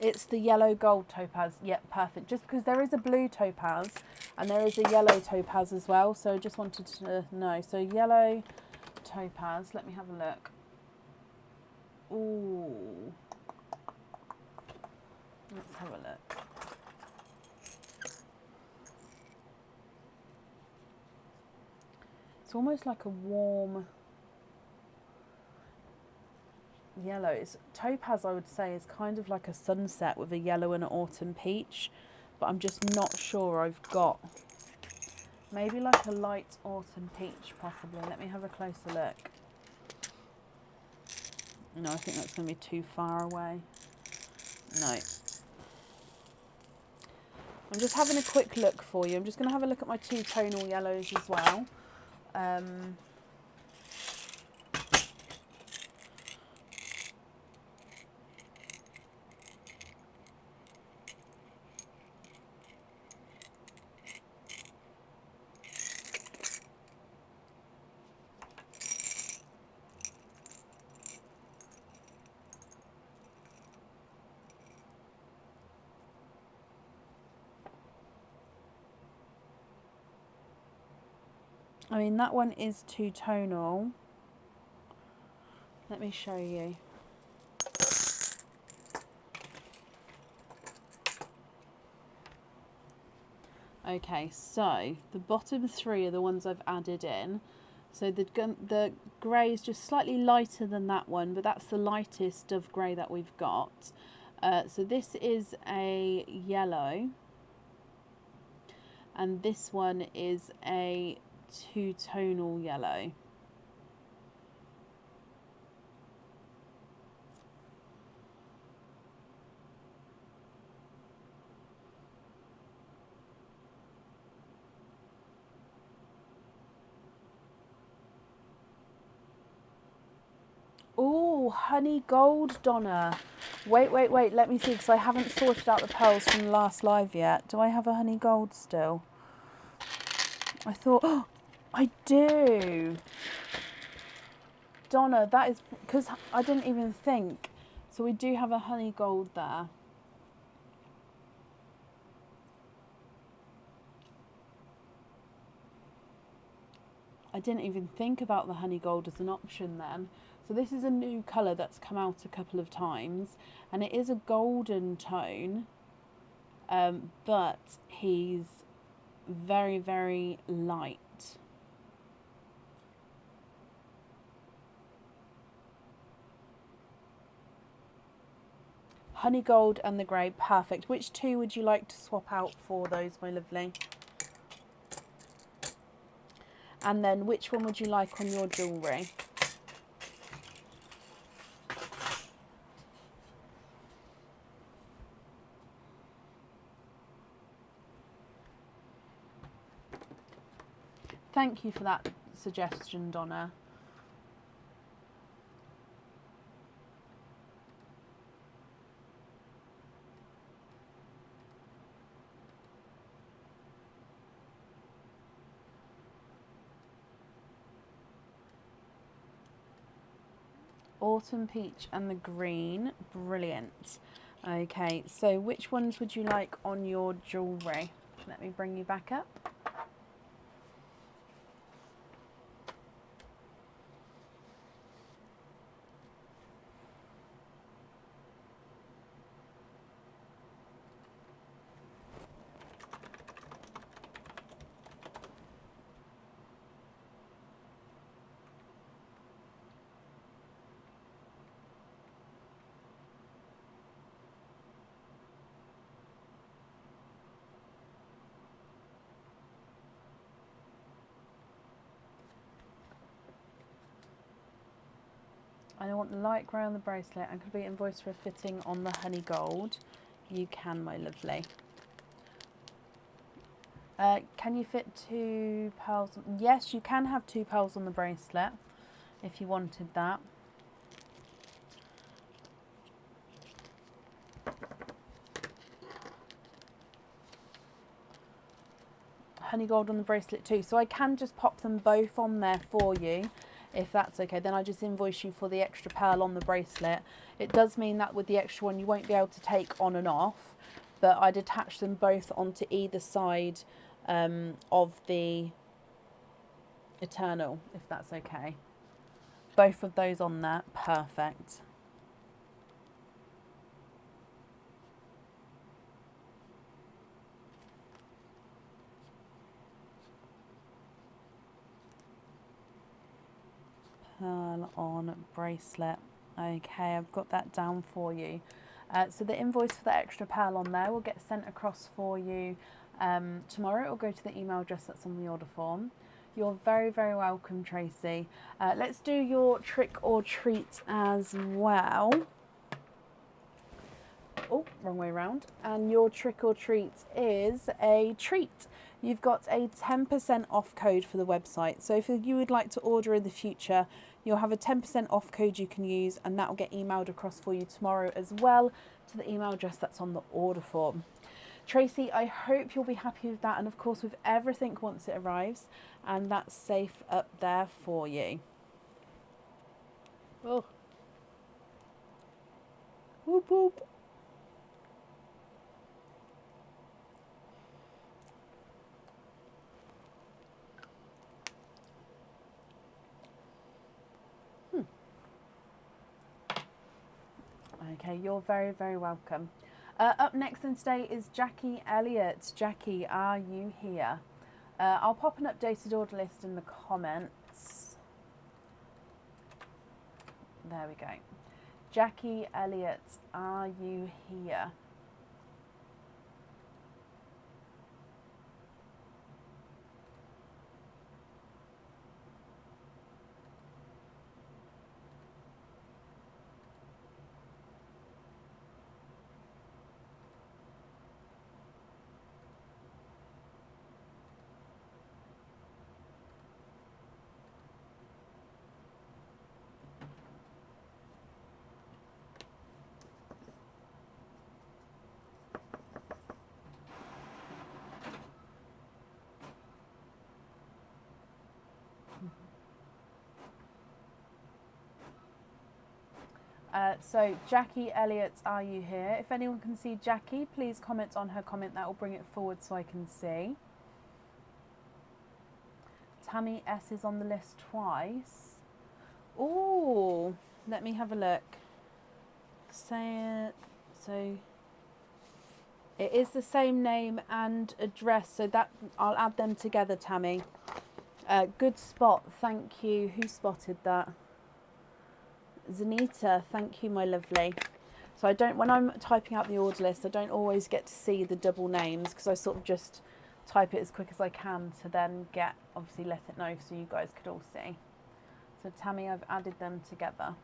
It's the yellow gold topaz. Yep, perfect. Just because there is a blue topaz and there is a yellow topaz as well. So I just wanted to know. So yellow topaz. Let me have a look. Ooh. Let's have a look. It's almost like a warm yellow. It's topaz, I would say, is kind of like a sunset with a yellow and an autumn peach, but I'm just not sure I've got. Maybe like a light autumn peach, possibly. Let me have a closer look. No, I think that's going to be too far away. No. I'm just having a quick look for you. I'm just going to have a look at my 2 tonal yellows as well. I mean, that one is 2 tonal. Let me show you. Okay, so the bottom 3 are the ones I've added in. So the grey is just slightly lighter than that one, but that's the lightest of grey that we've got. So this is a yellow, and this one is a 2 tonal yellow. Oh, honey gold, Donna. Wait, let me see, because I haven't sorted out the pearls from the last live yet. Do I have a honey gold still? I thought, oh, I do. Donna, that is because I didn't even think. So we do have a honey gold there. I didn't even think about the honey gold as an option then. So this is a new colour that's come out a couple of times, and it is a golden tone, but he's very, very light. Honey gold and the grey, perfect. Which two would you like to swap out for those, my lovely? And then which one would you like on your jewellery? Thank you for that suggestion, Donna. Autumn peach and the green, brilliant. Okay, so which ones would you like on your jewellery? Let me bring you back up. I want the light grey on the bracelet and could be invoiced for a fitting on the honey gold. You can, my lovely. Can you fit 2 pearls? Yes, you can have 2 pearls on the bracelet if you wanted that. Honey gold on the bracelet too. So I can just pop them both on there for you, if that's okay. Then I just invoice you for the extra pearl on the bracelet. It does mean that with the extra one you won't be able to take on and off, but I'd attach them both onto either side of the Eternal, if that's okay. Both of those on there, perfect. Pearl on bracelet. Okay, I've got that down for you. So the invoice for the extra pearl on there will get sent across for you tomorrow. It will go to the email address that's on the order form. You're very, very welcome, Tracy. Let's do your trick or treat as well. Oh, wrong way around. And your trick or treat is a treat. You've got a 10% off code for the website. So if you would like to order in the future, you'll have a 10% off code you can use, and that will get emailed across for you tomorrow as well to the email address that's on the order form. Tracy, I hope you'll be happy with that, and of course with everything once it arrives, and that's safe up there for you. Oh. Whoop whoop. Okay, you're very, very welcome. Up next in today is Jackie Elliott. Jackie, are you here? I'll pop an updated order list in the comments. There we go. Jackie Elliott, are you here? So Jackie Elliott, are you here? If anyone can see Jackie, please comment on her comment. That will bring it forward so I can see. Tammy S is on the list twice. Oh, let me have a look. Say it. So it is the same name and address, so that I'll add them together, Tammy. Good spot, thank you. Who spotted that? Zanita, thank you, my lovely. So I don't, when I'm typing out the order list, I don't always get to see the double names because I sort of just type it as quick as I can to then get, obviously let it know so you guys could all see. So Tammy, I've added them together.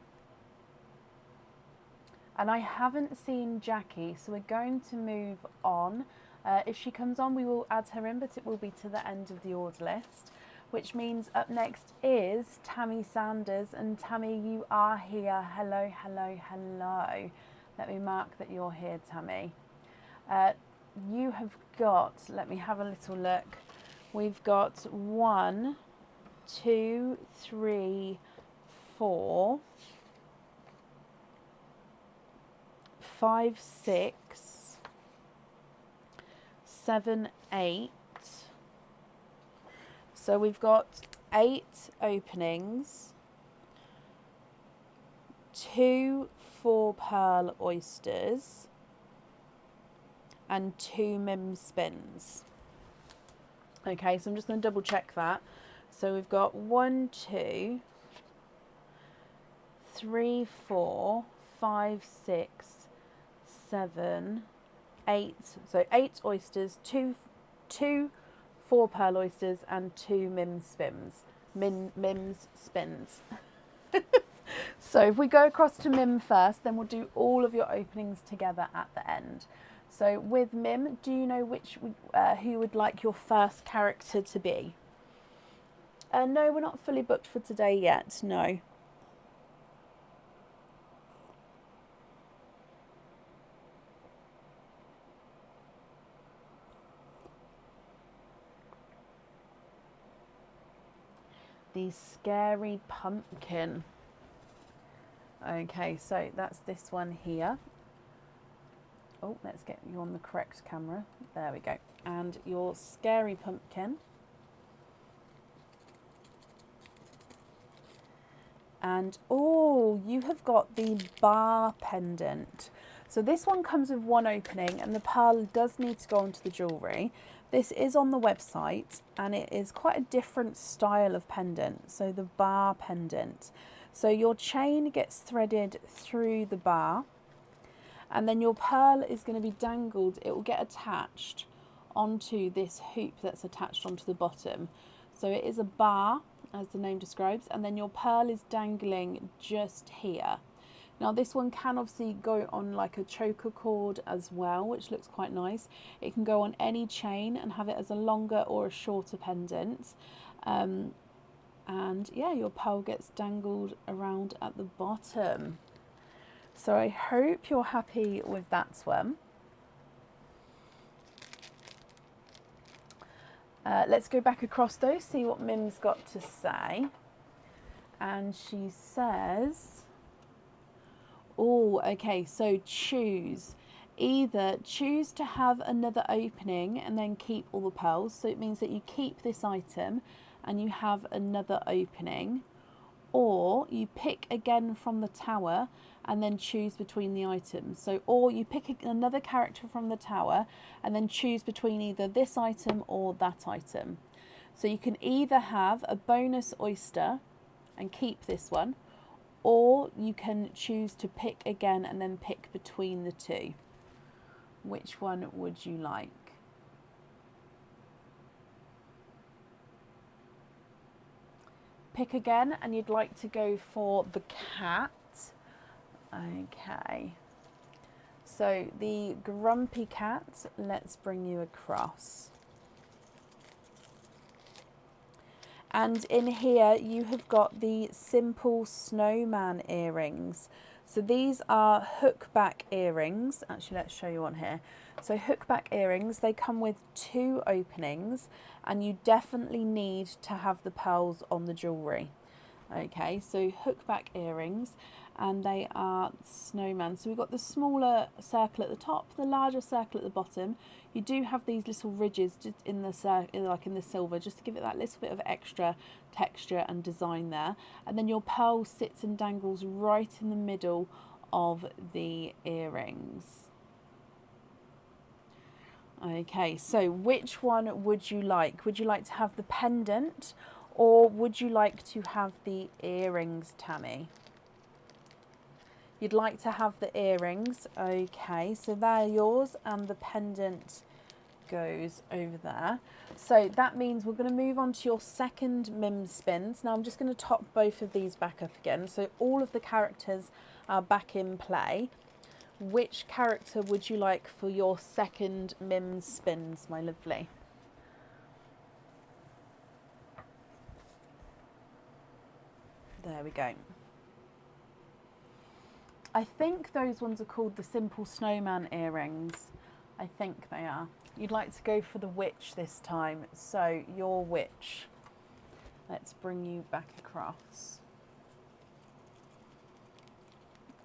And I haven't seen Jackie, so we're going to move on. If she comes on, we will add her in, but it will be to the end of the order list, which means up next is Tammy Sanders. And Tammy, you are here. Hello, hello, hello. Let me mark that you're here, Tammy. You have got, let me have a little look. We've got 1, 2, 3, 4, 5, 6, 7, 8. So we've got 8 openings, 2 4 Pearl Oysters, and 2 Mim spins. Okay, so I'm just going to double check that. So we've got 1, 2, 3, 4, 5, 6, 7, 8. So 8 oysters, 2 4 Pearl Oysters, and 2 Mim spins. Mims spins. So if we go across to Mim first, then we'll do all of your openings together at the end. So with Mim, do you know which who would like your first character to be? No, we're not fully booked for today yet, no. The Scary Pumpkin. Okay, so that's this one here. Oh, let's get you on the correct camera. There we go. And your Scary Pumpkin. And oh, you have got the bar pendant. So this one comes with 1 opening, and the pearl does need to go onto the jewellery. This is on the website, and it is quite a different style of pendant. So the bar pendant. So your chain gets threaded through the bar, and then your pearl is going to be dangled. It will get attached onto this hoop that's attached onto the bottom. So it is a bar, as the name describes, and then your pearl is dangling just here. Now this one can obviously go on like a choker cord as well, which looks quite nice. It can go on any chain and have it as a longer or a shorter pendant. And yeah, your pearl gets dangled around at the bottom. So I hope you're happy with that one. Let's go back across those, see what Mim's got to say. And she says, oh, okay, so choose. Either choose to have another opening and then keep all the pearls. So it means that you keep this item and you have another opening. Or you pick again from the tower and then choose between the items. So, or you pick another character from the tower and then choose between either this item or that item. So you can either have a bonus oyster and keep this one, or you can choose to pick again and then pick between the two. Which one would you like? Pick again, and you'd like to go for the cat. Okay. So the grumpy cat, let's bring you across. And in here you have got the simple snowman earrings. So these are hook back earrings. Actually, let's show you on here. So hook back earrings, they come with 2 openings, and you definitely need to have the pearls on the jewellery. Okay, so hook back earrings, and they are snowman. So we've got the smaller circle at the top, the larger circle at the bottom. You do have these little ridges just in the like in the silver, just to give it that little bit of extra texture and design there. And then your pearl sits and dangles right in the middle of the earrings. Okay, so which one would you like? Would you like to have the pendant, or would you like to have the earrings, Tammy? You'd like to have the earrings. Okay, so they're yours, and the pendant goes over there. So that means we're going to move on to your second Mim spins. Now I'm just going to top both of these back up again, so all of the characters are back in play. Which character would you like for your second Mim spins, my lovely? There we go. I think those ones are called the Simple Snowman earrings. I think they are. You'd like to go for the witch this time. So your witch. Let's bring you back across.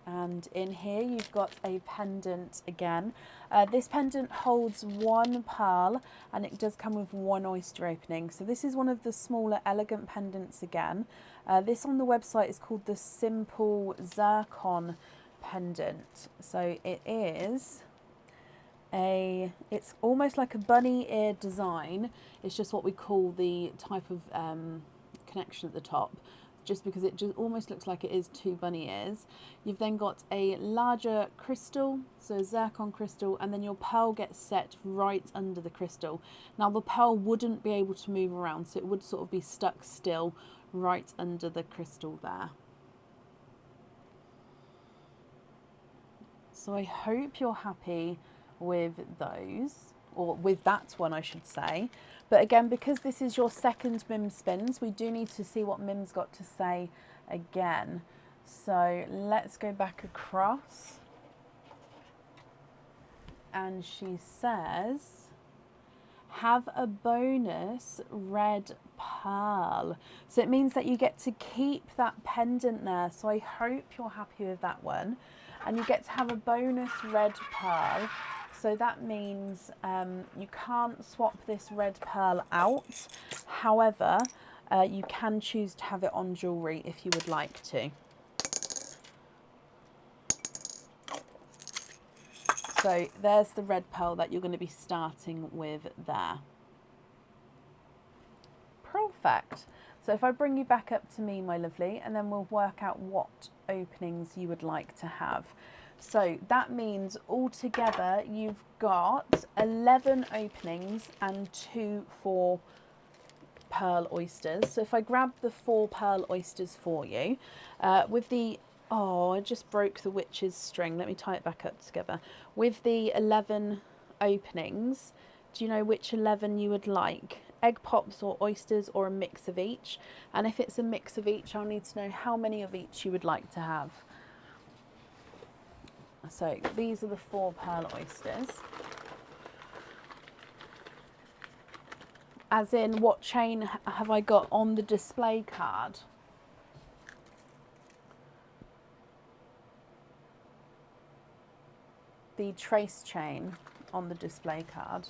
And in here you've got a pendant again. This pendant holds one pearl, and it does come with one oyster opening. So this is one of the smaller elegant pendants again. This on the website is called the Simple Zircon pendant. So it is it's almost like a bunny ear design. It's just what we call the type of connection at the top, just because it just almost looks like it is two bunny ears. You've then got a larger crystal, so zircon crystal, and then your pearl gets set right under the crystal. Now the pearl wouldn't be able to move around, so it would sort of be stuck still right under the crystal there. So I hope you're happy with those, or with that one I should say. But again, because this is your second Mim spins, we do need to see what Mim's got to say again. So let's go back across. And she says, have a bonus red pearl. So it means that you get to keep that pendant there. So I hope you're happy with that one. And you get to have a bonus red pearl. So that means you can't swap this red pearl out. However, you can choose to have it on jewellery if you would like to. So there's the red pearl that you're going to be starting with there. Perfect. So if I bring you back up to me, my lovely, and then we'll work out what openings you would like to have. So that means altogether you've got 11 openings and 2 for Pearl Oysters. So if I grab the 4 Pearl Oysters for you, with the, oh, I just broke the witch's string. Let me tie it back up together. With the 11 openings, do you know which 11 you would like? Egg pops or oysters, or a mix of each? And if it's a mix of each, I'll need to know how many of each you would like to have. So these are the 4 Pearl Oysters. As in, what chain have I got on the display card? The trace chain on the display card.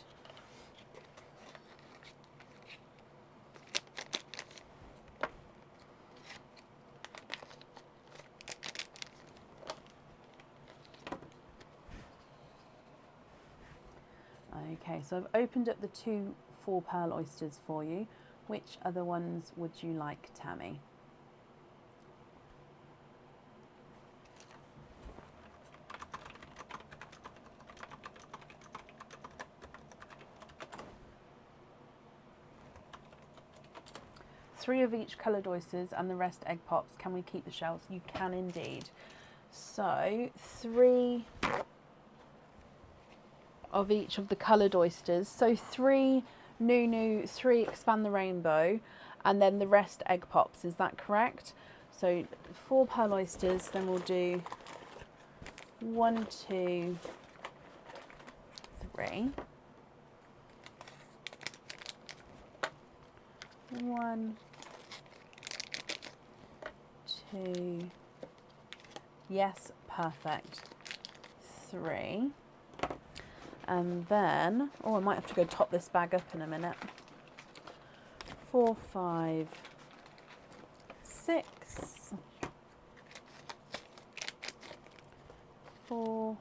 Okay, so I've opened up the 2 4 Pearl Oysters for you. Which other ones would you like, Tammy? Three of each coloured oysters and the rest egg pops. Can we keep the shells? You can indeed. So 3 of each of the coloured oysters. So 3 Nunu, 3 Expand the Rainbow, and then the rest egg pops. Is that correct? So 4 Pearl Oysters, then we'll do 1, 2, 3. 1, 2, Yes, perfect. 3. And then, oh, I might have to go top this bag up in a minute. 4, 5, 6. 4,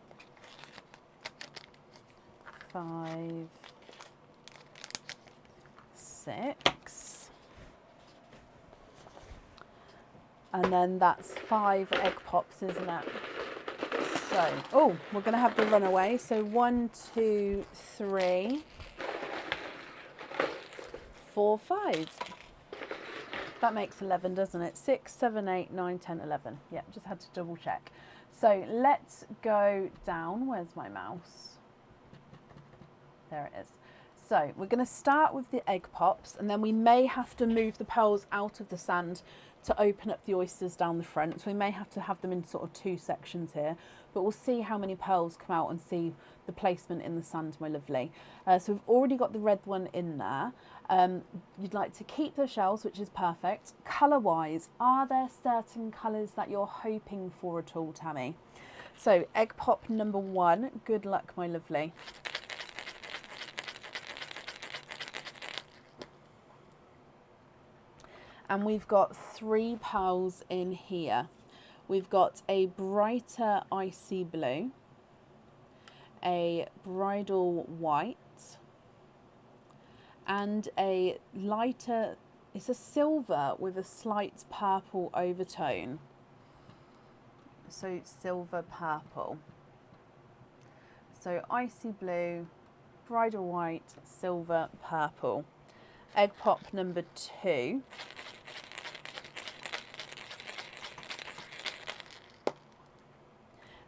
5, 6. And then that's 5 egg pops, isn't it? So, oh, we're going to have the runaway. So 1, 2, 3, 4, 5. That makes 11, doesn't it? 6, 7, 8, 9, 10, 11. Yeah, just had to double check. So let's go down. Where's my mouse? There it is. So we're going to start with the egg pops, and then we may have to move the pearls out of the sand to open up the oysters down the front. So we may have to have them in sort of 2 sections here, but we'll see how many pearls come out and see the placement in the sand, my lovely. So we've already got the red one in there. You'd like to keep the shells, which is perfect. Colour wise, are there certain colours that you're hoping for at all, Tammy? So egg pop number 1, good luck, my lovely. And we've got 3 pearls in here. We've got a brighter icy blue, a bridal white, and a lighter, it's a silver with a slight purple overtone. So silver purple. So icy blue, bridal white, silver purple. Egg pop number 2.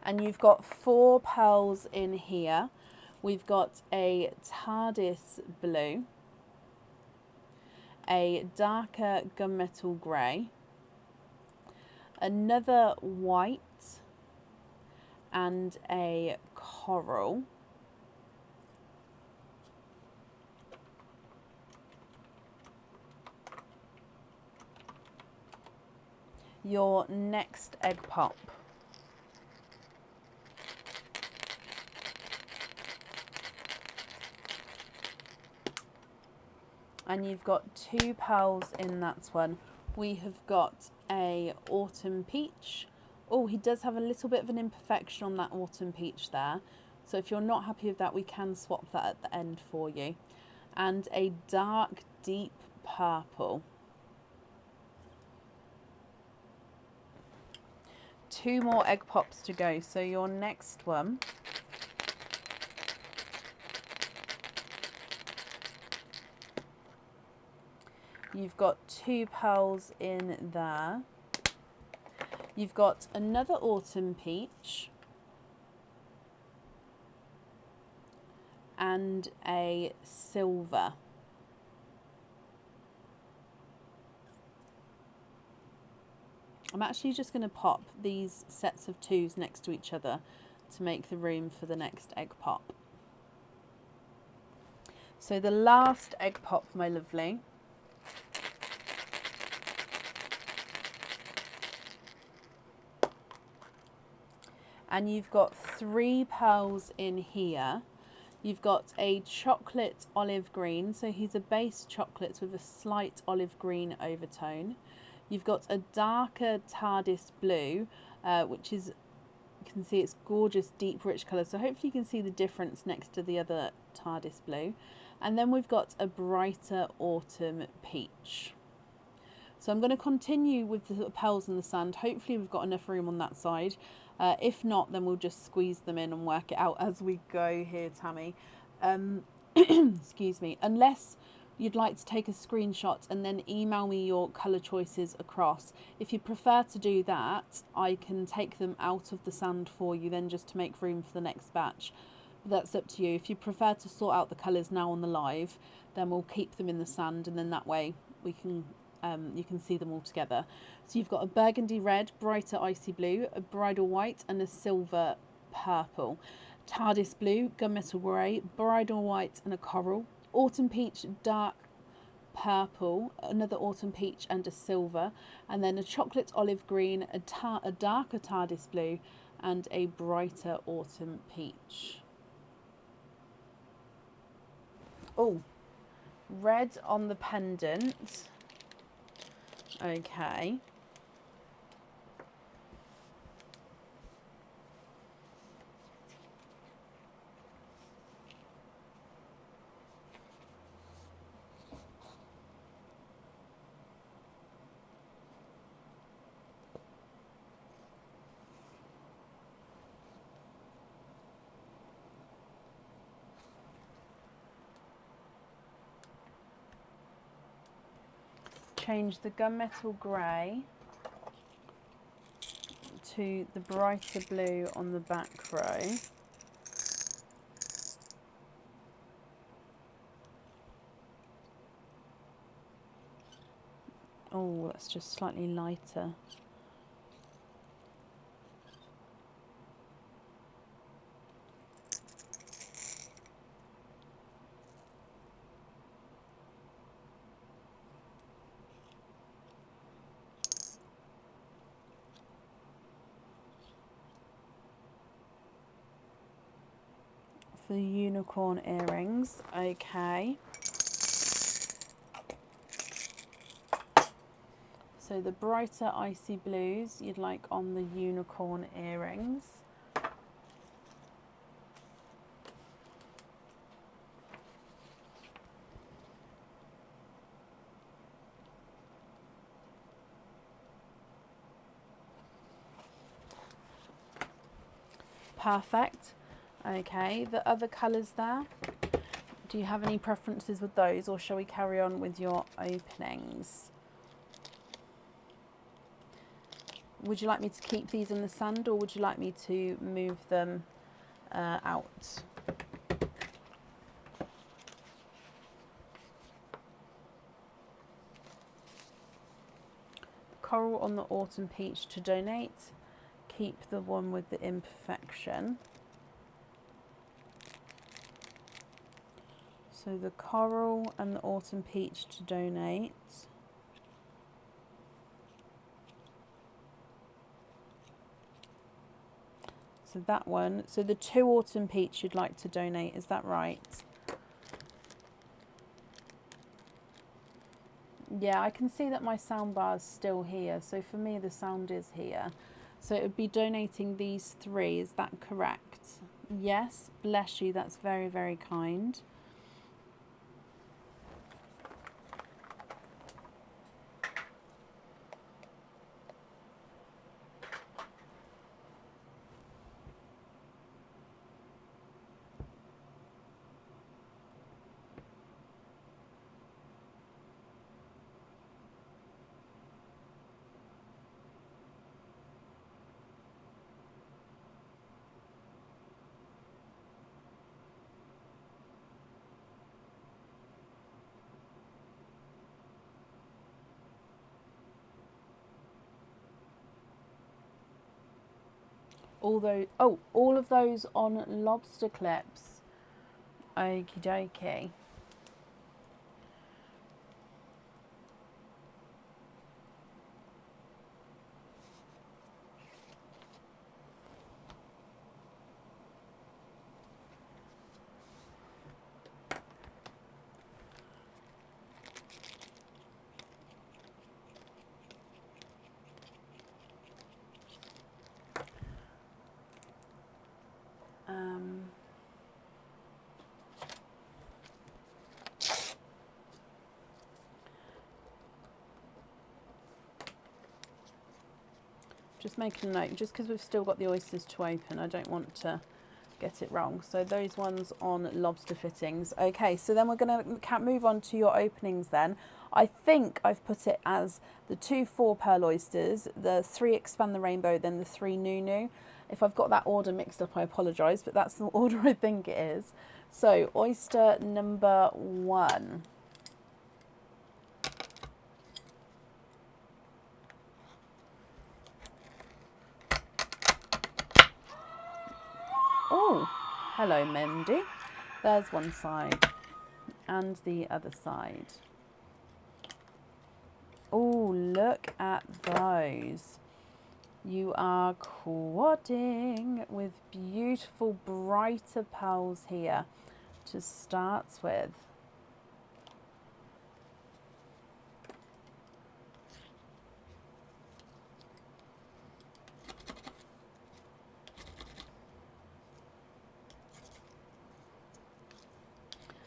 And you've got 4 pearls in here. We've got a TARDIS blue, a darker gunmetal grey, another white, and a coral. Your next egg pop. And you've got 2 pearls in that one. We have got a autumn peach. Oh, he does have a little bit of an imperfection on that autumn peach there. So if you're not happy with that, we can swap that at the end for you. And a dark, deep purple. 2 more egg pops to go. So your next one. You've got 2 pearls in there. You've got another autumn peach and a silver. I'm actually just going to pop these sets of 2s next to each other to make the room for the next egg pop. So the last egg pop, my lovely. And you've got 3 pearls in here. You've got a chocolate olive green, so he's a base chocolate with a slight olive green overtone. You've got a darker TARDIS blue, which is, you can see it's gorgeous, deep, rich colour. So hopefully you can see the difference next to the other TARDIS blue. And then we've got a brighter autumn peach. So I'm going to continue with the pearls in the sand. Hopefully we've got enough room on that side. If not, then we'll just squeeze them in and work it out as we go here, Tammy. Excuse me. Unless you'd like to take a screenshot and then email me your colour choices across. If you prefer to do that, I can take them out of the sand for you then just to make room for the next batch. But that's up to you. If you prefer to sort out the colours now on the live, then we'll keep them in the sand, and then that way we can you can see them all together. So you've got a burgundy red, brighter icy blue, a bridal white and a silver purple. TARDIS blue, gunmetal grey, bridal white and a coral. Autumn peach, dark purple, another autumn peach and a silver, and then a chocolate olive green, a darker TARDIS blue, and a brighter autumn peach. Oh, red on the pendant. Okay. Change the gunmetal grey to the brighter blue on the back row. Oh, that's just slightly lighter. For the unicorn earrings, okay. So the brighter icy blues you'd like on the unicorn earrings. Perfect. Okay, the other colours there, do you have any preferences with those, or shall we carry on with your openings? Would you like me to keep these in the sand, or would you like me to move them out? Coral on the autumn peach to donate. Keep the one with the imperfection. So the coral and the autumn peach to donate. So that one, so the 2 autumn peach you'd like to donate, is that right? Yeah, I can see that my sound bar's still here, so for me the sound is here. So it would be donating these 3, is that correct? Yes, bless you, that's very, very kind. All of those on lobster clips. Okie dokie. Just making a note, just because we've still got the oysters to open, I don't want to get it wrong. So those ones on lobster fittings. Okay, so then we're going to move on to your openings then. I think I've put it as the 2 4 pearl oysters, the 3 expand the rainbow, then the 3 Nunu. If I've got that order mixed up, I apologise, but that's the order I think it is. So oyster number 1. Oh, hello Mendy. There's one side and the other side. Oh, look at those. You are quadding with beautiful brighter pearls here to start with.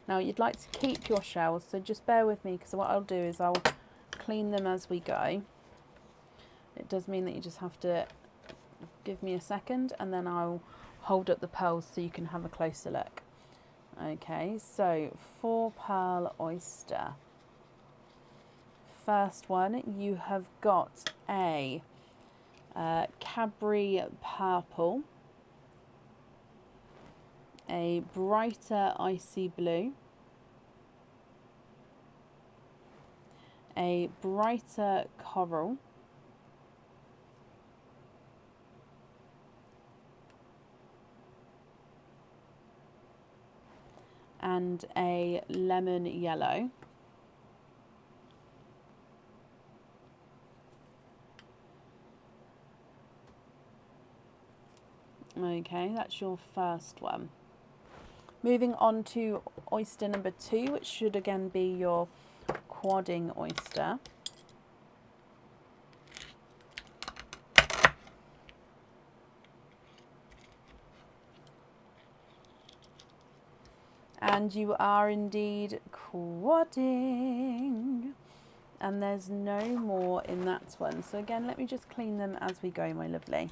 Now you'd like to keep your shells, so just bear with me, because what I'll do is I'll clean them as we go. It does mean that you just have to give me a second, and then I'll hold up the pearls so you can have a closer look. Okay, so for Pearl Oyster, first one, you have got a Cadbury Purple, a brighter Icy Blue, a brighter Coral, and a Lemon Yellow. Okay, that's your first one. Moving on to oyster number 2, which should again be your quadding oyster. And you are indeed quadding. And there's no more in that one. So again, let me just clean them as we go, my lovely.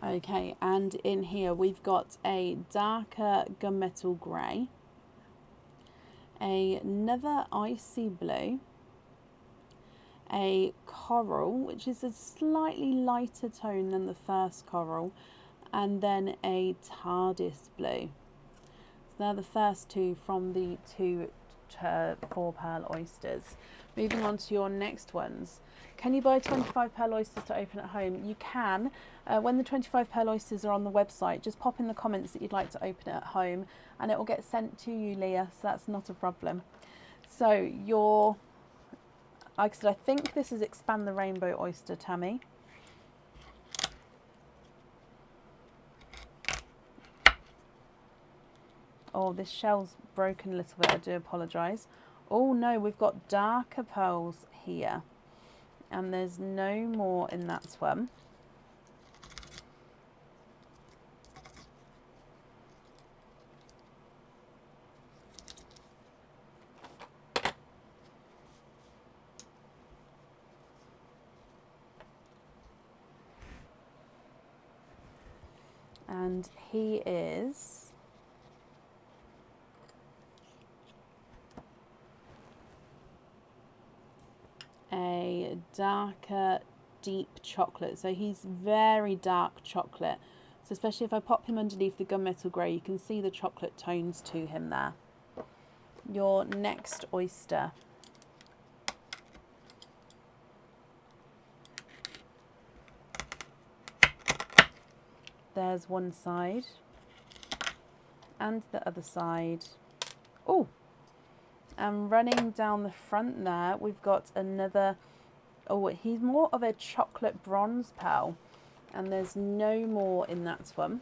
Okay, and in here we've got a darker gunmetal grey, another icy blue, a coral, which is a slightly lighter tone than the first coral, and then a TARDIS blue. So they're the first two from the 4 Pearl Oysters. Moving on to your next ones. Can you buy 25 Pearl Oysters to open at home? You can. When the 25 Pearl Oysters are on the website, just pop in the comments that you'd like to open it at home, and it will get sent to you, Leah, so that's not a problem. So your, like I said, I think this is Expand the Rainbow Oyster, Tammy. Oh, this shell's broken a little bit, I do apologise. Oh no, we've got darker pearls here, and there's no more in that one. And he is a darker deep chocolate, so he's very dark chocolate. So especially if I pop him underneath the gunmetal grey, you can see the chocolate tones to him there. Your next oyster. There's one side and the other side. Oh, and running down the front there, we've got another, oh, he's more of a chocolate bronze pearl, and there's no more in that one.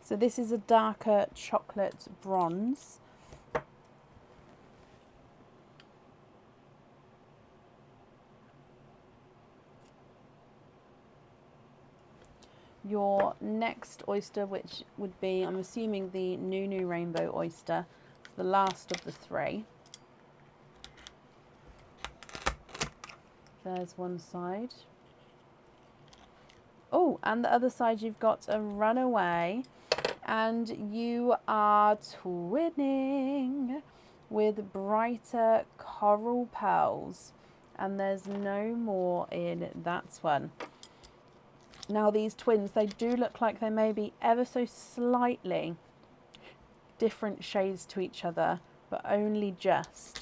So this is a darker chocolate bronze. Your next oyster, which would be, I'm assuming, the Nunu Rainbow Oyster, the last of the 3. There's one side. Oh, and the other side you've got a runaway, and you are twinning with brighter coral pearls, and there's no more in that one. Now these twins, they do look like they may be ever so slightly different shades to each other, but only just.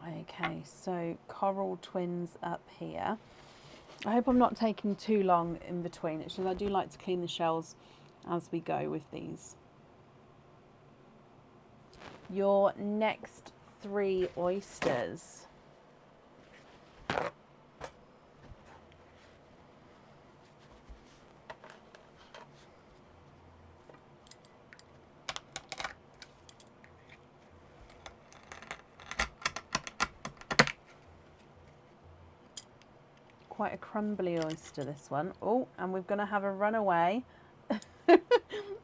Okay, so coral twins up here. I hope I'm not taking too long in between. It's just I do like to clean the shells as we go with these. Your next 3 oysters. Quite a crumbly oyster, this one. Oh, and we're going to have a runaway.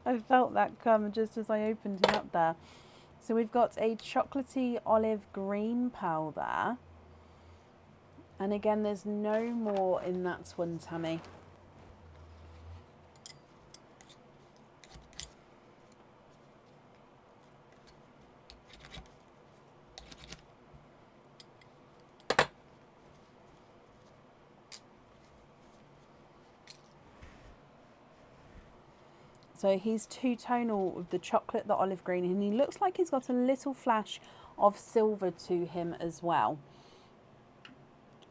I felt that come just as I opened him up there. So we've got a chocolatey olive green pearl there. And again, there's no more in that one, Tammy. So he's two-tonal with the chocolate, the olive green, and he looks like he's got a little flash of silver to him as well.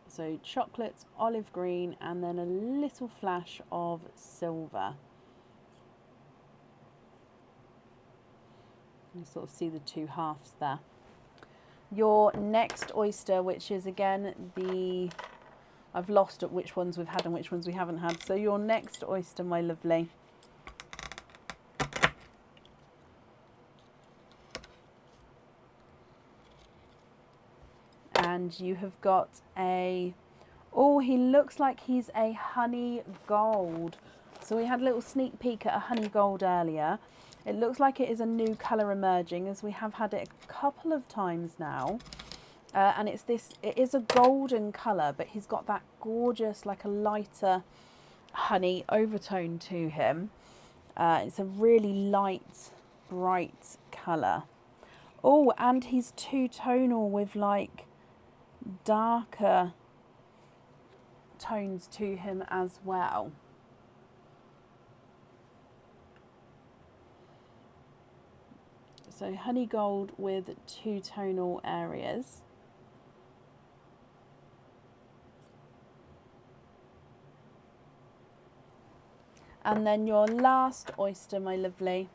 So chocolate, olive green, and then a little flash of silver. You sort of see the two halves there. Your next oyster, which is again I've lost at which ones we've had and which ones we haven't had. So your next oyster, my lovely. And you have got oh, he looks like he's a honey gold. So we had a little sneak peek at a honey gold earlier. It looks like it is a new colour emerging, as we have had it a couple of times now. And it is a golden colour, but he's got that gorgeous, like a lighter honey overtone to him. It's a really light, bright colour. Oh, and he's two-tonal with like darker tones to him as well. So honey gold with two-tonal areas. And then your last oyster, my lovely.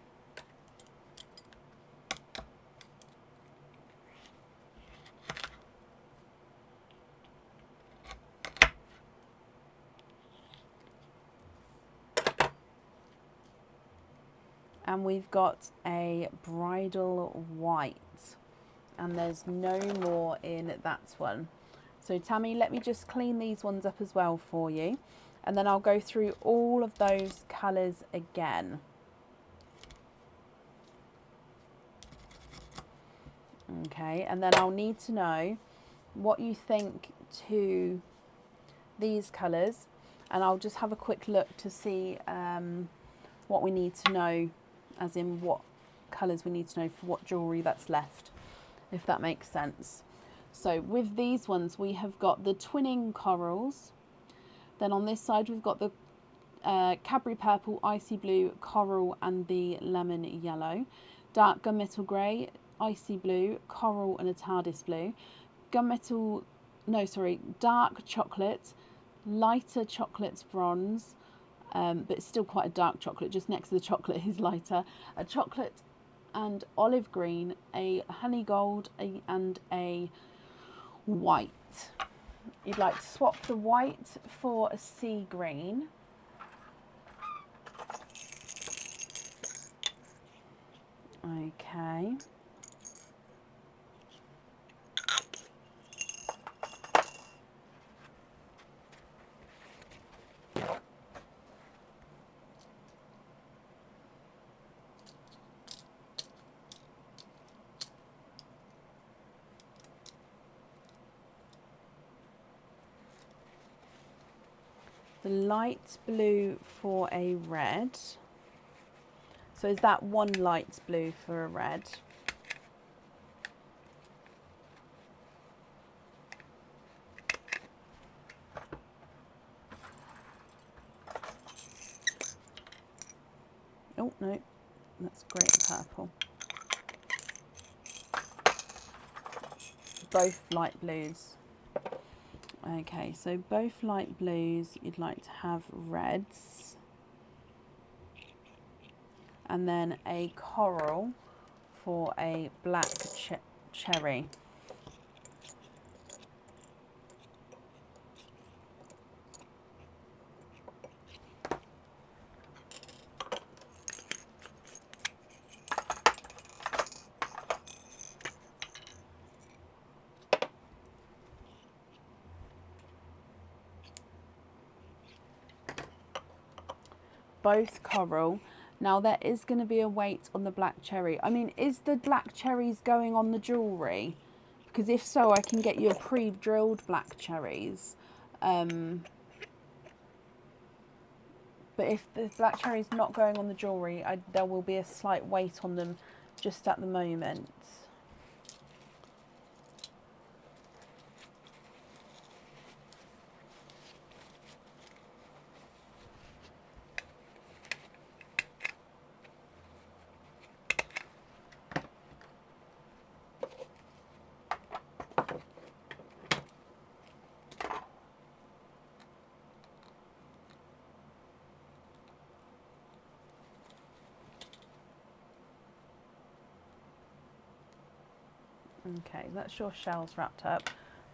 And we've got a bridal white, and there's no more in that one. So Tammy, let me just clean these ones up as well for you, and then I'll go through all of those colours again. Okay, and then I'll need to know what you think to these colours, and I'll just have a quick look to see what we need to know, as in what colours we need to know for what jewellery that's left, if that makes sense. So with these ones, we have got the twinning corals. Then on this side, we've got the Cadbury purple, icy blue, coral, and the lemon yellow. Dark gunmetal grey, icy blue, coral, and a TARDIS blue. Dark chocolate, lighter chocolate bronze, but it's still quite a dark chocolate. Just next to the chocolate is lighter. A chocolate and olive green, a honey gold, and a white. You'd like to swap the white for a sea green. Okay. the light blue for a red. So is that one light blue for a red? Oh no, that's great purple. Both light blues. Okay, so both light blues, you'd like to have reds. And then a coral for a black cherry. Both coral. Now there is going to be a weight on the black cherry. I mean, is the black cherries going on the jewellery? Because if so, I can get you a pre-drilled black cherries. But if the black cherry is not going on the jewellery, there will be a slight weight on them just at the moment. Okay, that's your shells wrapped up.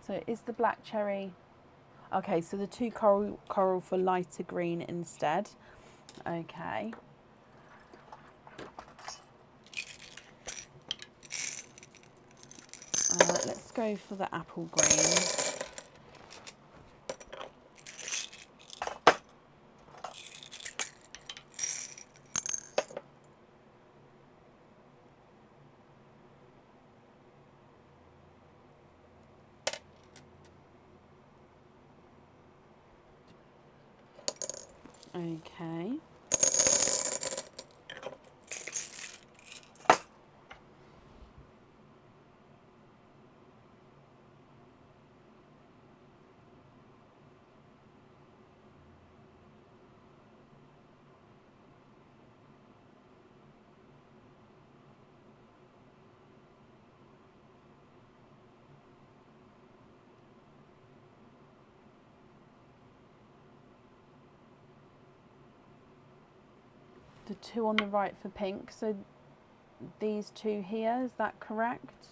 So is the black cherry... Okay, so the two coral for lighter green instead. Okay. Let's go for the apple green. Okay. The two on the right for pink. So these two here, is that correct?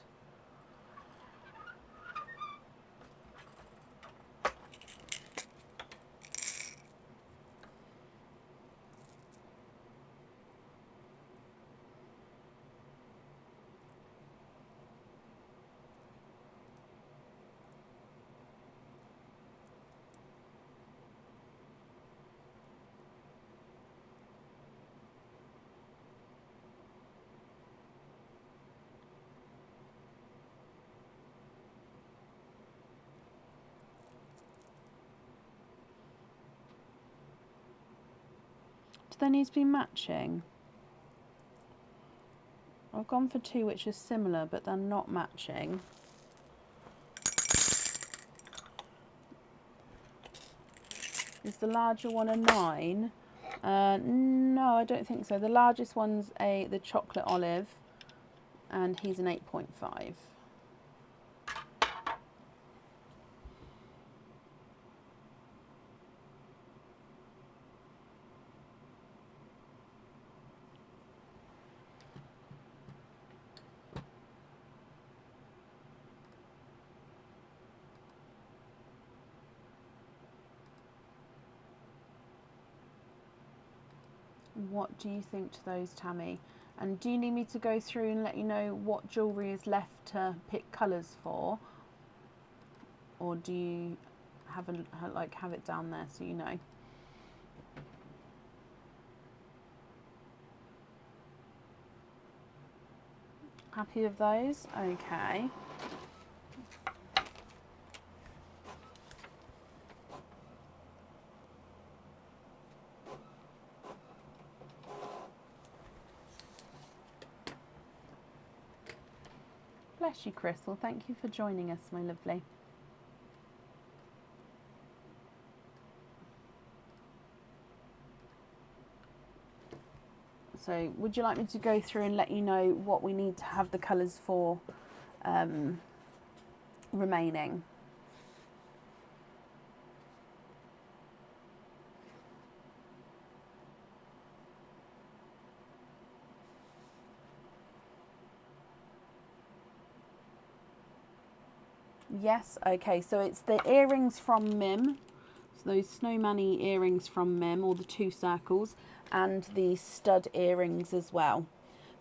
Do they need to be matching? I've gone for two which are similar, but they're not matching. Is the larger one a 9? No, I don't think so. The largest one's the chocolate olive, and he's an 8.5. What do you think to those, Tammy? And do you need me to go through and let you know what jewellery is left to pick colours for? Or do you have it down there so you know? Happy with those? Okay. Bless you, Crystal. Thank you for joining us, my lovely. So would you like me to go through and let you know what we need to have the colours for remaining? Yes, okay, so it's the earrings from Mim, so those snowman-y earrings from Mim, or the 2 circles, and the stud earrings as well.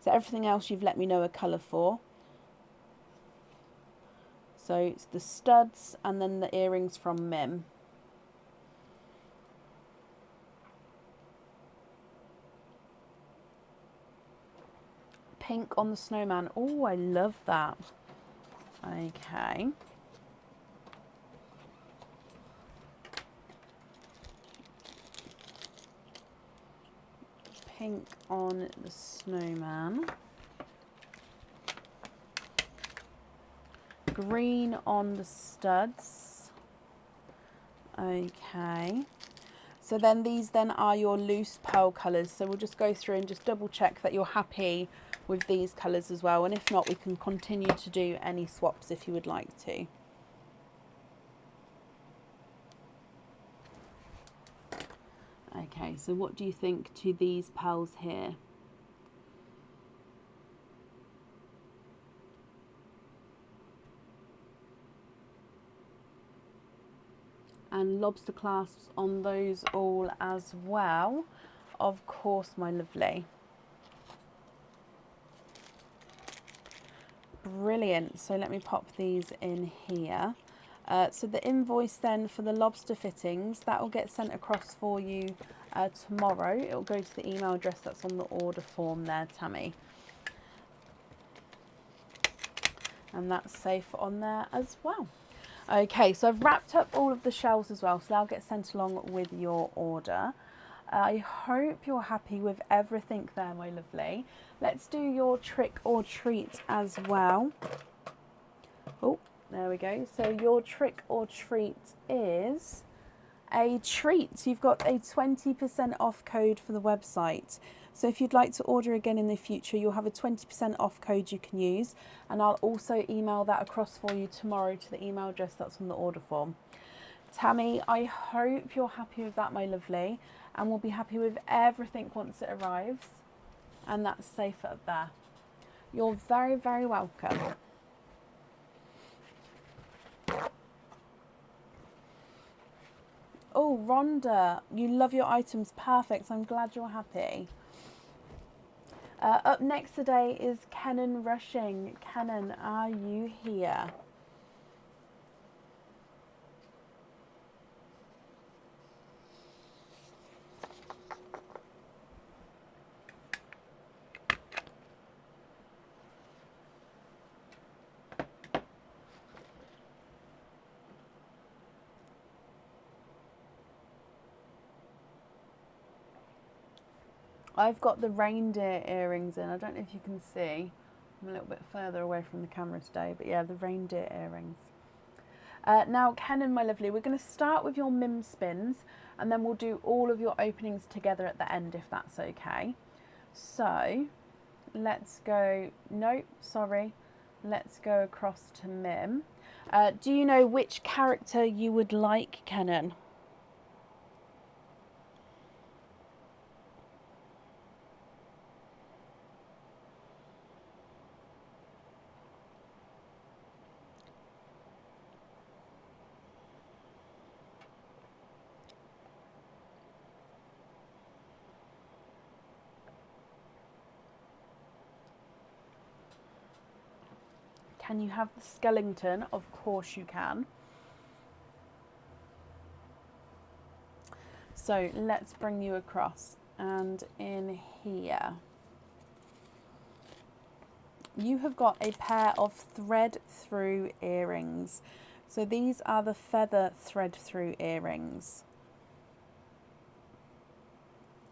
So everything else you've let me know a colour for. So it's the studs and then the earrings from Mim. Pink on the snowman. Oh, I love that. Okay. Pink on the snowman. Green on the studs. Okay. So then these then are your loose pearl colours. So we'll just go through and just double check that you're happy with these colours as well. And if not, we can continue to do any swaps if you would like to. Okay, so what do you think to these pearls here? And lobster clasps on those all as well, of course, my lovely. Brilliant. So let me pop these in here. So the invoice then for the lobster fittings, that will get sent across for you tomorrow. It will go to the email address that's on the order form there, Tammy. And that's safe on there as well. Okay, so I've wrapped up all of the shells as well, so they'll get sent along with your order. I hope you're happy with everything there, my lovely. Let's do your trick or treat as well. Oh, there we go. So your trick or treat is a treat. You've got a 20% off code for the website. So if you'd like to order again in the future, you'll have a 20% off code you can use. And I'll also email that across for you tomorrow to the email address that's on the order form. Tammy, I hope you're happy with that, my lovely. And we'll be happy with everything once it arrives. And that's safe up there. You're very, very welcome. Oh, Rhonda, you love your items. Perfect. I'm glad you're happy. Up next today is Kenan Rushing. Kenan, are you here? I've got the reindeer earrings in. I don't know if you can see. I'm a little bit further away from the camera today, but yeah, the reindeer earrings. Now, Kenan, my lovely, we're going to start with your Mim spins, and then we'll do all of your openings together at the end, if that's okay. So, let's go, nope, sorry. Let's go across to Mim. Do you know which character you would like, Kenan? Can you have the skeleton? Of course you can. So let's bring you across, and in here you have got a pair of thread through earrings. So these are the feather thread through earrings.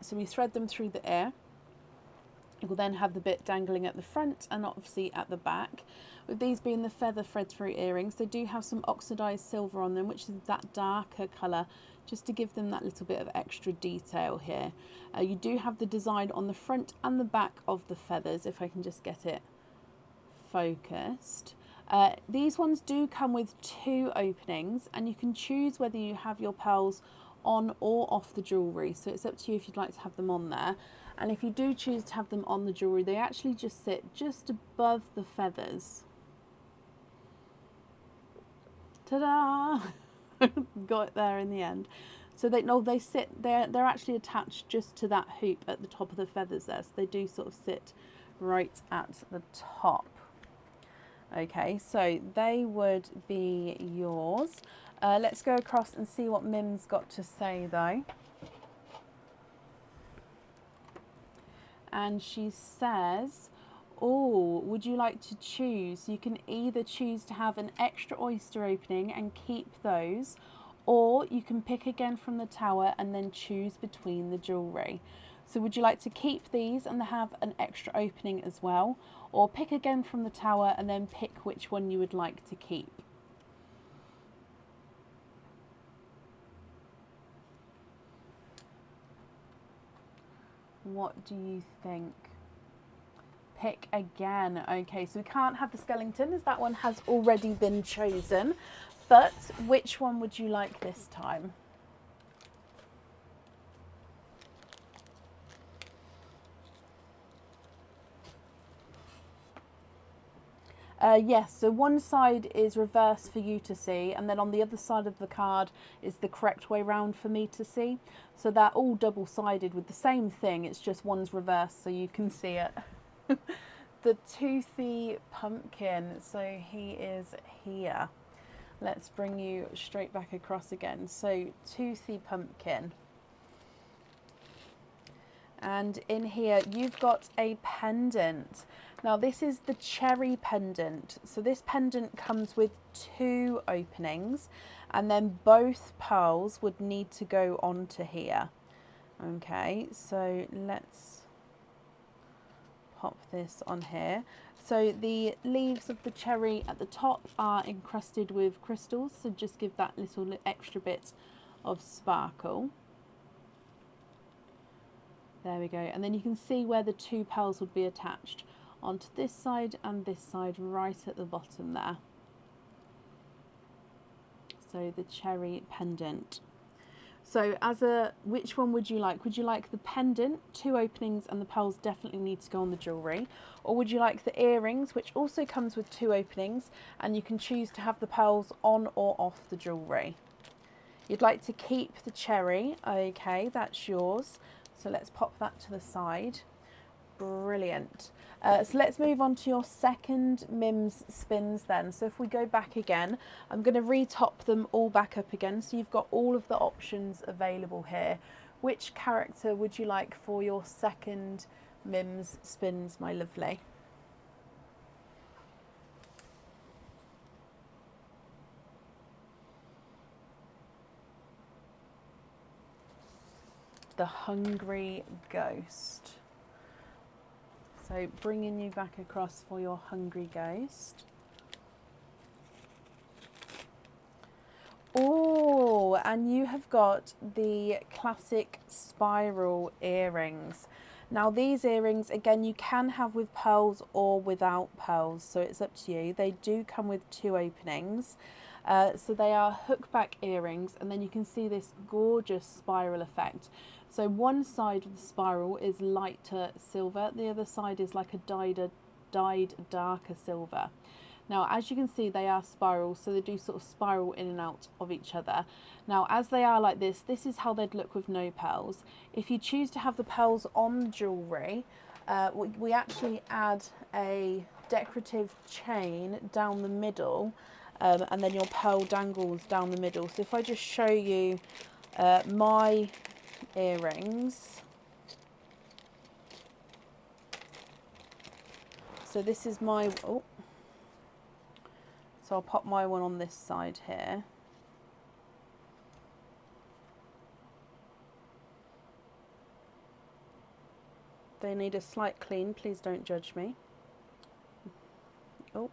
So we thread them through the ear. You'll then have the bit dangling at the front and obviously at the back. With these being the feather thread through earrings, they do have some oxidized silver on them, which is that darker colour, just to give them that little bit of extra detail here. You do have the design on the front and the back of the feathers, if I can just get it focused. These ones do come with 2 openings, and you can choose whether you have your pearls on or off the jewellery, so it's up to you if you'd like to have them on there. And if you do choose to have them on the jewellery, they actually just sit just above the feathers. Ta-da! Got it there in the end. So they sit there, they're actually attached just to that hoop at the top of the feathers there, so they do sort of sit right at the top. Okay, so they would be yours. Let's go across and see what Mim's got to say though. And she says, oh, would you like to choose? You can either choose to have an extra oyster opening and keep those, or you can pick again from the tower and then choose between the jewellery. So would you like to keep these and have an extra opening as well, or pick again from the tower and then pick which one you would like to keep? What do you think? Pick again. Okay, so we can't have the skeleton as that one has already been chosen, but which one would you like this time? Yes, so one side is reversed for you to see, and then on the other side of the card is the correct way round for me to see. So they're all double-sided with the same thing, it's just one's reversed so you can see it. The toothy pumpkin, so he is here. Let's bring you straight back across again. So toothy pumpkin. And in here you've got a pendant. Now this is the cherry pendant. So this pendant comes with 2 openings, and then both pearls would need to go onto here. Okay, so let's pop this on here. So the leaves of the cherry at the top are encrusted with crystals, so just give that little extra bit of sparkle. There we go, and then you can see where the 2 pearls would be attached onto this side and this side right at the bottom there. So the cherry pendant. So which one would you like? Would you like the pendant, 2 openings, and the pearls definitely need to go on the jewellery? Or would you like the earrings, which also comes with 2 openings, and you can choose to have the pearls on or off the jewellery? You'd like to keep the cherry. Okay, that's yours. So let's pop that to the side. Brilliant. So let's move on to your second Mims spins then. So if we go back again, I'm going to retop them all back up again, so you've got all of the options available here. Which character would you like for your second Mims spins, my lovely? The Hungry Ghost. So bringing you back across for your Hungry Ghost. Oh, and you have got the classic spiral earrings. Now these earrings, again, you can have with pearls or without pearls, so it's up to you. They do come with 2 openings. So they are hookback earrings, and then you can see this gorgeous spiral effect. So one side of the spiral is lighter silver, the other side is like a dyed darker silver. Now, as you can see, they are spirals, so they do sort of spiral in and out of each other. Now, as they are like this is how they'd look with no pearls. If you choose to have the pearls on jewellery, we actually add a decorative chain down the middle, and then your pearl dangles down the middle. So if I just show you my earrings. So this is my, so I'll pop my one on this side here. they need a slight clean. Please don't judge me. Oh,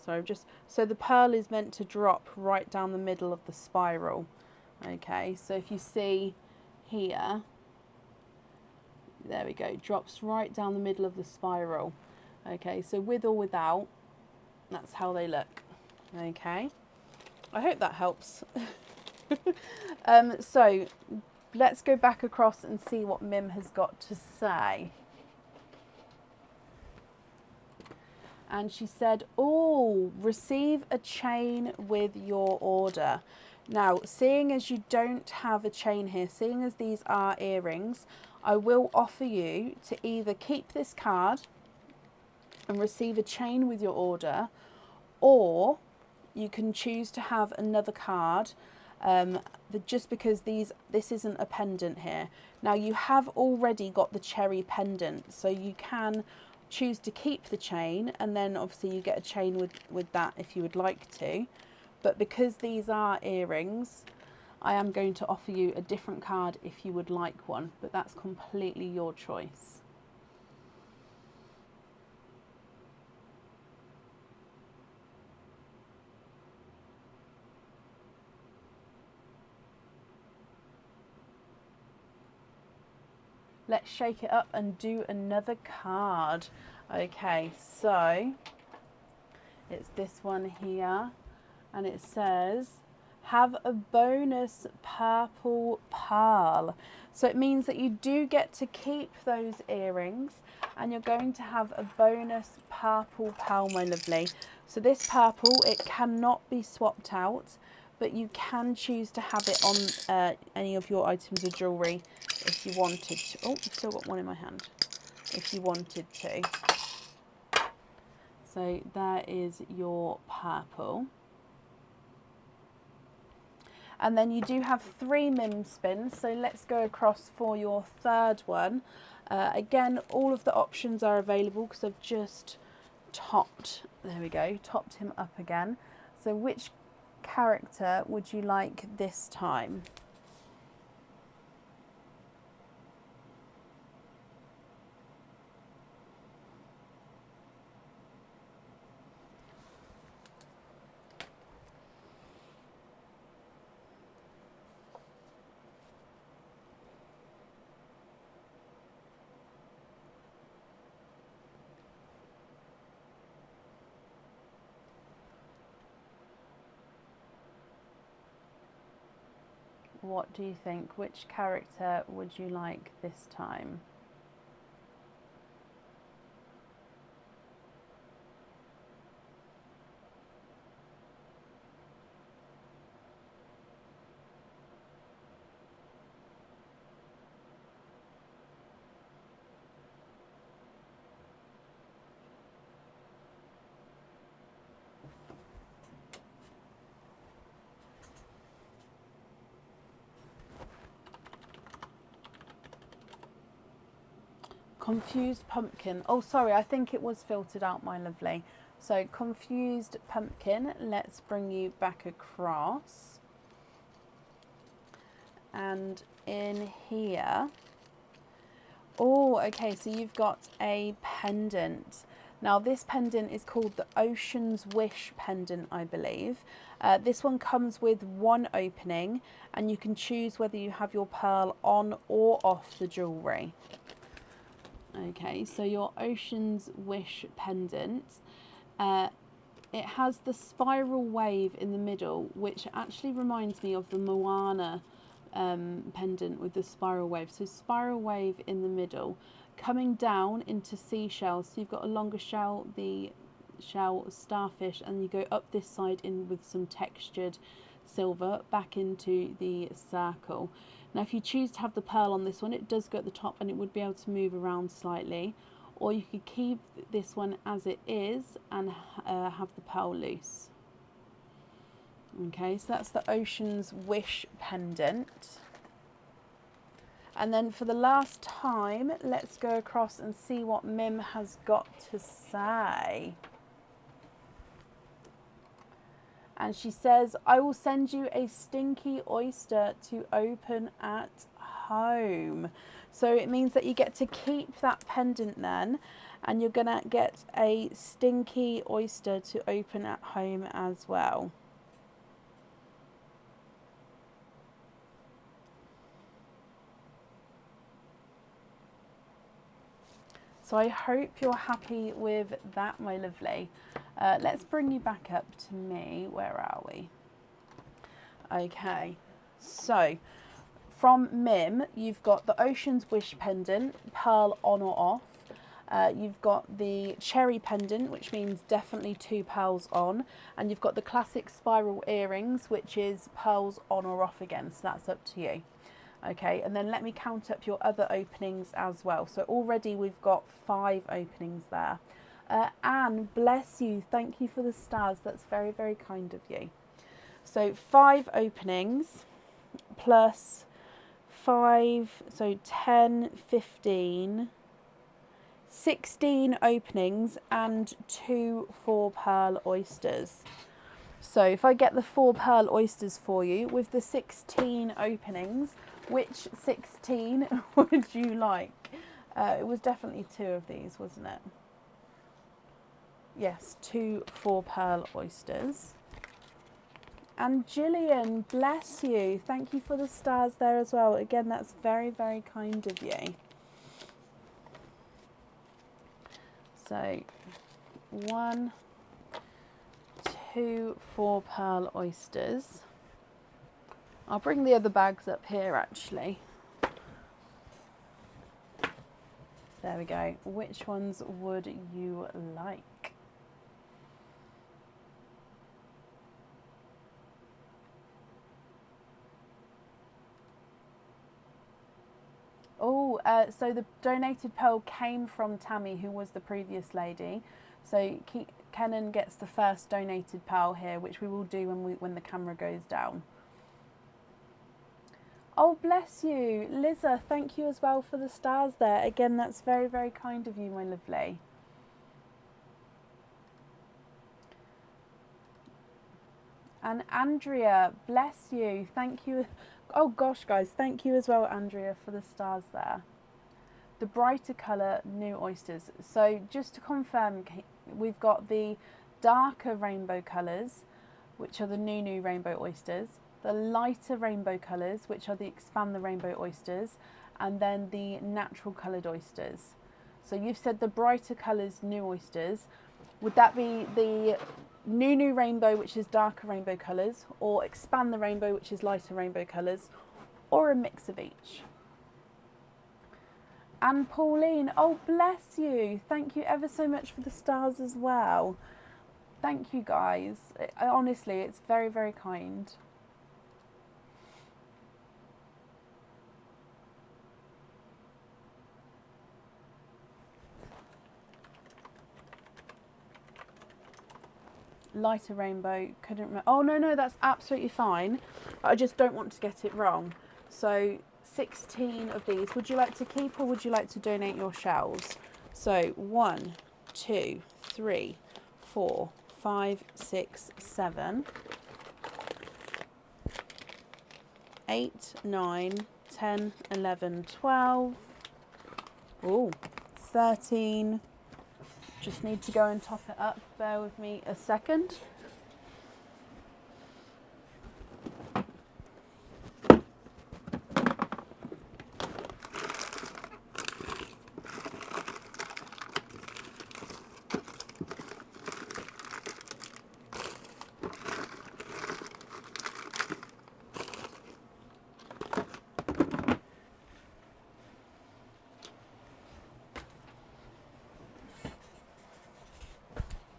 so so the pearl is meant to drop right down the middle of the spiral. Okay, so if you see here, there we go, drops right down the middle of the spiral. Okay, so with or without, that's how they look. Okay, I hope that helps. So let's go back across and see what Mim has got to say. And she said, oh, receive a chain with your order. Now, seeing as you don't have a chain here, seeing as these are earrings, I will offer you to either keep this card and receive a chain with your order, or you can choose to have another card, just because this isn't a pendant here. Now, you have already got the cherry pendant, so you can choose to keep the chain, and then obviously you get a chain with that if you would like to. But because these are earrings, I am going to offer you a different card if you would like one, but that's completely your choice. Let's shake it up and do another card. Okay, so it's this one here, and it says, have a bonus purple pearl. So it means that you do get to keep those earrings, and you're going to have a bonus purple pearl, my lovely. So this purple, it cannot be swapped out, but you can choose to have it on any of your items of jewellery if you wanted to. Oh, I've still got one in my hand. If you wanted to. So there is your purple. And then you do have 3 Mim spins, so let's go across for your third one. Again, all of the options are available because I've just topped him up again. So which character would you like this time? What do you think? Which character would you like this time? Confused pumpkin. Oh, sorry, I think it was filtered out, my lovely. So confused pumpkin, let's bring you back across. And in here, oh, okay, so you've got a pendant. Now this pendant is called the Ocean's Wish pendant, I believe. This one comes with 1 opening, and you can choose whether you have your pearl on or off the jewellery. Okay, so your Ocean's Wish pendant, it has the spiral wave in the middle, which actually reminds me of the Moana pendant with the spiral wave. So spiral wave in the middle, coming down into seashells. So you've got a longer shell, the shell starfish, and you go up this side in with some textured silver back into the circle. Now if you choose to have the pearl on this one, it does go at the top and it would be able to move around slightly, or you could keep this one as it is and have the pearl loose. Okay, so that's the Ocean's Wish pendant. And then for the last time, let's go across and see what Mim has got to say. And she says, I will send you a stinky oyster to open at home. So it means that you get to keep that pendant then, and you're going to get a stinky oyster to open at home as well. So I hope you're happy with that, my lovely. Let's bring you back up to me. Where are we? Okay, so from Mim, you've got the Ocean's Wish pendant, pearl on or off. You've got the cherry pendant, which means definitely 2 pearls on. And you've got the classic spiral earrings, which is pearls on or off again. So that's up to you. Okay, and then let me count up your other openings as well. So already we've got 5 openings there. Anne, bless you. Thank you for the stars. That's very, very kind of you. So 5 openings plus 5, so 10, 15, 16 openings and 2 4 pearl oysters. So if I get the 4 pearl oysters for you with the 16 openings, which 16 would you like? It was definitely 2 of these, wasn't it? Yes, 2 4 pearl oysters. And Gillian, bless you. Thank you for the stars there as well. Again, that's very, very kind of you. So 1, 2, 4 pearl oysters. I'll bring the other bags up here actually. There we go. Which ones would you like? Oh, so the donated pearl came from Tammy, who was the previous lady. So Kenan gets the first donated pearl here, which we will do when the camera goes down. Oh, bless you. Liza, thank you as well for the stars there. Again, that's very, very kind of you, my lovely. And Andrea, bless you. Thank you. Oh, gosh, guys, thank you as well, Andrea, for the stars there. The brighter colour, new oysters. So just to confirm, we've got the darker rainbow colours, which are the new rainbow oysters. The lighter rainbow colours, which are the expand the rainbow oysters, and then the natural coloured oysters. So you've said the brighter colours, new oysters. Would that be the new rainbow, which is darker rainbow colours, or expand the rainbow, which is lighter rainbow colours, or a mix of each? And Pauline, oh bless you. Thank you ever so much for the stars as well. Thank you guys. Honestly, it's very, very kind. Lighter rainbow, couldn't remember. Oh no, that's absolutely fine. I just don't want to get it wrong. So 16 of these. Would you like to keep or would you like to donate your shells? So 1, 2, 3, 4, 5, 6, 7, 8, 9, 10, 11, 12. Oh, 13. Just need to go and top it up. Bear with me a second.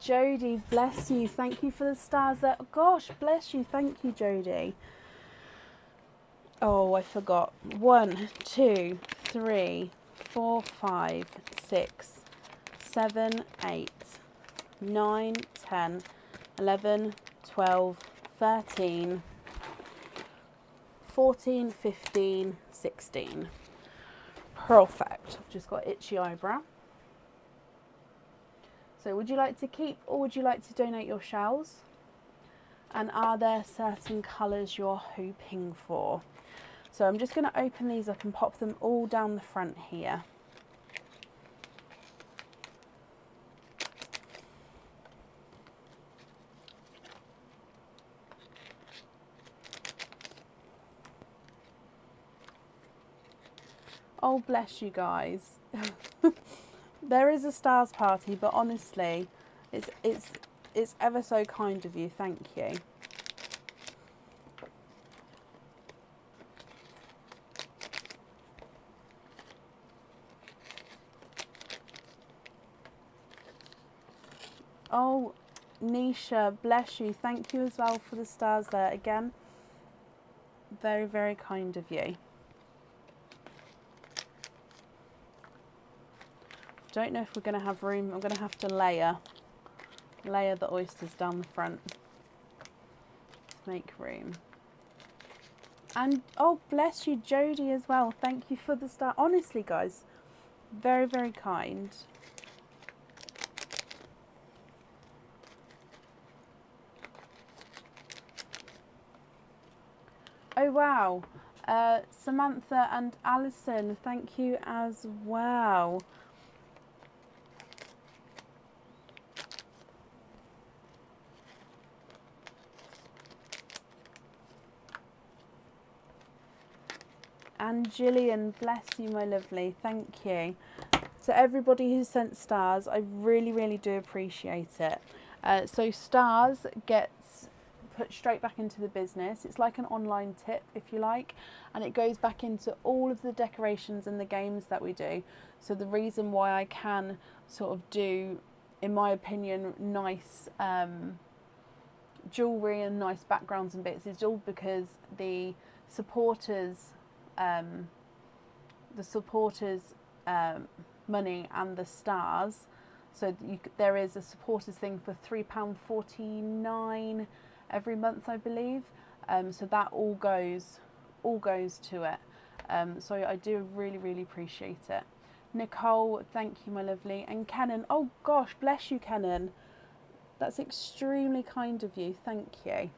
Jodie, bless you. Thank you for the stars there. Gosh, bless you. Thank you, Jodie. Oh, I forgot. 1, 2, 3, 4, 5, 6, 7, 8, 9, 10, 11, 12, 13, 14, 15, 16. Perfect. I've just got itchy eyebrow. So would you like to keep or would you like to donate your shells? And are there certain colours you're hoping for? So I'm just going to open these up and pop them all down the front here. Oh, bless you guys. There is a stars party, but honestly, it's ever so kind of you. Thank you. Oh, Nisha, bless you. Thank you as well for the stars there. Again, very, very kind of you. Don't know if we're going to have room. I'm going to have to layer the oysters down the front to make room. And oh, bless you, Jodie, as well. Thank you for the star. Honestly, guys, very, very kind. Oh, wow. Samantha and Alison, thank you as well. And Gillian, bless you, my lovely. Thank you. To everybody who sent stars, I really, really do appreciate it. So stars gets put straight back into the business. It's like an online tip, if you like, and it goes back into all of the decorations and the games that we do. So the reason why I can sort of do, in my opinion, nice jewellery and nice backgrounds and bits is all because the supporters money and the stars. So there is a supporters thing for £3.49 every month, I believe. So that all goes to it. So I do really, really appreciate it. Nicole, thank you, my lovely. And Kenan, oh gosh, bless you, Kenan. That's extremely kind of you. Thank you.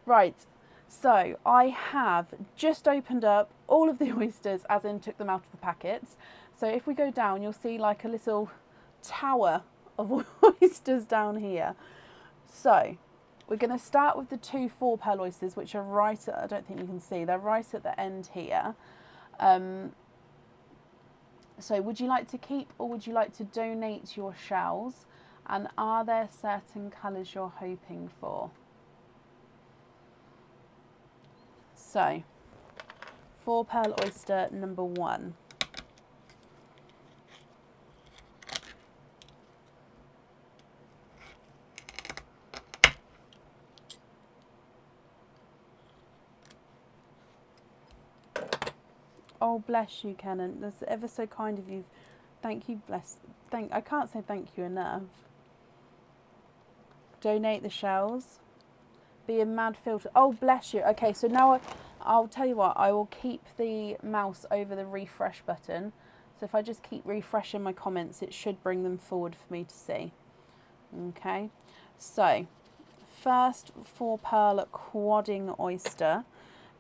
Right. So I have just opened up all of the oysters, as in took them out of the packets. So if we go down, you'll see like a little tower of oysters down here. So we're going to start with the 2 4-pearl oysters, which are right at, I don't think you can see, they're right at the end here. So would you like to keep or would you like to donate your shells? And are there certain colours you're hoping for? So, 4-pearl oyster number 1. Oh, bless you, Kenan. That's ever so kind of you. Thank you, I can't say thank you enough. Donate the shells. Be a mad filter. Oh, bless you. Okay, so now I'll tell you what, I will keep the mouse over the refresh button. So if I just keep refreshing my comments, it should bring them forward for me to see. Okay, so first 4-pearl quadding oyster.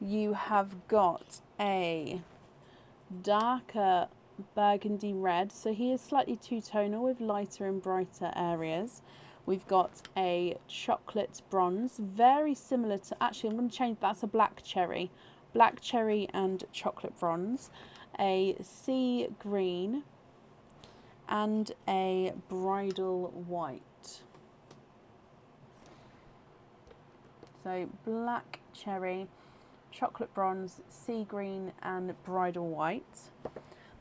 You have got a darker burgundy red. So he is slightly two-tonal with lighter and brighter areas. We've got a chocolate bronze, very similar to, actually I'm going to change, that's a black cherry and chocolate bronze, a sea green and a bridal white. So black cherry, chocolate bronze, sea green and bridal white.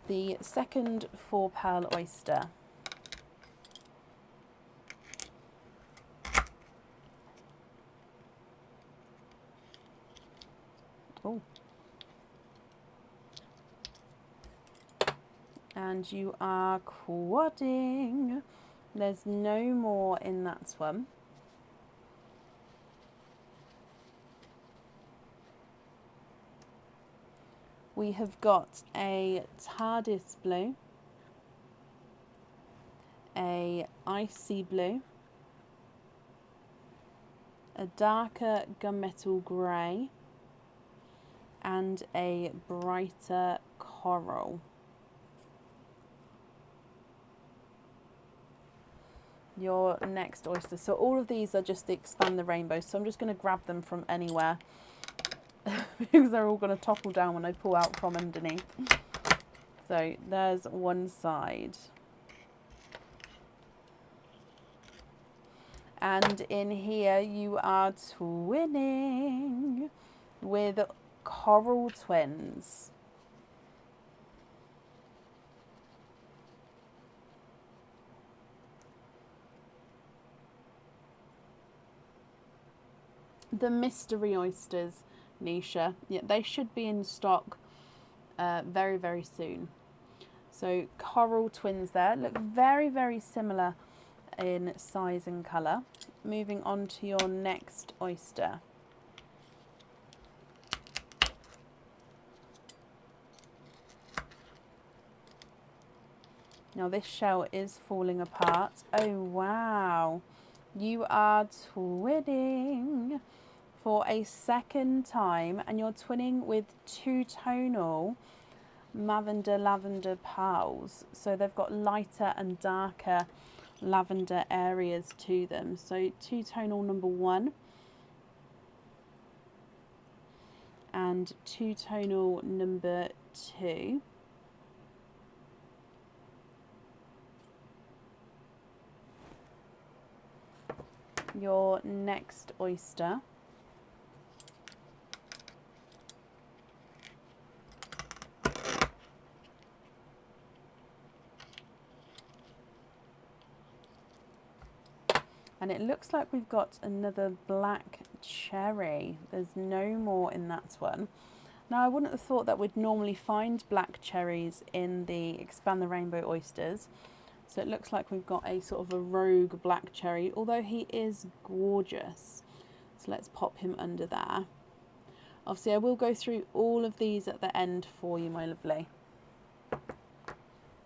The second 4-pearl oyster. Oh. And you are quadding. There's no more in that one. We have got a TARDIS blue, a icy blue, a darker gunmetal grey, and a brighter coral. Your next oyster. So all of these are just the Expand the Rainbow. So I'm just going to grab them from anywhere because they're all going to topple down when I pull out from underneath. So there's one side. And in here you are twinning with coral twins. The mystery oysters, Nisha, yeah, they should be in stock very, very soon. So coral twins there, look very, very similar in size and colour. Moving on to your next oyster. Now this shell is falling apart. Oh wow, you are twinning for a second time, and you're twinning with two-tonal lavender pearls. So they've got lighter and darker lavender areas to them. So two-tonal number 1 and two-tonal number 2. Your next oyster. And it looks like we've got another black cherry. There's no more in that one. Now I wouldn't have thought that we'd normally find black cherries in the Expand the Rainbow oysters. So it looks like we've got a sort of a rogue black cherry, although he is gorgeous. So let's pop him under there. Obviously I will go through all of these at the end for you, my lovely.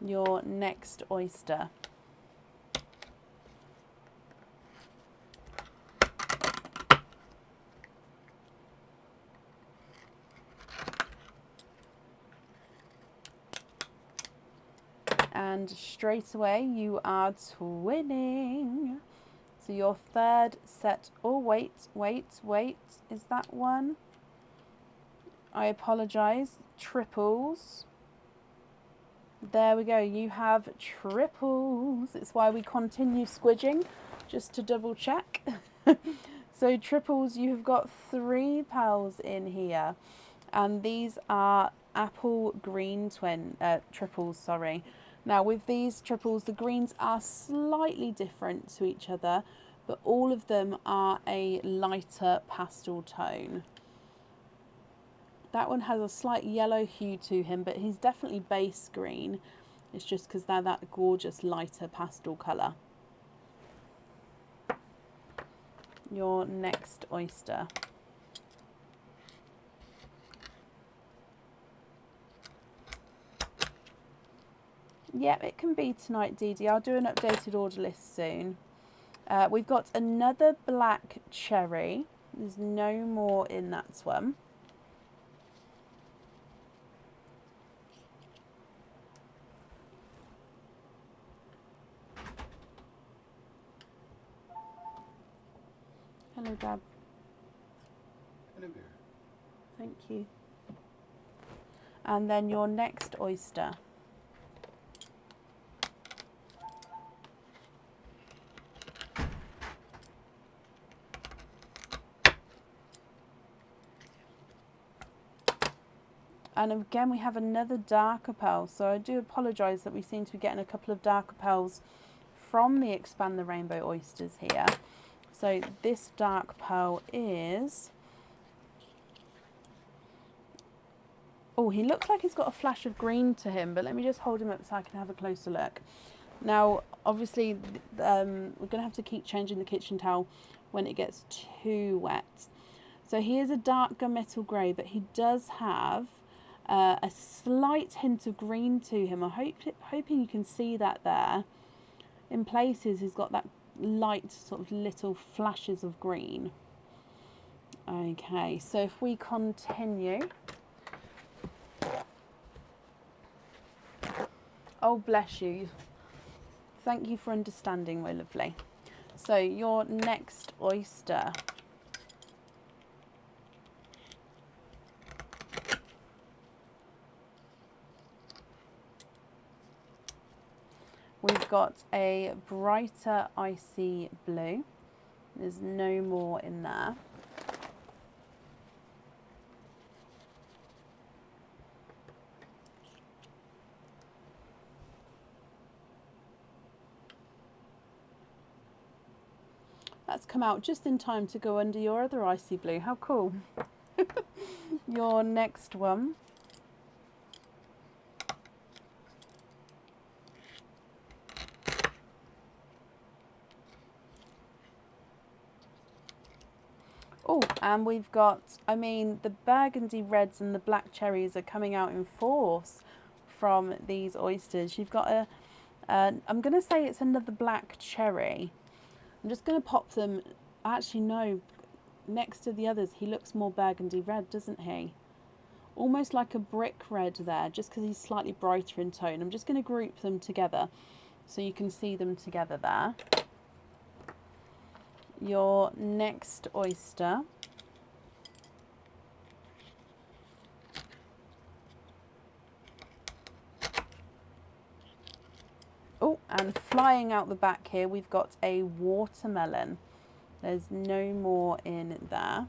Your next oyster. And straight away you are twinning. So your third set, oh wait, is that one? I apologise, triples. There we go, you have triples. It's why we continue squidging, just to double check. So triples, you have got 3 pearls in here. And these are apple green triples, sorry. Now with these triples, the greens are slightly different to each other, but all of them are a lighter pastel tone. That one has a slight yellow hue to him, but he's definitely base green. It's just because they're that gorgeous lighter pastel colour. Your next oyster. Yep, it can be tonight, Dee Dee. I'll do an updated order list soon. We've got another black cherry. There's no more in that one. Hello, Dad. Hello there. Thank you. And then your next oyster. And again, we have another darker pearl. So I do apologise that we seem to be getting a couple of darker pearls from the Expand the Rainbow oysters here. So this dark pearl is... Oh, he looks like he's got a flash of green to him, but let me just hold him up so I can have a closer look. Now, obviously, we're going to have to keep changing the kitchen towel when it gets too wet. So he is a dark gunmetal grey, but he does have a slight hint of green to him. I'm hoping you can see that there. In places, he's got that light sort of little flashes of green. Okay, so if we continue, Oh, bless you. Thank you for understanding, my lovely. So your next oyster. We've got a brighter icy blue. There's no more in there. That's come out just in time to go under your other icy blue. How cool. Your next one. Oh, and we've got, I mean, the burgundy reds and the black cherries are coming out in force from these oysters. You've got I'm going to say it's another black cherry. I'm just going to pop them, actually no, next to the others, he looks more burgundy red, doesn't he? Almost like a brick red there, just because he's slightly brighter in tone. I'm just going to group them together so you can see them together there. Your next oyster. Oh, and flying out the back here, we've got a watermelon. There's no more in there.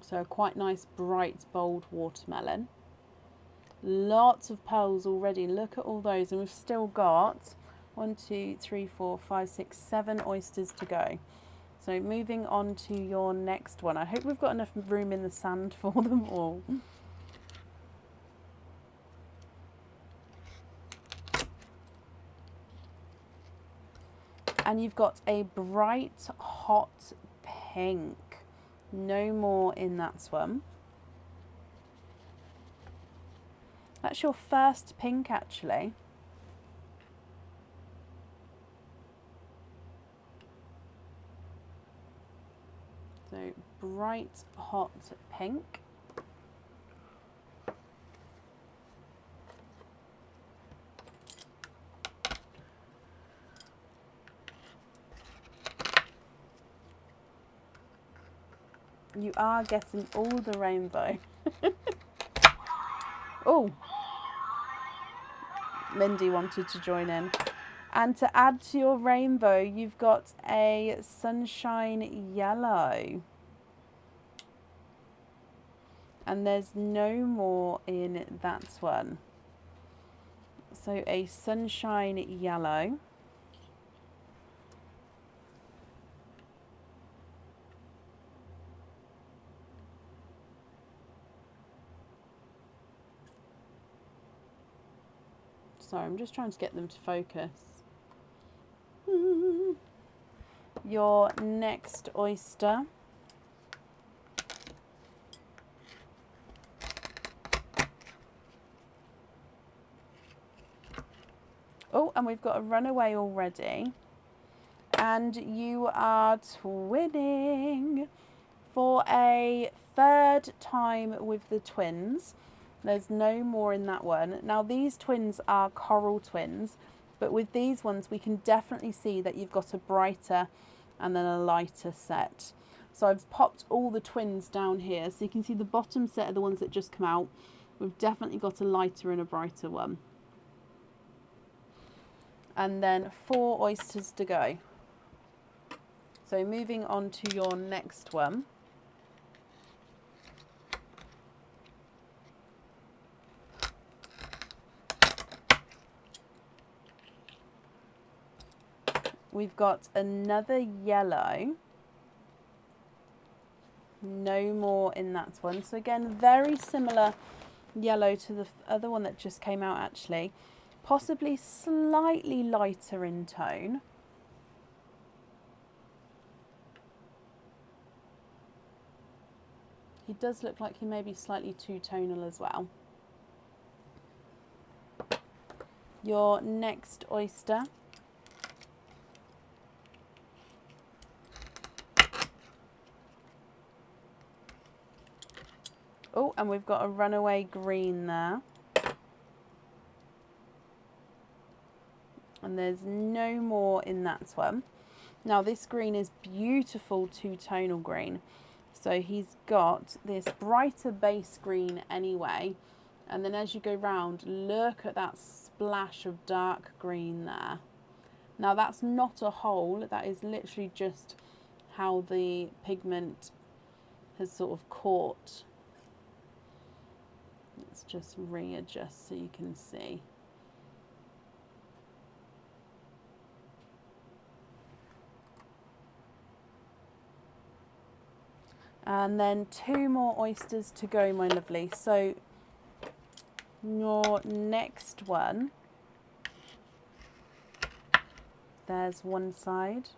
So quite nice, bright, bold watermelon. Lots of pearls already. Look at all those. And we've still got 1, 2, 3, 4, 5, 6, 7 oysters to go. So moving on to your next one. I hope we've got enough room in the sand for them all. And you've got a bright, hot pink. No more in that one. That's your first pink, actually. So bright, hot pink. You are getting all the rainbow. Oh, Mindy wanted to join in. And to add to your rainbow, you've got a sunshine yellow. And there's no more in that one. So a sunshine yellow. Sorry, I'm just trying to get them to focus. Your next oyster. Oh, and we've got a runaway already. And you are twinning for a third time with the twins. There's no more in that one. Now these twins are coral twins, but with these ones we can definitely see that you've got a brighter and then a lighter set. So I've popped all the twins down here so you can see the bottom set are the ones that just come out. We've definitely got a lighter and a brighter one. And then 4 oysters to go. So moving on to your next one. We've got another yellow. No more in that one. So again, very similar yellow to the other one that just came out actually. Possibly slightly lighter in tone. He does look like he may be slightly two-tonal as well. Your next oyster. Oh, and we've got a runaway green there. And there's no more in that one. Now this green is beautiful two-tonal green. So he's got this brighter base green anyway. And then as you go round, look at that splash of dark green there. Now that's not a hole, that is literally just how the pigment has sort of caught. Let's just readjust so you can see. And then 2 more oysters to go, my lovely. So your next one, there's one side.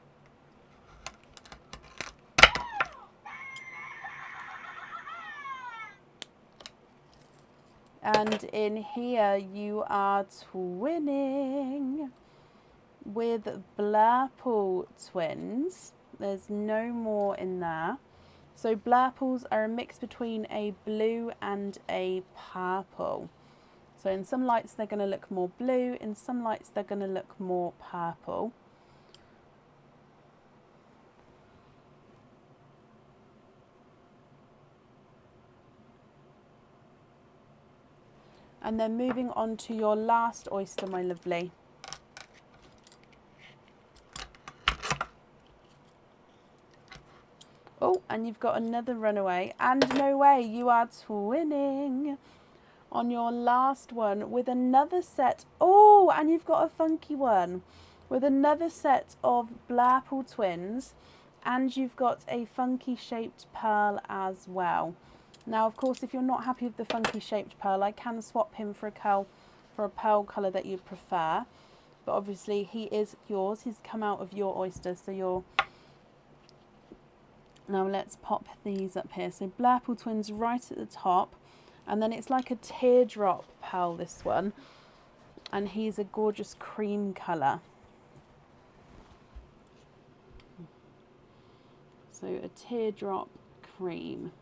And in here you are twinning with Blurple twins. There's no more in there. So Blurples are a mix between a blue and a purple. So in some lights they're going to look more blue, in some lights they're going to look more purple. And then moving on to your last oyster, my lovely. Oh, and you've got another runaway. And no way, you are twinning on your last one with another set. Oh, and you've got a funky one with another set of Blurple twins. And you've got a funky shaped pearl as well. Now, of course, if you're not happy with the funky shaped pearl, I can swap him for a pearl colour that you prefer. But obviously he is yours. He's come out of your oyster, so you're... Now let's pop these up here. So Blurple twins right at the top. And then it's like a teardrop pearl, this one. And he's a gorgeous cream colour. So a teardrop cream.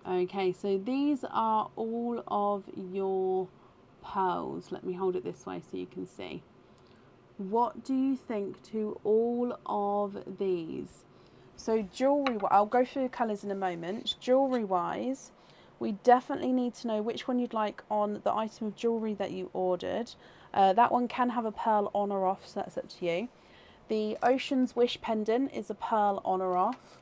Okay, so these are all of your pearls. Let me hold it this way so you can see. What do you think to all of these? So jewellery, I'll go through the colours in a moment. Jewellery wise, we definitely need to know which one you'd like on the item of jewellery that you ordered. That one can have a pearl on or off, so that's up to you. The Ocean's Wish pendant is a pearl on or off.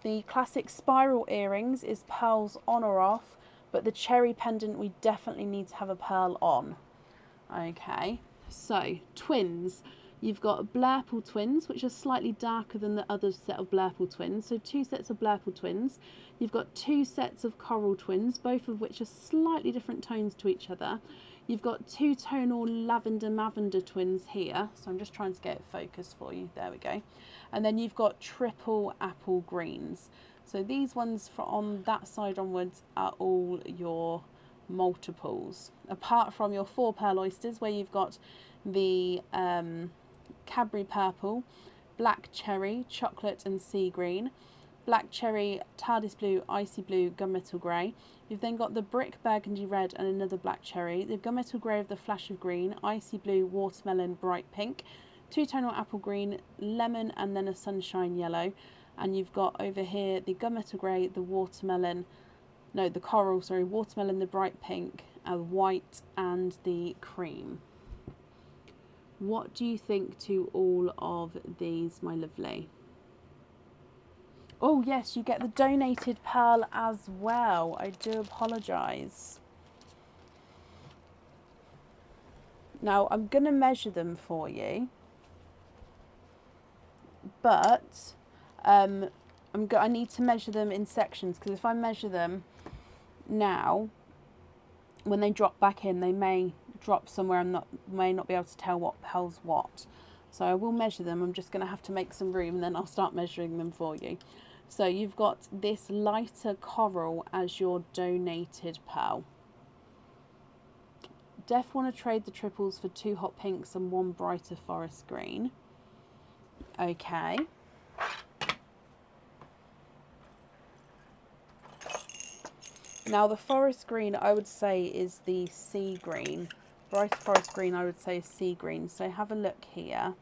The classic spiral earrings is pearls on or off, but the cherry pendant we definitely need to have a pearl on. Okay, so twins. You've got Blurple twins, which are slightly darker than the other set of Blurple twins. So 2 sets of Blurple twins. You've got 2 sets of Coral twins, both of which are slightly different tones to each other. You've got 2 tonal Lavender Mavender twins here. So I'm just trying to get it focused for you. There we go. And then you've got triple apple greens. So these ones from that side onwards are all your multiples. Apart from your 4 pearl oysters, where you've got the Cadbury purple, black cherry, chocolate and sea green, black cherry, TARDIS blue, icy blue, gunmetal grey. You've then got the brick burgundy red and another black cherry, the gunmetal grey of the flash of green, icy blue, watermelon, bright pink, 2 tonal apple green, lemon and then a sunshine yellow. And you've got over here the gunmetal grey, the watermelon, no, the coral, sorry, watermelon, the bright pink, white and the cream. What do you think to all of these, my lovely? Oh yes, you get the donated pearl as well. I do apologise. Now I'm going to measure them for you, but I need to measure them in sections, because if I measure them now, when they drop back in, they may drop somewhere and may not be able to tell what pearl's what. So I will measure them. I'm just going to have to make some room, and then I'll start measuring them for you. So you've got this lighter coral as your donated pearl. Def want to trade the triples for 2 hot pinks and 1 brighter forest green. Okay. Now the forest green I would say is the sea green. Bright forest green I would say is sea green. So have a look here.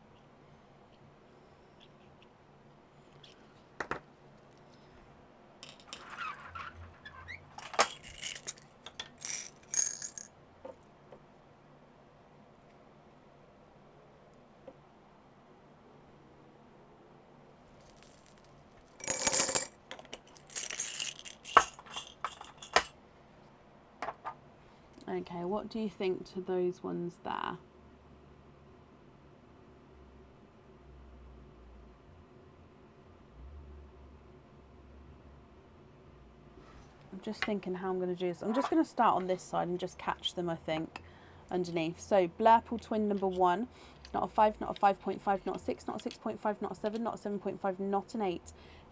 Okay, what do you think to those ones there? I'm just thinking how I'm going to do this. I'm just going to start on this side and just catch them, I think, underneath. So Blairpool twin number 1, it's not a 5, not a 5.5, not a 6, not a 6.5, not a 7, not a 7.5, not an 8.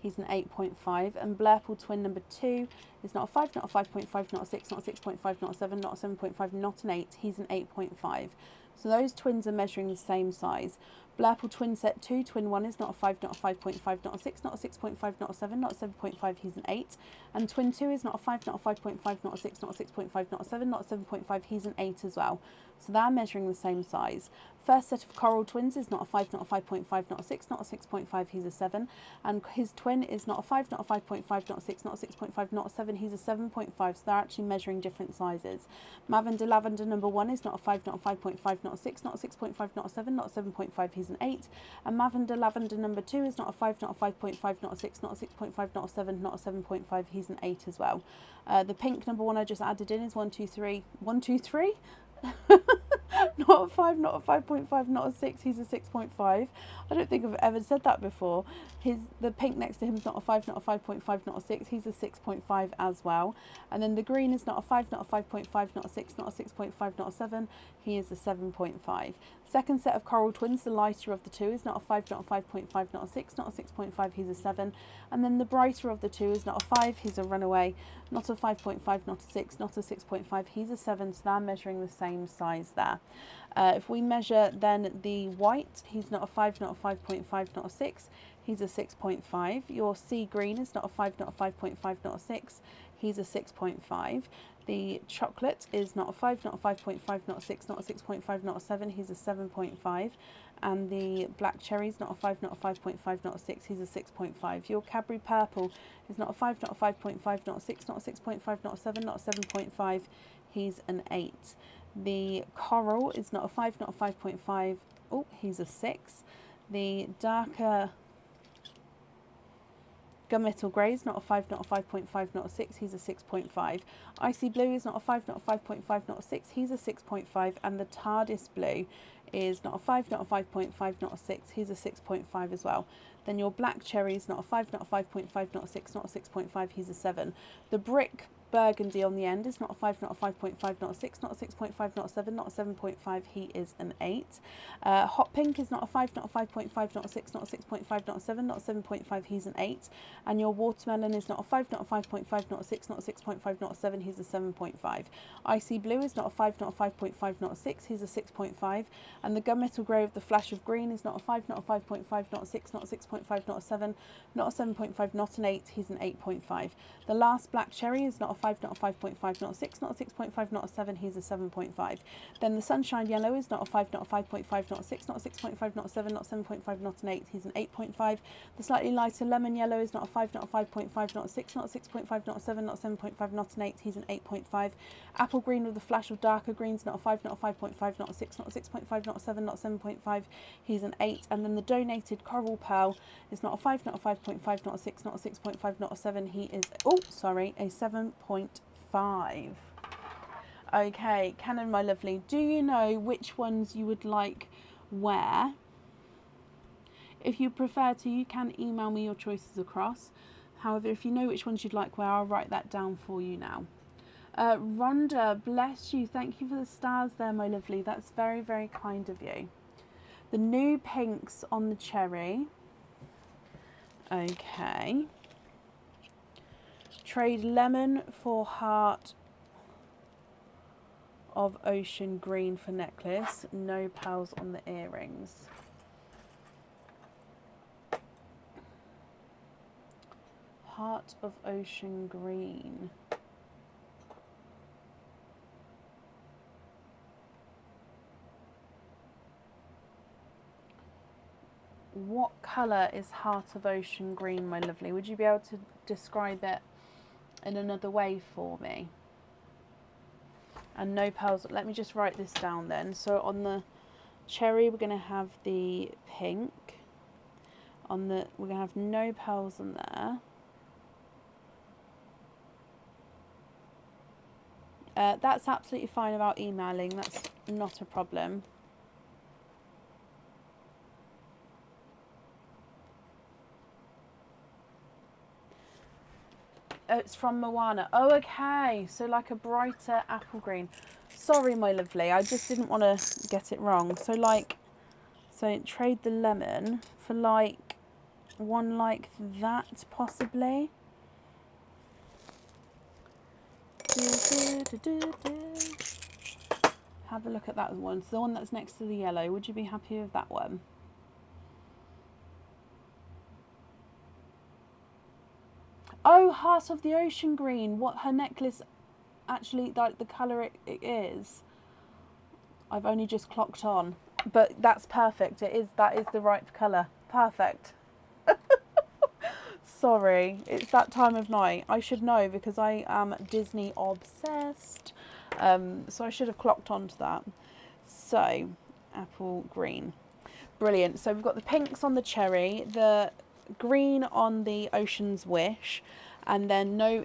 He's an 8.5. And Blairpool twin number 2 is not a 5, not a 5.5, not a 6, not a 6.5, not a 7, not a 7.5, not an 8. He's an 8.5. So those twins are measuring the same size. Blairpool twin set 2, twin 1 is not a 5, not a 5.5, not a 6, not a 6.5, not a 7, not a 7.5, he's an 8. And twin 2 is not a 5, not a 5.5, not a 6, not a 6.5, not a 7, not a 7.5, he's an 8 as well. So they're measuring the same size. First set of coral twins is not a 5, not a 5.5, not a 6, not a 6.5, he's a 7. And his twin is not a 5, not a 5.5, not a 6, not a 6.5, not a 7, he's a 7.5. So they're actually measuring different sizes. Lavender lavender number 1 is not a 5, not a 5.5, not a 6, not a 6.5, not a 7, not a 7.5, he's an 8. And lavender number 2 is not a 5, not a 5.5, not a 6, not a 6.5, not a 7, not a 7.5, he's an 8 as well. The pink number 1 I just added in is 1, 2, 3. 1, 2, 3? Not a 5, not a 5.5, not a 6, he's a 6.5. I don't think I've ever said that before. The pink next to him is not a 5, not a 5.5, not a 6, he's a 6.5 as well. And then the green is not a 5, not a 5.5, not a 6, not a 6.5, not a 7, he is a 7.5. Second set of coral twins, the lighter of the two, is not a 5, not a 5.5, not a 6, not a 6.5, he's a 7. And then the brighter of the two is not a 5, he's a runaway, not a 5.5, not a 6, not a 6.5, he's a 7, so they're measuring the same size there. If we measure then the white, he's not a 5, not a 5.5, not a 6, he's a 6.5. Your sea green is not a 5, not a 5.5, not a 6, he's a 6.5. The chocolate is not a 5, not a 5.5, not a 6, not a 6.5, not a 7, he's a 7.5. And the black cherry is not a 5, not a 5.5, not a 6, he's a 6.5. Your Cadbury purple is not a 5, not a 5.5, not a 6, not a 6.5, not a 7, not a 7.5, he's an 8. The coral is not a 5, not a 5.5, oh, he's a 6. The darker gunmetal grey is not a 5, not a 5.5, not a 6, he's a 6.5. Icy blue is not a 5, not a 5.5, not a 6, he's a 6.5. And the TARDIS blue is not a 5, not a 5.5, not a 6, he's a 6.5 as well. Then your black cherry is not a 5, not a 5.5, not a 6, not a 6.5, he's a 7. The brick burgundy on the end is not a 5, not a 5.5, not a 6, not a 6.5, not a 7, not a 7.5, he is an 8. Hot pink is not a 5, not a 5.5, not a 6, not a 6.5, not a 7, not a 7.5, he's an 8. And your watermelon is not a 5, not a 5.5, not a 6, not a 6.5, not a 7, he's a 7.5. Icy blue is not a 5, not a 5.5, not a 6, he's a 6.5. And the gunmetal grey of the flash of green is not a 5, not a 5.5, not a 6, not a 6.5, not a 7, not a 7.5, not an 8, he's an 8.5. The last black cherry is not a 5, not a 5.5, not a 6, not a 6.5, not a 7, he's a 7.5. Then the sunshine yellow is not a 5, not a 5.5, not a 6, not a 6.5, not a 7, not a 7.5, not an 8, he's an 8.5. The slightly lighter lemon yellow is not a 5, not a 5.5, not a 6, not a 6.5, not a 7, not a 7.5, not an 8, he's an 8.5. Apple green with a flash of darker greens, not a 5, not a 5.5, not a 6, not a 6.5, not a 7, not a 7.5, he's an 8. And then the donated coral pearl is not a 5, not a 5.5, not a 6, not a 6.5, not a 7, he is, a 7.5. Okay, Canon, my lovely, do you know which ones you would like where? If you prefer to, you can email me your choices across. However, if you know which ones you'd like where, I'll write that down for you now. Rhonda, bless you. Thank you for the stars there, my lovely. That's very, very kind of you. The new pinks on the cherry. Okay. Trade lemon for heart of ocean green for necklace. No pearls on the earrings. Heart of ocean green. what colour is Heart of Ocean Green, my lovely? Would you be able to describe it in another way for me? And no pearls. Let me just write this down then. So on the cherry, we're going to have the pink. On the, we're going to have no pearls in there. That's absolutely fine about emailing. That's not a problem. It's from Moana. Oh, okay. So like a brighter apple green. Sorry, my lovely. I just didn't want to get it wrong. So like, so trade the lemon for like one like that, possibly. Have a look at that one. So the one that's next to the yellow. Would you be happy with that one? Oh, Heart of the Ocean Green. What her necklace actually, like the colour it is. I've only just clocked on. But that's perfect. It is, that is the right colour. Perfect. Sorry, it's that time of night. I should know because I am Disney obsessed. So I should have clocked onto that. So, apple green. Brilliant. So we've got the pinks on the cherry, the green on the Ocean's Wish, and then no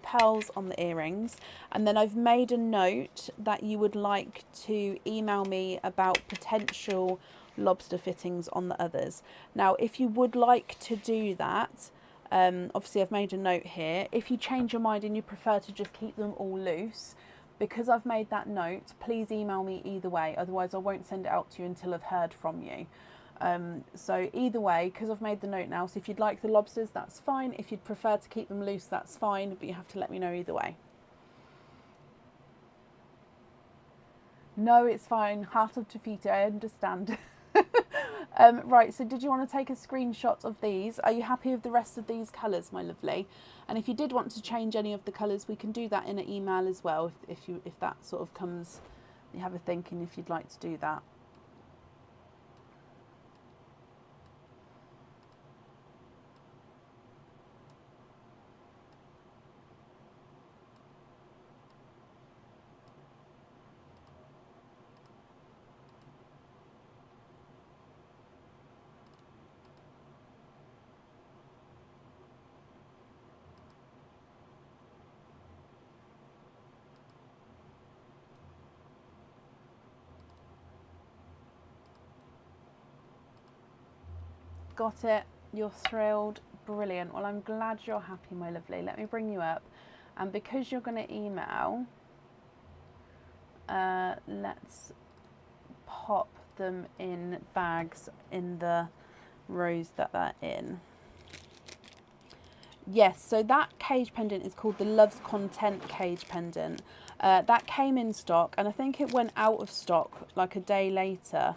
pearls on the earrings. And then I've made a note that you would like to email me about potential lobster fittings on the others. Now, if you would like to do that, obviously I've made a note here. If you change your mind and you prefer to just keep them all loose, because I've made that note, please email me either way. Otherwise I won't send it out to you until I've heard from you. So either way, because I've made the note now, so if you'd like the lobsters, that's fine. If you'd prefer to keep them loose, that's fine, but you have to let me know either way. No, it's fine. Heart of Tafita, I understand. Right, so did you want to take a screenshot of these? Are you happy with the rest of these colours, my lovely? And if you did want to change any of the colours, we can do that in an email as well, if that sort of comes, you have a thinking if you'd like to do that. Got it. You're thrilled. Brilliant. Well, I'm glad you're happy, my lovely. Let me bring you up. And because you're going to email, let's pop them in bags in the rows that they're in. Yes, so that cage pendant is called the Love's Content cage pendant. That came in stock, and I think it went out of stock like a day later.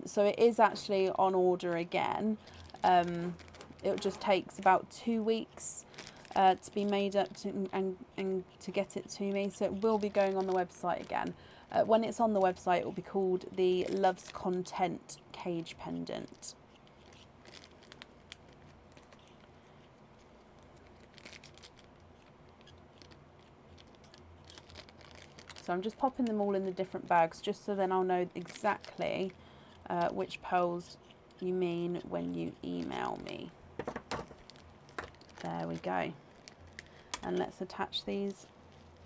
So it is actually on order again. It just takes about 2 weeks to be made up and to get it to me. So it will be going on the website again. When it's on the website, it will be called the Love's Content cage pendant. So I'm just popping them all in the different bags just so then I'll know exactly which pearls you mean when you email me. There we go. And let's attach these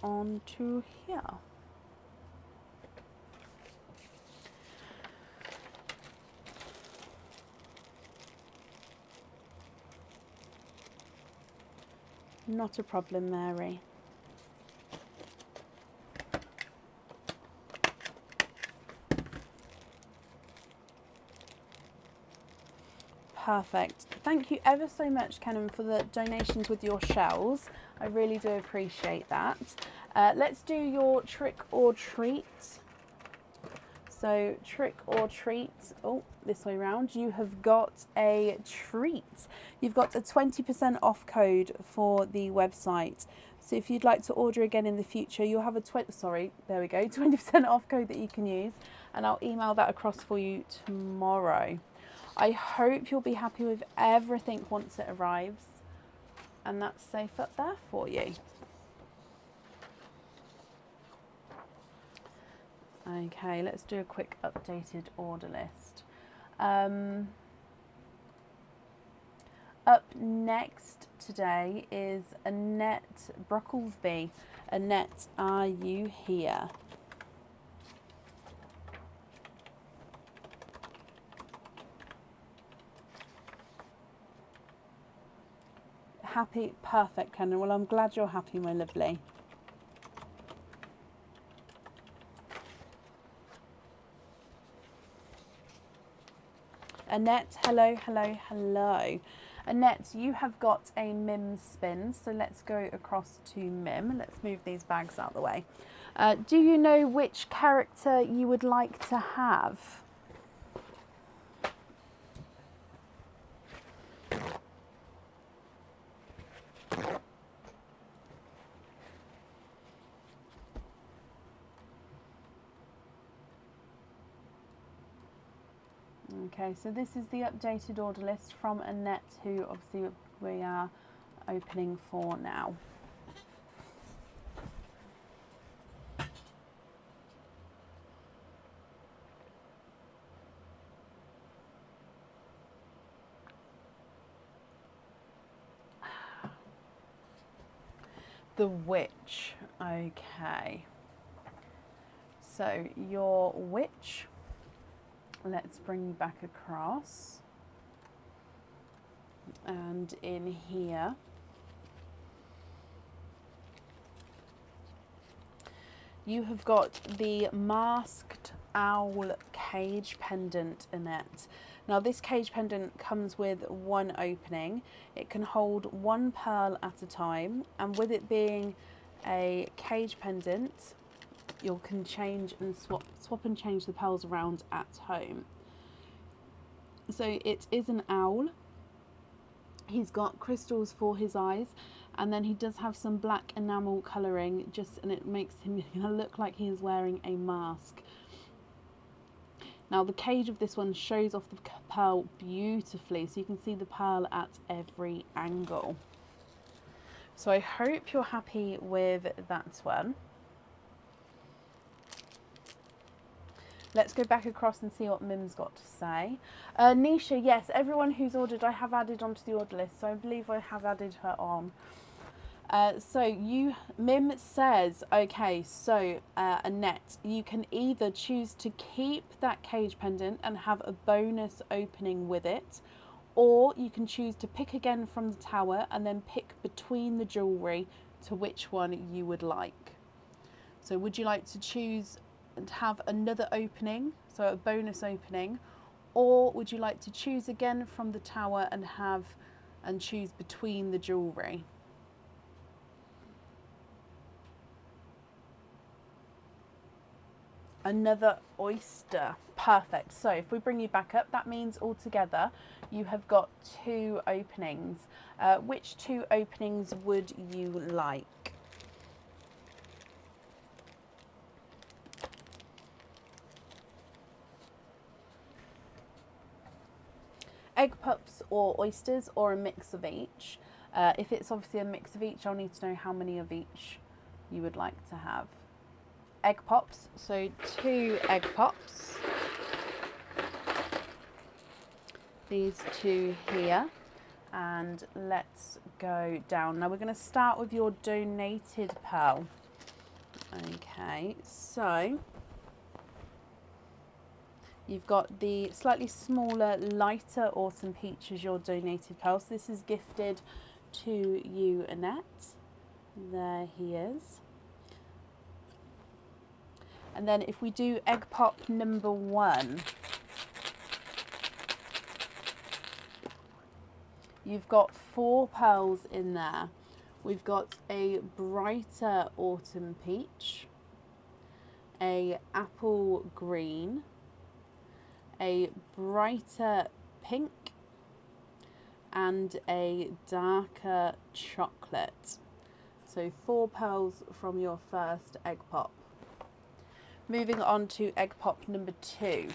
onto here. Not a problem, Mary. Perfect. Thank you ever so much, Kenan, for the donations with your shells. I really do appreciate that. Let's do your trick or treat. So trick or treat, oh, this way around, you have got a treat. You've got a 20% off code for the website. So if you'd like to order again in the future, you'll have a 20% off code that you can use, and I'll email that across for you tomorrow. I hope you'll be happy with everything once it arrives, and that's safe up there for you. Okay, let's do a quick updated order list. Up next today is Annette Brocklesby. Annette, are you here? Happy? Perfect, Kendra. Well, I'm glad you're happy, my lovely. Annette, hello, hello, hello. Annette, you have got a Mim spin, so let's go across to Mim. Let's move these bags out of the way. Do you know which character you would like to have? Okay, so this is the updated order list from Annette, who obviously we are opening for now. The witch. Okay. So your witch. Let's bring you back across. And in here, you have got the masked owl cage pendant, Annette. Now this cage pendant comes with one opening. It can hold one pearl at a time, and with it being a cage pendant, you can change and swap and change the pearls around at home. So it is an owl. He's got crystals for his eyes, and then he does have some black enamel colouring, and it makes him look like he is wearing a mask. Now the cage of this one shows off the pearl beautifully, so you can see the pearl at every angle. So I hope you're happy with that one. Let's go back across and see what Mim's got to say. Nisha, yes, everyone who's ordered, I have added onto the order list, so I believe I have added her on. Mim says, okay, so Annette, you can either choose to keep that cage pendant and have a bonus opening with it, or you can choose to pick again from the tower and then pick between the jewellery to which one you would like. So would you like to choose and have another opening, so a bonus opening, or would you like to choose again from the tower and choose between the jewellery? Another oyster. Perfect. So if we bring you back up, that means altogether you have got 2 openings. Which 2 openings would you like? Egg pups or oysters, or a mix of each? If it's obviously a mix of each, I'll need to know how many of each you would like to have. Egg pops, so 2 egg pops. These 2 here, and let's go down. Now we're going to start with your donated pearl. Okay, so you've got the slightly smaller, lighter autumn peach as your donated pearl. So this is gifted to you, Annette. There he is. And then if we do egg pop number 1, you've got 4 pearls in there. We've got a brighter autumn peach, a apple green, a brighter pink, and a darker chocolate. So 4 pearls from your first egg pop. Moving on to egg pop number 2.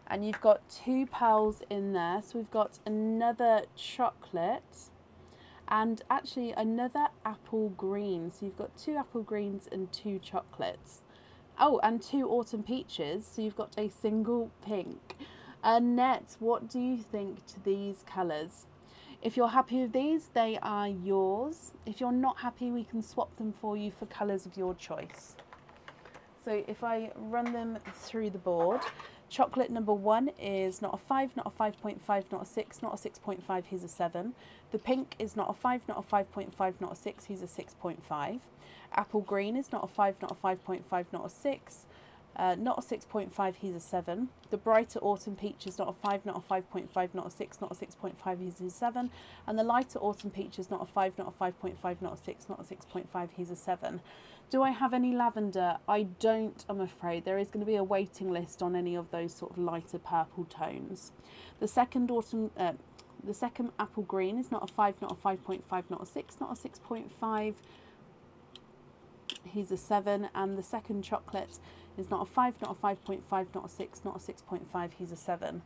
And you've got 2 pearls in there. So we've got another chocolate and actually another apple green. So you've got 2 apple greens and 2 chocolates. Oh, and 2 autumn peaches. So you've got a single pink. Annette, what do you think to these colours? If you're happy with these, they are yours. If you're not happy, we can swap them for you for colours of your choice. So if I run them through the board, chocolate number 1 is not a 5, not a 5.5, not a 6, not a 6.5, he's a 7. The pink is not a 5, not a 5.5, not a 6, he's a 6.5. Apple green is not a 5, not a 5.5, not a 6. Not a 6.5, he's a 7. The brighter autumn peach is not a 5, not a 5.5, not a 6, not a 6.5, he's a 7. And the lighter autumn peach is not a 5, not a 5.5, not a 6, not a 6.5, he's a 7. Do I have any lavender? I don't, I'm afraid. There is going to be a waiting list on any of those sort of lighter purple tones. The second apple green is not a 5, not a 5.5, not a 6, not a 6.5, he's a 7. And the second chocolate is not a 5, not a 5.5, not a 6, not a 6.5, he's a 7.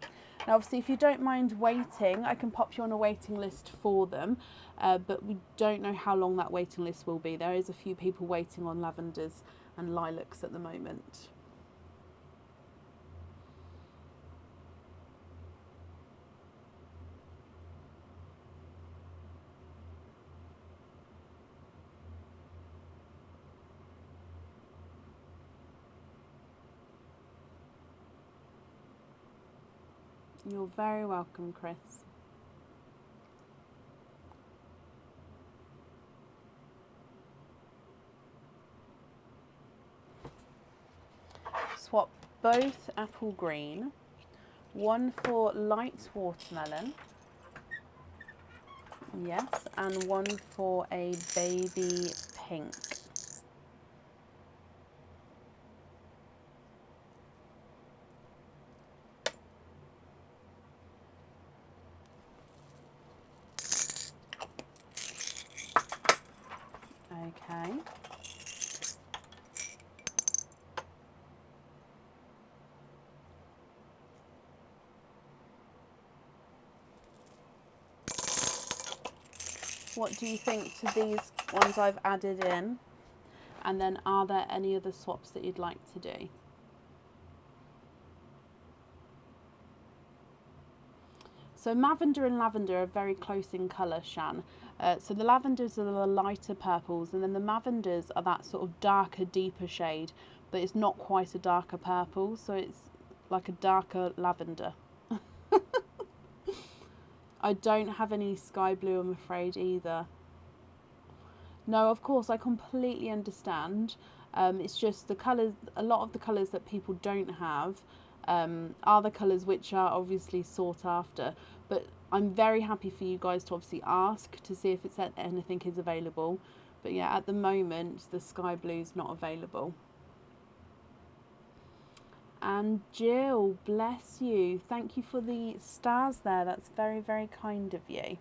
Now obviously if you don't mind waiting, I can pop you on a waiting list for them, but we don't know how long that waiting list will be. There is a few people waiting on lavenders and lilacs at the moment. You're very welcome, Chris. Swap both apple green, 1 for light watermelon, yes, and 1 for a baby pink. Okay. What do you think to these ones I've added in? And then are there any other swaps that you'd like to do? So Mavender and lavender are very close in colour, Shan. So the lavenders are the lighter purples, and then the mavenders are that sort of darker, deeper shade, but it's not quite a darker purple, so it's like a darker lavender. I don't have any sky blue, I'm afraid, either. No, of course, I completely understand. It's just the colours, a lot of the colours that people don't have are the colours which are obviously sought after. But I'm very happy for you guys to obviously ask to see if it's anything is available. But yeah, at the moment, the sky blue's not available. And Jill, bless you. Thank you for the stars there. That's very, very kind of you.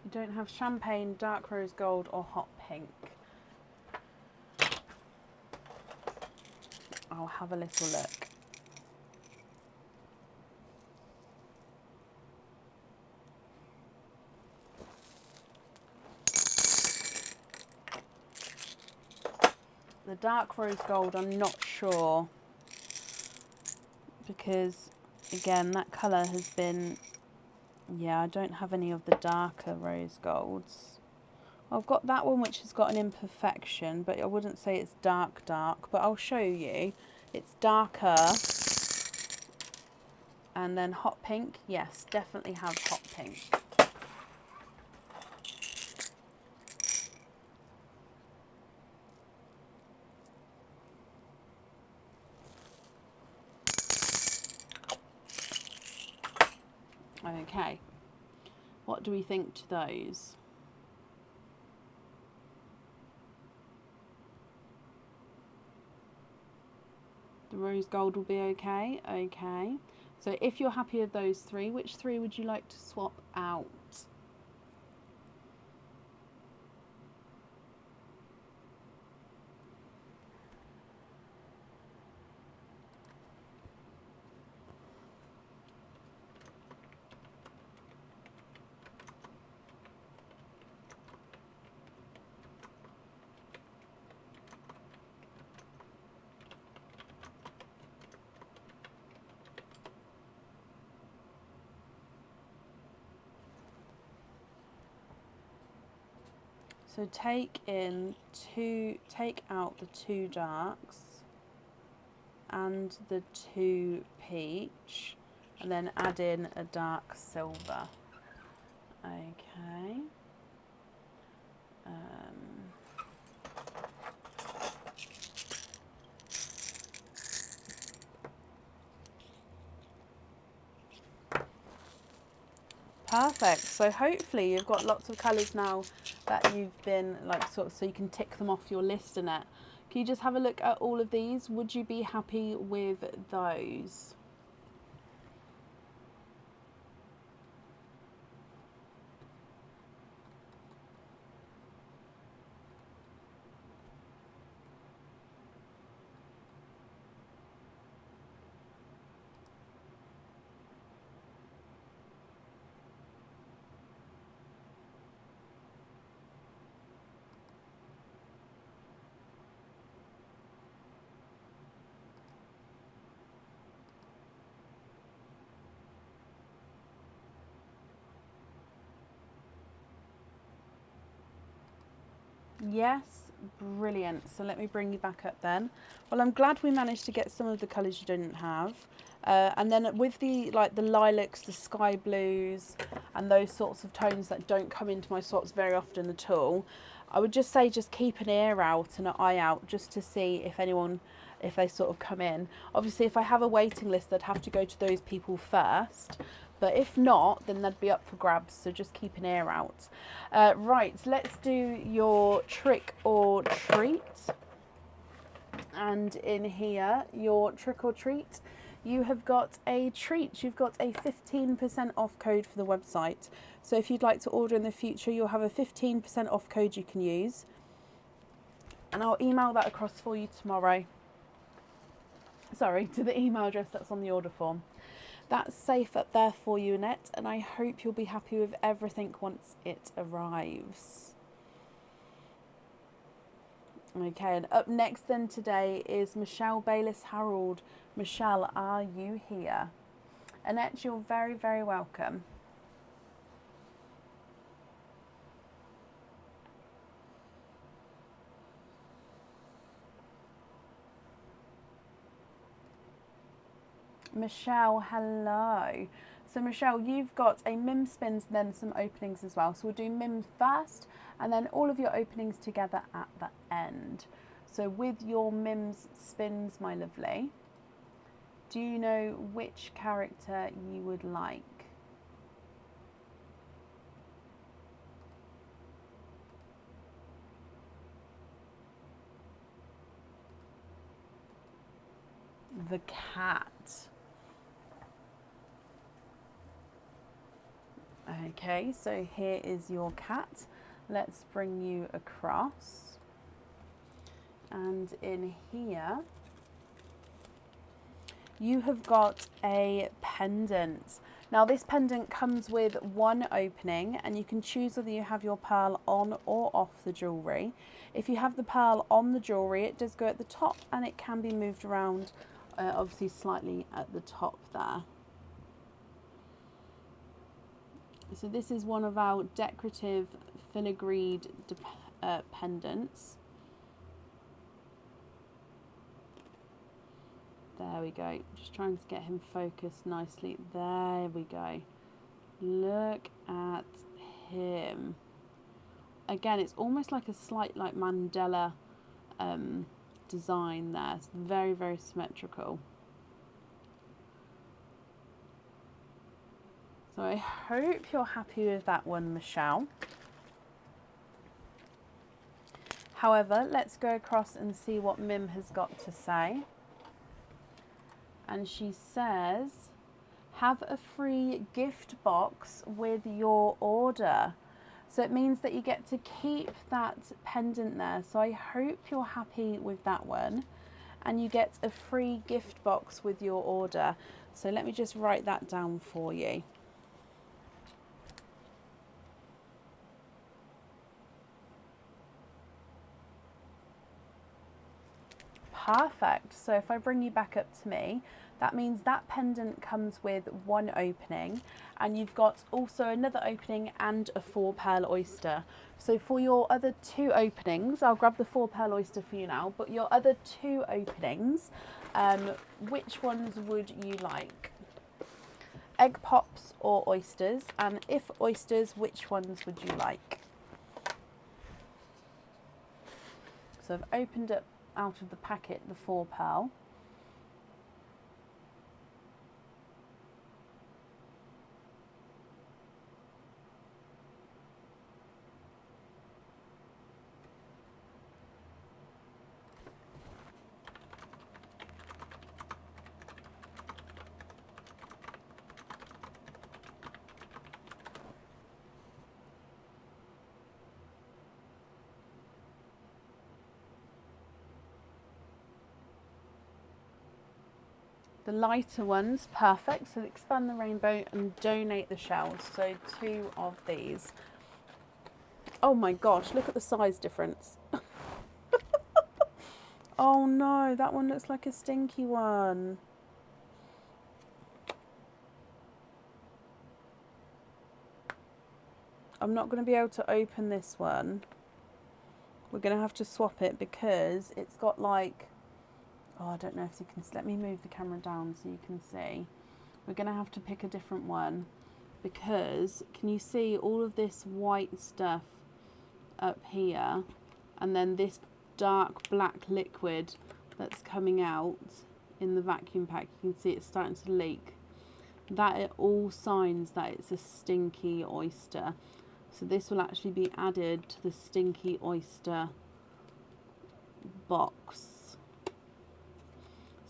You don't have champagne, dark rose gold or hot pink. I'll have a little look. The dark rose gold, I'm not sure, because again, that colour has been, yeah, I don't have any of the darker rose golds. I've got that one which has got an imperfection, but I wouldn't say it's dark, but I'll show you. It's darker. And then hot pink, yes, definitely have hot pink. Okay, what do we think to those? The rose gold will be okay, okay. So if you're happy with those three, which three would you like to swap out? So take out the two darks and the two peach, and then add in a dark silver. Okay. Perfect. So hopefully you've got lots of colours now that you've been like sort of, so you can tick them off your list in it. Can you just have a look at all of these? Would you be happy with those? Yes, brilliant. So let me bring you back up then. Well, I'm glad we managed to get some of the colours you didn't have. And then with the lilacs, the sky blues, and those sorts of tones that don't come into my slots very often at all, I would just say just keep an ear out and an eye out just to see if they sort of come in. Obviously, if I have a waiting list, I'd have to go to those people first. But if not, then they'd be up for grabs, so just keep an ear out. Right, let's do your trick or treat. And in here, your trick or treat, you have got a treat. You've got a 15% off code for the website. So if you'd like to order in the future, you'll have a 15% off code you can use. And I'll email that across for you tomorrow. Sorry, to the email address that's on the order form. That's safe up there for you, Annette, and I hope you'll be happy with everything once it arrives. Okay, and up next then today is Michelle Bayliss-Harold. Michelle, are you here? Annette, you're very, very welcome. Michelle, hello. So Michelle, you've got a MIM spins and then some openings as well. So we'll do MIM first and then all of your openings together at the end. So with your MIMS spins, my lovely, do you know which character you would like? The cat. Okay, so here is your cat. Let's bring you across. And in here, you have got a pendant. Now this pendant comes with one opening, and you can choose whether you have your pearl on or off the jewellery. If you have the pearl on the jewellery, it does go at the top and it can be moved around, obviously slightly at the top there. So this is one of our decorative filigreed pendants. There we go. Just trying to get him focused nicely. There we go. Look at him. Again, it's almost like a slight like Mandela design there. It's very, very symmetrical. So I hope you're happy with that one, Michelle. However, let's go across and see what Mim has got to say. And she says, have a free gift box with your order. So it means that you get to keep that pendant there. So I hope you're happy with that one. And you get a free gift box with your order. So let me just write that down for you. Perfect. So if I bring you back up to me, that means that pendant comes with one opening, and you've got also another opening and a 4 pearl oyster. So for your other 2 openings, I'll grab the 4 pearl oyster for you now, but your other 2 openings, which ones would you like? Egg pops or oysters? And if oysters, which ones would you like? So I've opened up out of the packet the 4 pearl. The lighter ones, perfect. So expand the rainbow and donate the shells. So 2 of these. Oh my gosh, look at the size difference. Oh no, that one looks like a stinky one. I'm not going to be able to open this one. We're going to have to swap it because it's got like, oh, I don't know if you can, let me move the camera down so you can see. We're going to have to pick a different one because can you see all of this white stuff up here and then this dark black liquid that's coming out in the vacuum pack? You can see it's starting to leak. That are all signs that it's a stinky oyster. So this will actually be added to the stinky oyster box.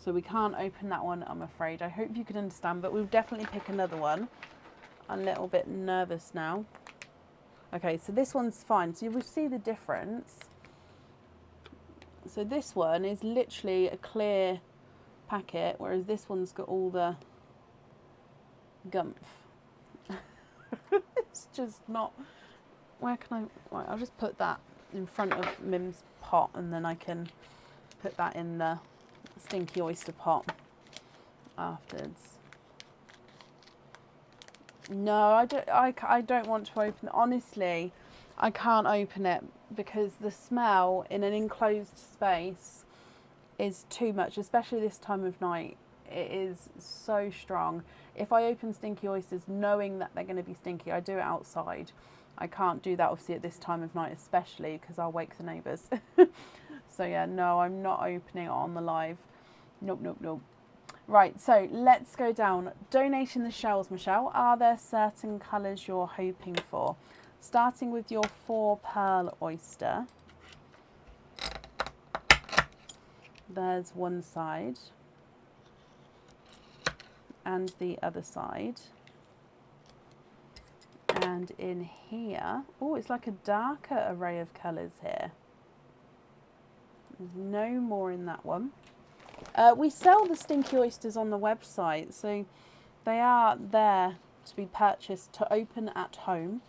So we can't open that one, I'm afraid. I hope you can understand, but we'll definitely pick another one. I'm a little bit nervous now. Okay, so this one's fine. So you will see the difference. So this one is literally a clear packet, whereas this one's got all the gumph. It's just not... Where can I... Right, I'll just put that in front of Mim's pot and then I can put that in the stinky oyster pot afterwards. No, I don't want to open it. Honestly, I can't open it because the smell in an enclosed space is too much, especially this time of night. It is so strong. If I open stinky oysters knowing that they're going to be stinky, I do it outside. I can't do that obviously at this time of night, especially because I'll wake the neighbours. So yeah, no, I'm not opening it on the live. Nope, nope, nope. Right, so let's go down. Donating the shells, Michelle. Are there certain colours you're hoping for? Starting with your 4 pearl oyster. There's one side. And the other side. And in here, oh, it's like a darker array of colours here. There's no more in that one. We sell the stinky oysters on the website, so they are there to be purchased to open at home.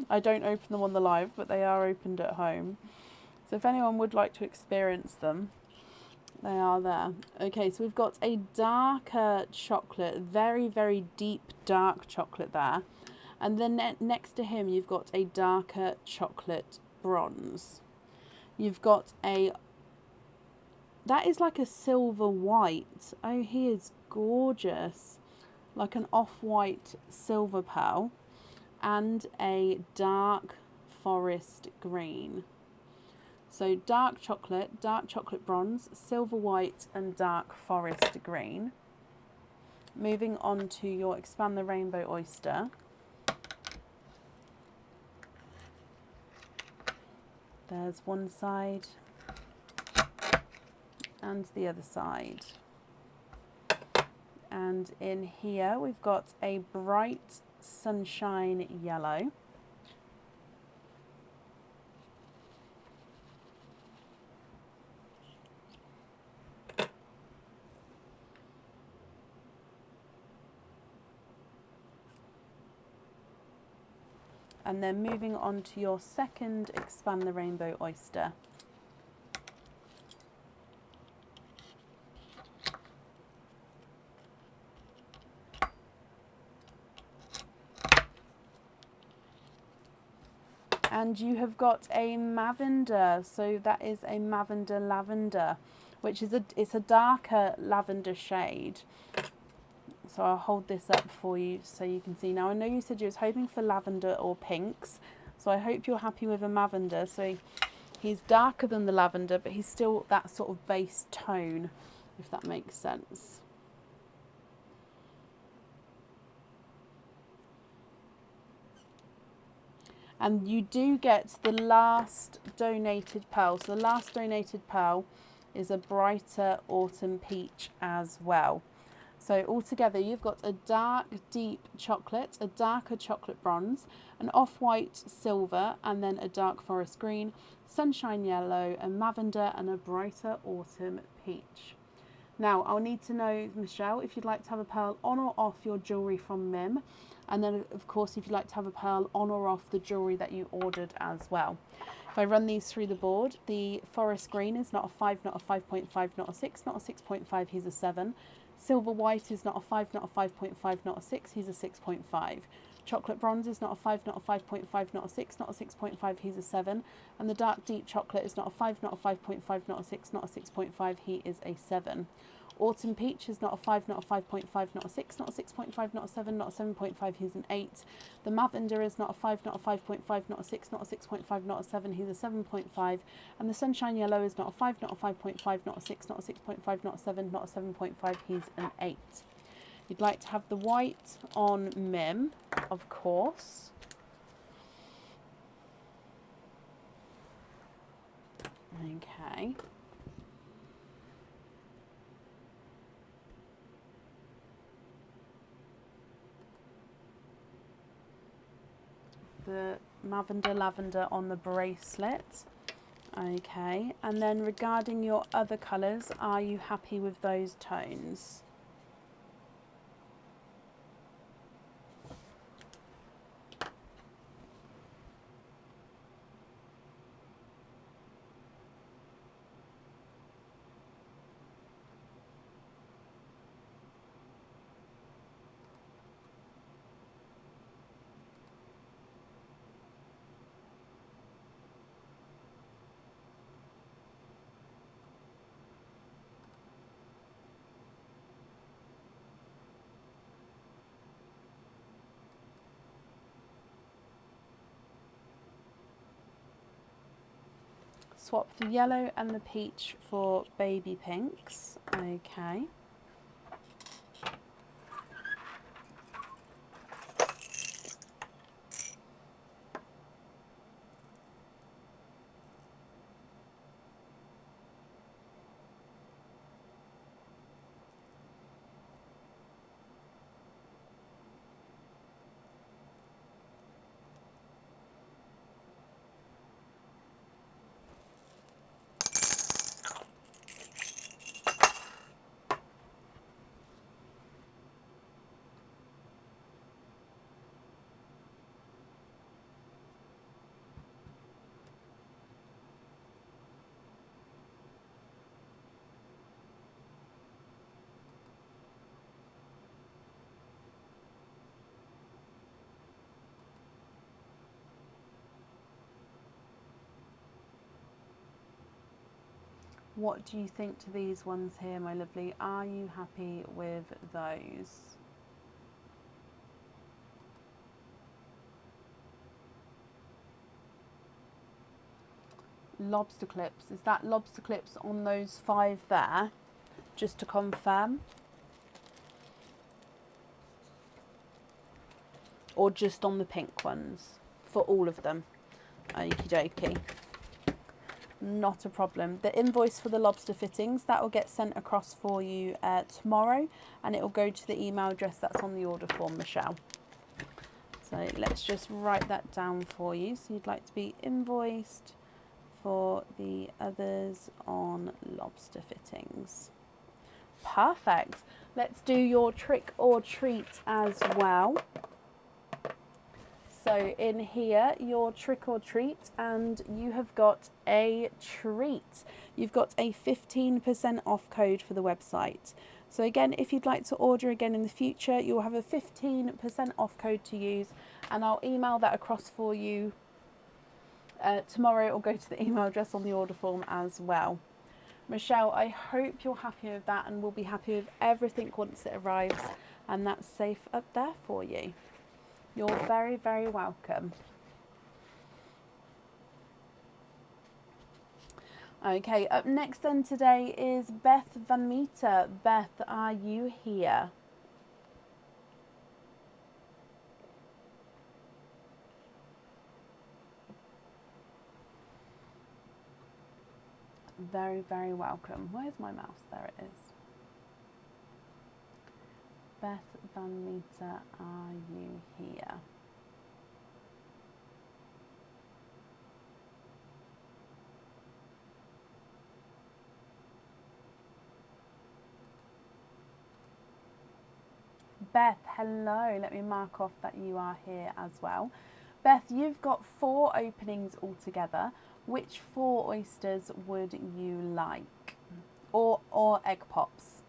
I don't open them on the live, but they are opened at home. So if anyone would like to experience them, they are there. Okay, so we've got a darker chocolate, very, very deep dark chocolate there. And then next to him, you've got a darker chocolate bronze. You've got that is like a silver white. Oh, he is gorgeous. Like an off-white silver pearl. And a dark forest green. So dark chocolate bronze, silver white and dark forest green. Moving on to your Expand the Rainbow Oyster. There's one side and the other side. And in here we've got a bright sunshine yellow. And then moving on to your second Expand the Rainbow Oyster. And you have got a Lavender, so that is a Lavender, which is it's a darker lavender shade. So I'll hold this up for you so you can see. Now I know you said you was hoping for lavender or pinks, so I hope you're happy with a lavender. So he's darker than the lavender, but he's still that sort of base tone, if that makes sense. And you do get the last donated pearl. So the last donated pearl is a brighter autumn peach as well. So altogether you've got a dark deep chocolate, a darker chocolate bronze, an off-white silver, and then a dark forest green, sunshine yellow, a lavender, and a brighter autumn peach. Now I'll need to know, Michelle, if you'd like to have a pearl on or off your jewellery from Mim. And then of course if you'd like to have a pearl on or off the jewellery that you ordered as well. If I run these through the board, the forest green is not a 5, not a 5.5, not a 6, not a 6.5, he's a 7. Silver white is not a 5, not a 5.5, not a 6, he's a 6.5. Chocolate bronze is not a 5, not a 5.5, not a 6, not a 6.5, he's a 7. And the dark deep chocolate is not a 5, not a 5.5, not a 6, not a 6.5, he is a 7. Autumn peach is not a 5, not a 5.5, not a 6, not a 6.5, not a 7, not a 7.5, he's an 8. The lavender is not a 5, not a 5.5, not a 6, not a 6.5, not a 7, he's a 7.5. And the sunshine yellow is not a 5, not a 5.5, not a 6, not a 6.5, not a 7, not a 7.5, he's an 8. You'd like to have the white on Mim, of course. Okay. The lavender on the bracelet. Okay, and then regarding your other colours, are you happy with those tones? Swap the yellow and the peach for baby pinks. Okay. What do you think to these ones here, my lovely? Are you happy with those? Lobster clips. Is that lobster clips on those 5 there? Just to confirm. Or just on the pink ones? For all of them? Okie dokie. Not a problem. The invoice for the lobster fittings, that will get sent across for you tomorrow, and it will go to the email address that's on the order form, Michelle. So let's just write that down for you. So you'd like to be invoiced for the others on lobster fittings. Perfect. Let's do your trick or treat as well. So in here, your trick or treat, and you have got a treat. You've got a 15% off code for the website. So again, if you'd like to order again in the future, you'll have a 15% off code to use, and I'll email that across for you tomorrow. It will go to the email address on the order form as well. Michelle, I hope you're happy with that, and we'll be happy with everything once it arrives, and that's safe up there for you. You're very, very welcome. Okay, up next then today is Beth Van Meter. Beth, are you here? Very, very welcome. Where's my mouse? There it is. Beth Van Meter, are you here? Beth, hello. Let me mark off that you are here as well. Beth, you've got 4 openings altogether. Which 4 oysters would you like? Or egg pops?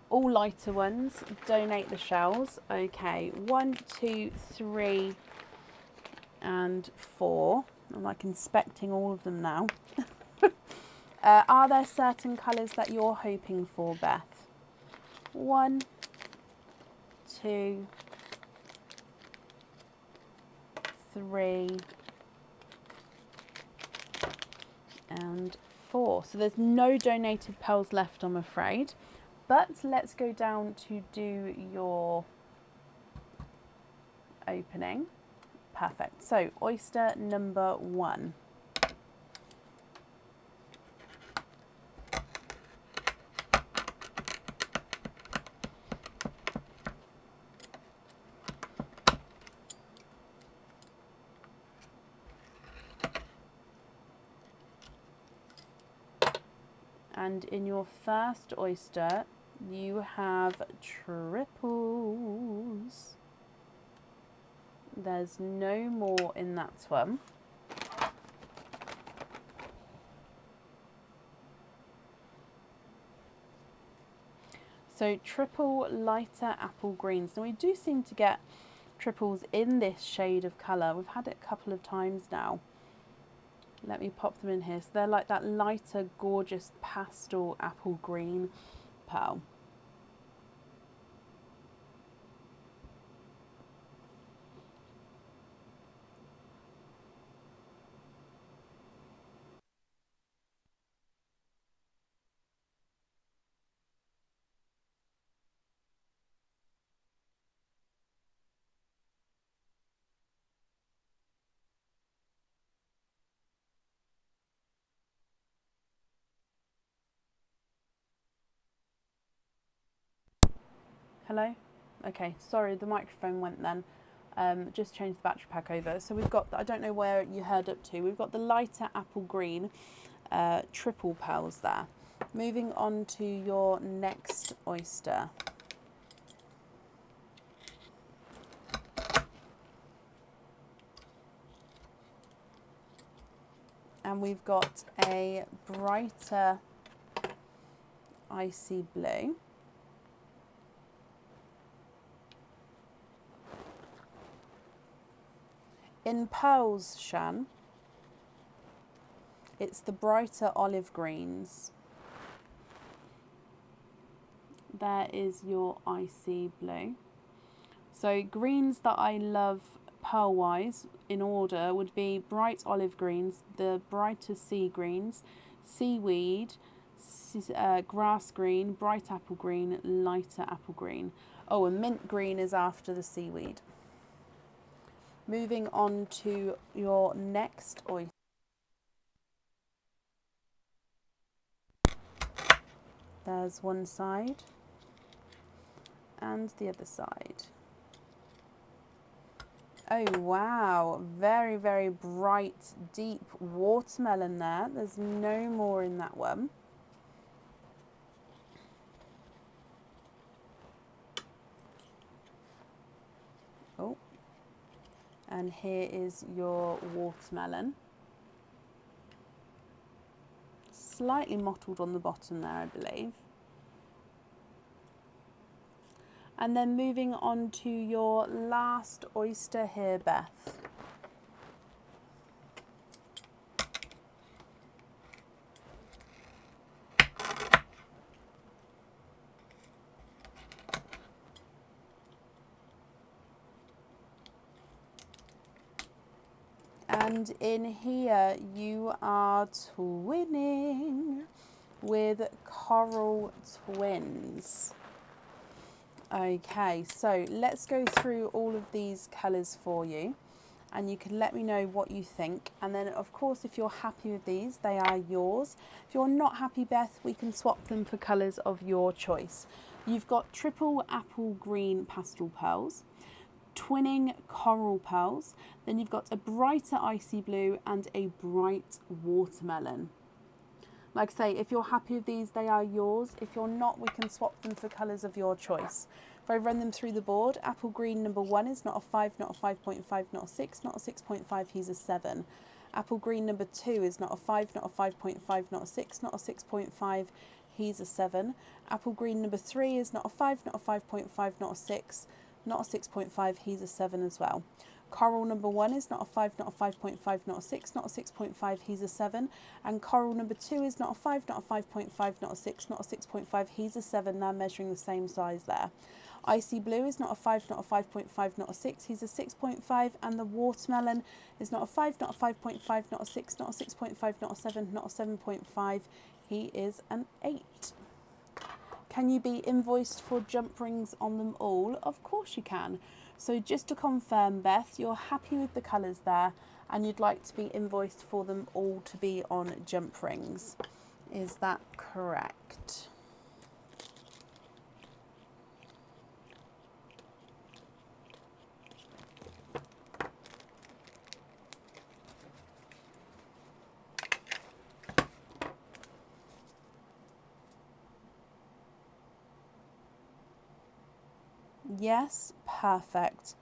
All lighter ones. Donate the shells. Okay, 1, 2, 3, and 4. I'm like inspecting all of them now. Are there certain colours that you're hoping for, Beth? 1, 2, 3, and 4. So there's no donated pearls left, I'm afraid. But let's go down to do your opening. Perfect. So oyster number 1. And in your first oyster, you have triples. There's no more in that one. So triple lighter apple greens. Now we do seem to get triples in this shade of colour. We've had it a couple of times now. Let me pop them in here. So they're like that lighter, gorgeous pastel apple green pearl. Hello? Okay, sorry, the microphone went then. Just changed the battery pack over. So we've got, I don't know where you heard up to, we've got the lighter apple green triple pearls there. Moving on to your next oyster. And we've got a brighter icy blue. In pearls, Shan, it's the brighter olive greens. there is your icy blue. So greens that I love pearl wise in order would be bright olive greens, the brighter sea greens, seaweed, grass green, bright apple green, lighter apple green. Oh, and mint green is after the seaweed. Moving on to your next oyster. There's one side and the other side. Oh wow, very, very bright, deep watermelon there. There's no more in that one. Oh, and here is your watermelon. Slightly mottled on the bottom there, I believe. And then moving on to your last oyster here, Beth. And in here you are twinning with coral twins. Okay, so let's go through all of these colours for you and you can let me know what you think. And then of course, if you're happy with these, they are yours. If you're not happy, Beth, we can swap them for colours of your choice. You've got triple apple green pastel pearls, twinning coral pearls, then you've got a brighter icy blue and a bright watermelon. Like I say, if you're happy with these, they are yours. If you're not, we can swap them for colours of your choice. If I run them through the board, apple green number 1 is not a 5, not a 5.5, not a 6, not a 6.5, he's a 7. Apple green number 2 is not a 5, not a 5.5, not a 6, not a 6.5, he's a 7. Apple green number 3 is not a 5, not a 5.5, not a 6, not a 6.5, he's a 7 as well. Coral number 1 is not a 5, not a 5.5, not a 6, not a 6.5, he's a 7. And coral number 2 is not a 5, not a 5.5, not a 6, not a 6.5, he's a 7. They're measuring the same size there. Icy blue is not a 5, not a 5.5, not a 6, he's a 6.5. And the watermelon is not a 5, not a 5.5, not a 6, not a 6.5, not a 7, not a 7.5, he is an 8. Can you be invoiced for jump rings on them all? Of course you can. So just to confirm, Beth, you're happy with the colours there and you'd like to be invoiced for them all to be on jump rings. Is that correct? Yes, perfect.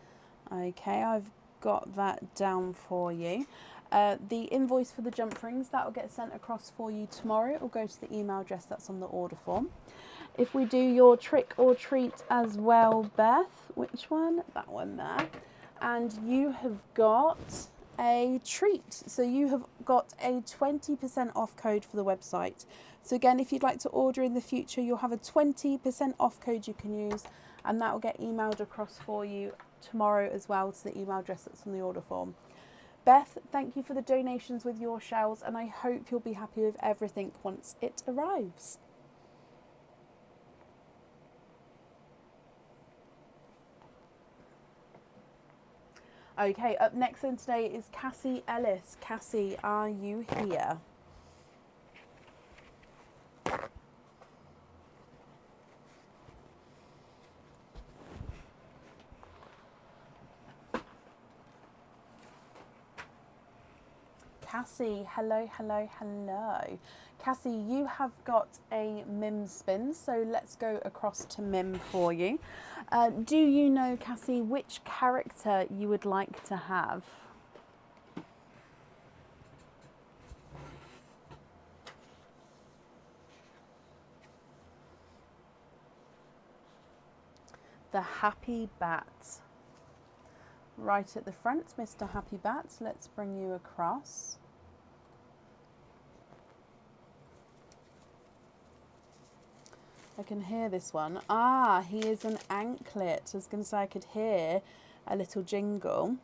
Okay, I've got that down for you. The invoice for the jump rings, that will get sent across for you tomorrow. It will go to the email address that's on the order form. If we do your trick or treat as well, Beth, which one? That one there. And you have got a treat. So you have got a 20% off code for the website. So again, if you'd like to order in the future, you'll have a 20% off code you can use, and that will get emailed across for you tomorrow as well to the email address that's on the order form. Beth, thank you for the donations with your shells, and I hope you'll be happy with everything once it arrives. Okay, up next in today is Cassie Ellis. Cassie, are you here? Cassie, hello, hello, hello. Cassie, you have got a Mim spin, so let's go across to Mim for you. Do you know, Cassie, which character you would like to have? The Happy Bat. Right at the front, Mr. Happy Bat, let's bring you across. I can hear this one. Ah, he is an anklet. I was going to say I could hear a little jingle.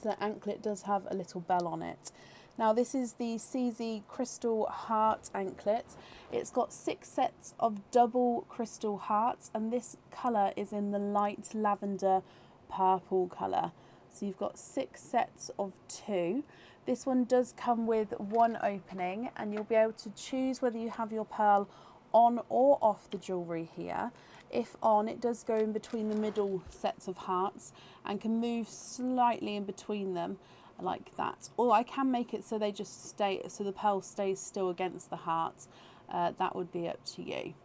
So the anklet does have a little bell on it. Now this is the CZ Crystal Heart anklet. It's got 6 sets of double crystal hearts, and this colour is in the light lavender purple colour. So you've got 6 sets of 2. This one does come with 1 opening, and you'll be able to choose whether you have your pearl on or off the jewellery here. If on, it does go in between the middle sets of hearts and can move slightly in between them like that. Or I can make it so they just stay, so the pearl stays still against the heart. That would be up to you.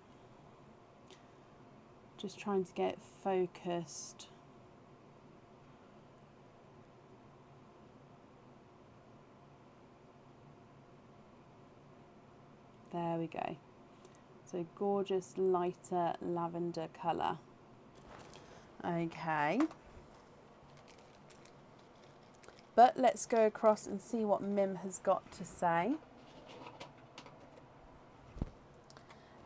Just trying to get it focused. There we go. So gorgeous lighter lavender colour. Okay. But let's go across and see what Mim has got to say.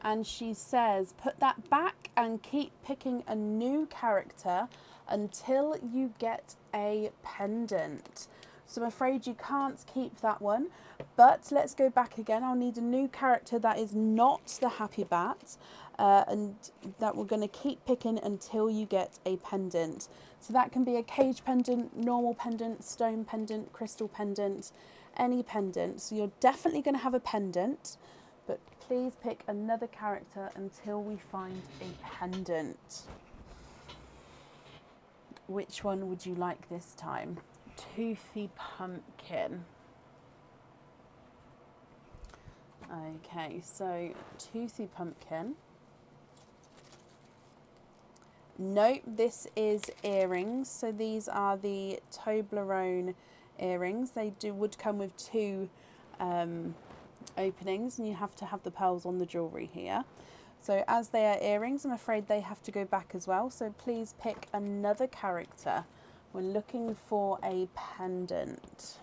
And she says, put that back and keep picking a new character until you get a pendant. So I'm afraid you can't keep that one, but let's go back again. I'll need a new character that is not the Happy Bat, and that we're going to keep picking until you get a pendant. So that can be a cage pendant, normal pendant, stone pendant, crystal pendant, any pendant. So you're definitely going to have a pendant, but please pick another character until we find a pendant. Which one would you like this time? Toothy Pumpkin. Okay, so Toothy Pumpkin. Nope, this is earrings. So these are the Toblerone earrings. They would come with 2 openings, and you have to have the pearls on the jewellery here. So as they are earrings, I'm afraid they have to go back as well. So please pick another character. We're looking for a pendant.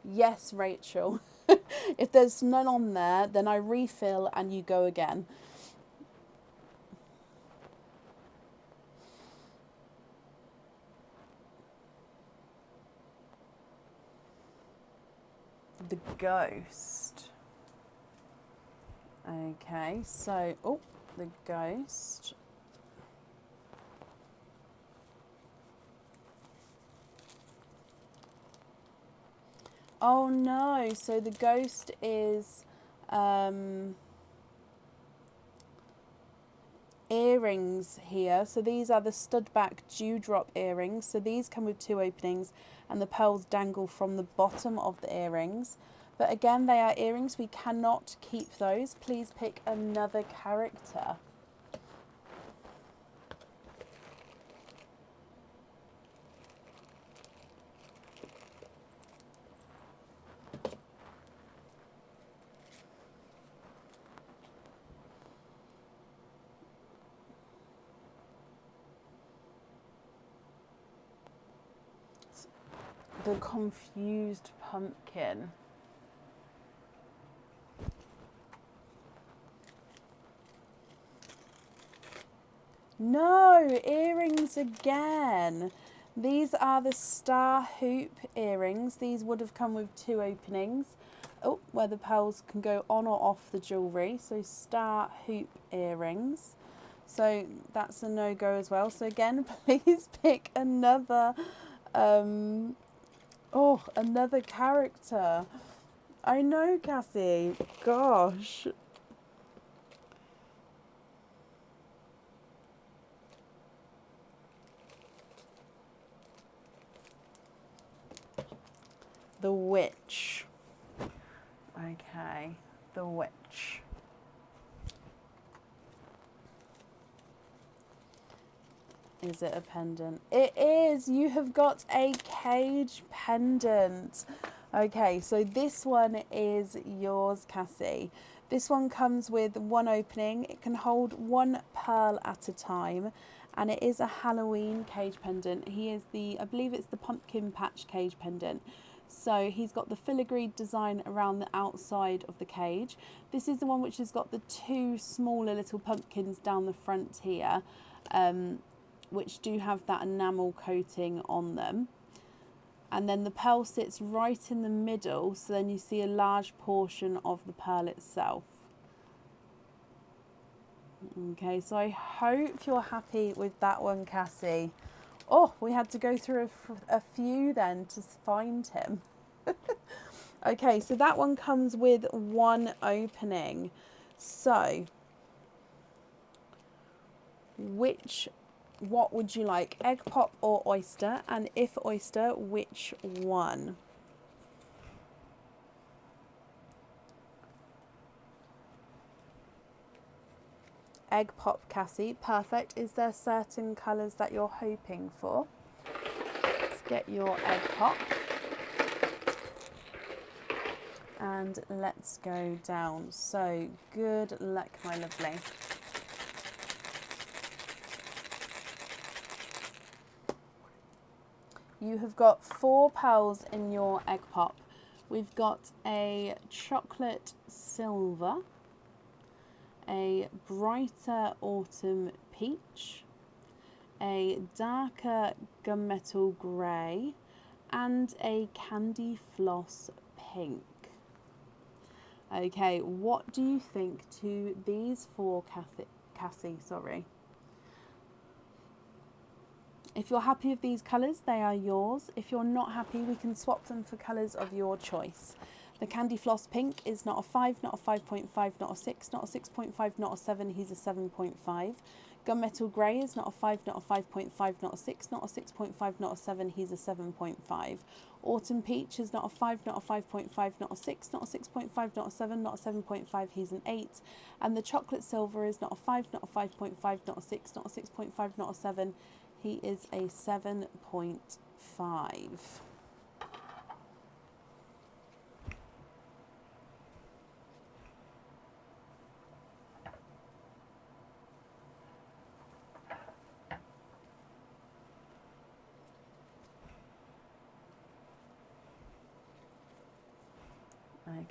Yes, Rachel. If there's none on there, then I refill and you go again. The ghost. Okay, so, oh, the ghost. Oh no, so the ghost is earrings here. So these are the stud back dewdrop earrings. So these come with 2 openings, and the pearls dangle from the bottom of the earrings. But again, they are earrings. We cannot keep those. Please pick another character. The confused pumpkin. No, earrings again. These are the star hoop earrings. These would have come with 2 openings. Oh, where the pearls can go on or off the jewellery. So star hoop earrings. So that's a no-go as well. So again, please pick another, another character. I know, Cassie. Gosh. The witch. Okay, the witch. Is it a pendant? It is. You have got a cage pendant. Okay, so this one is yours, Cassie. This one comes with 1 opening. It can hold 1 pearl at a time, and it is a Halloween cage pendant. He is I believe it's the pumpkin patch cage pendant. So he's got the filigreed design around the outside of the cage. This is the one which has got the two smaller little pumpkins down the front here, which do have that enamel coating on them. And then the pearl sits right in the middle, so then you see a large portion of the pearl itself. Okay, so I hope you're happy with that one, Cassie. Oh, we had to go through a few then to find him. Okay, so that one comes with one opening. So, what would you like, egg pop or oyster? And if oyster, which one? Egg pop, Cassie. Perfect. Is there certain colours that you're hoping for? Let's get your egg pop. And let's go down. So, good luck, my lovely. You have got 4 pearls in your egg pop. We've got a chocolate silver, a brighter autumn peach, a darker gunmetal grey, and a candy floss pink. Okay, what do you think to these 4, Cassie? Sorry. If you're happy with these colours, they are yours. If you're not happy, we can swap them for colours of your choice. The Candy Floss Pink is not a 5, not a 5.5, not a 6, not a 6.5, not a 7, he's a 7.5. Gunmetal Grey is not a 5, not a 5.5, not a 6, not a 6.5, not a 7, he's a 7.5. Autumn Peach is not a 5, not a 5.5, not a 6, not a 6.5, not a 7, not a 7.5, he's an 8. And the Chocolate Silver is not a 5, not a 5.5, not a 6, not a 6.5, not a 7, he is a 7.5.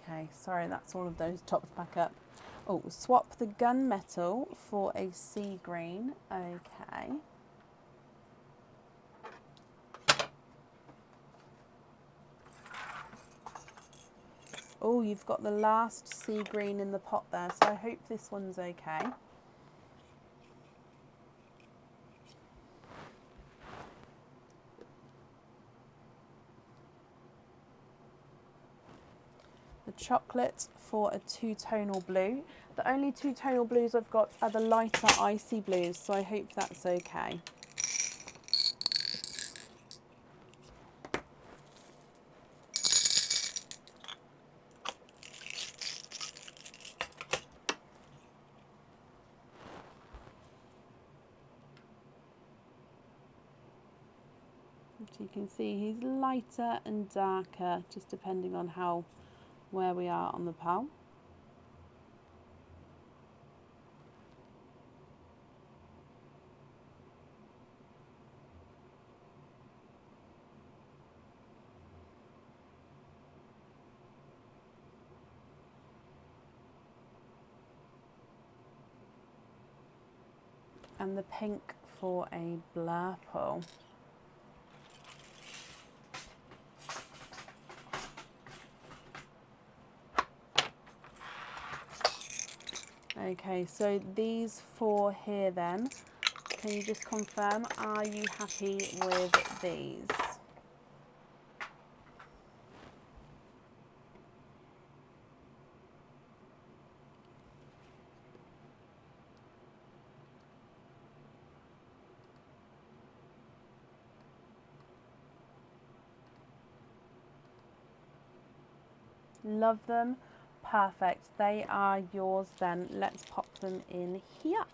Okay, sorry, that's all of those topped back up. Oh, swap the gunmetal for a sea green. Okay. Oh, you've got the last sea green in the pot there, so I hope this one's okay. The chocolate for a 2-tonal blue. The only 2-tonal blues I've got are the lighter icy blues, so I hope that's okay. As you can see, he's lighter and darker, just depending on where we are on the pearl. And the pink for a blurple. Okay, so these 4 here then, can you just confirm, are you happy with these? Love them. Perfect. They are yours then. Let's pop them in here.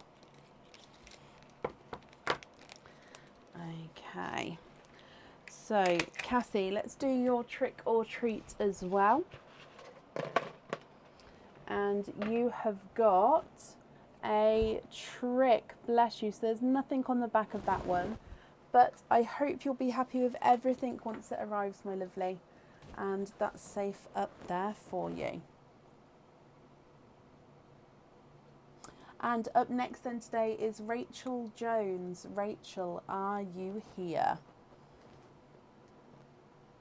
Okay. So, Cassie, let's do your trick or treat as well. And you have got a trick. Bless you. So there's nothing on the back of that one. But I hope you'll be happy with everything once it arrives, my lovely. And that's safe up there for you. And up next then today is Rachel Jones. Rachel, are you here?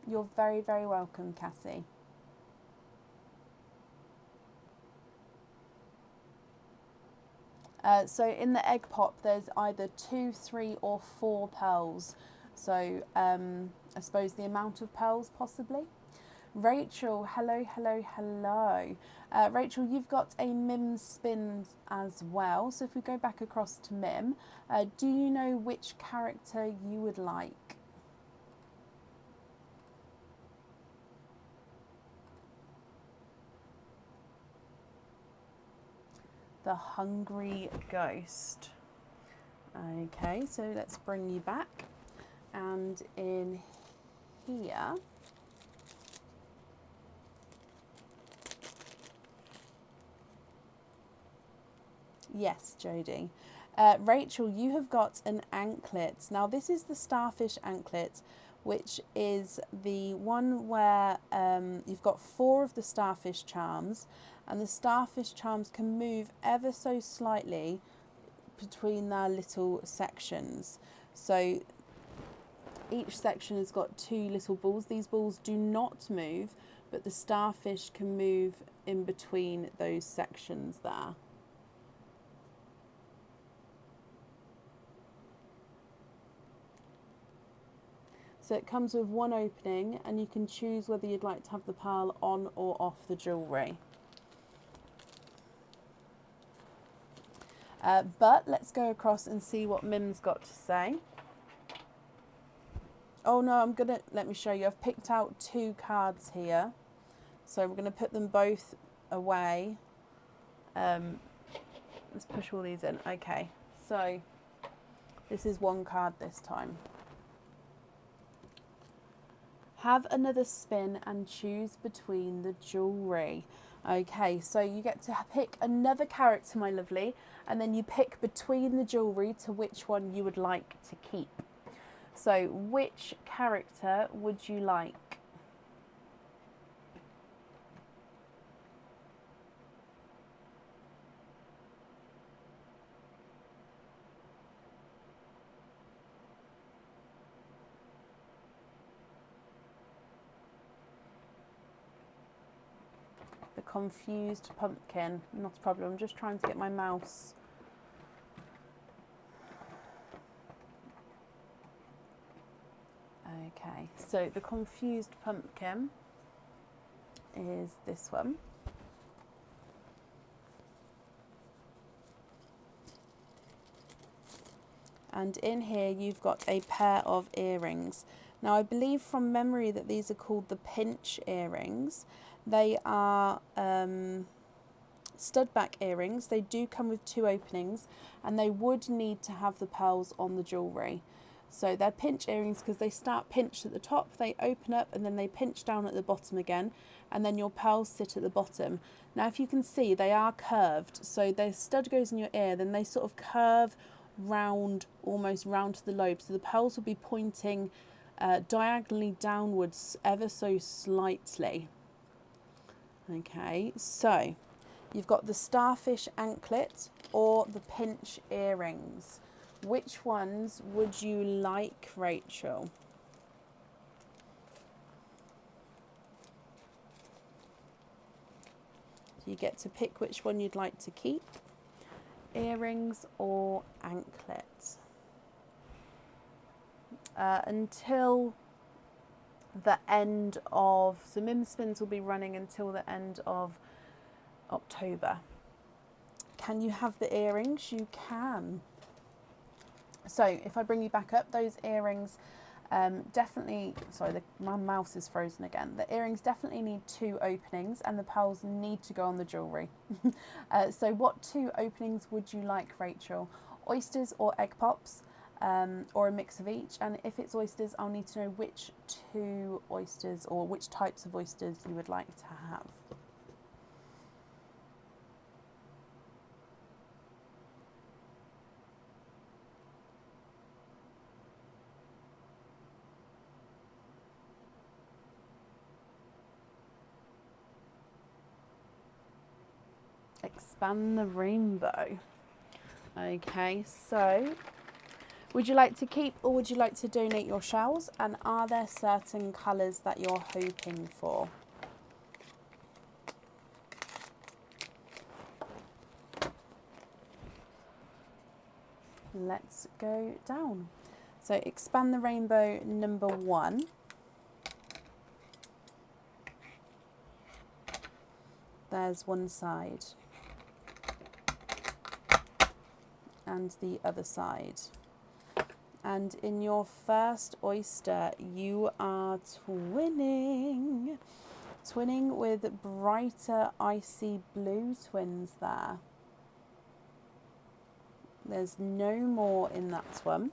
You're very, very welcome, Cassie. So in the egg pop, there's either 2, 3 or 4 pearls. So I suppose the amount of pearls possibly. Rachel, hello, hello, hello. Rachel, you've got a Mim spins as well. So if we go back across to Mim, do you know which character you would like? The Hungry Ghost. Okay, so let's bring you back. And in here, yes, Jodie. Rachel, you have got an anklet. Now this is the starfish anklet, which is the one where you've got 4 of the starfish charms, and the starfish charms can move ever so slightly between their little sections. So each section has got 2 little balls. These balls do not move, but the starfish can move in between those sections there. So it comes with 1 opening, and you can choose whether you'd like to have the pearl on or off the jewellery. But let's go across and see what Mim's got to say. Oh no, let me show you. I've picked out 2 cards here. So we're gonna put them both away. Let's push all these in. Okay, so this is 1 card this time. Have another spin and choose between the jewellery. Okay, so you get to pick another character, my lovely, and then you pick between the jewellery to which one you would like to keep. So which character would you like? The confused pumpkin. Not a problem. I'm just trying to get my mouse. Okay, so the confused pumpkin is this one. And in here you've got a pair of earrings. Now I believe from memory that these are called the pinch earrings. They are stud back earrings. They do come with 2 openings, and they would need to have the pearls on the jewellery. So they're pinch earrings because they start pinched at the top, they open up, and then they pinch down at the bottom again, and then your pearls sit at the bottom. Now if you can see, they are curved, so the stud goes in your ear, then they sort of curve round, almost round to the lobe, so the pearls will be pointing diagonally downwards ever so slightly. Okay, so you've got the starfish anklet or the pinch earrings. Which ones would you like, Rachel? So you get to pick which one you'd like to keep, earrings or anklets. Until the end of, so Mim Spins will be running until the end of October. Can you have the earrings? You can. So if I bring you back up, those earrings definitely, sorry, my mouse is frozen again. The earrings definitely need 2 openings, and the pearls need to go on the jewellery. So what 2 openings would you like, Rachel? Oysters or egg pops, or a mix of each? And if it's oysters, I'll need to know which 2 oysters or which types of oysters you would like to have. Expand the rainbow. Okay, so would you like to keep or would you like to donate your shells? And are there certain colours that you're hoping for? Let's go down. So expand the rainbow number 1. There's one side. And the other side. And in your first oyster, you are twinning. Twinning with brighter icy blue twins there. There's no more in that one.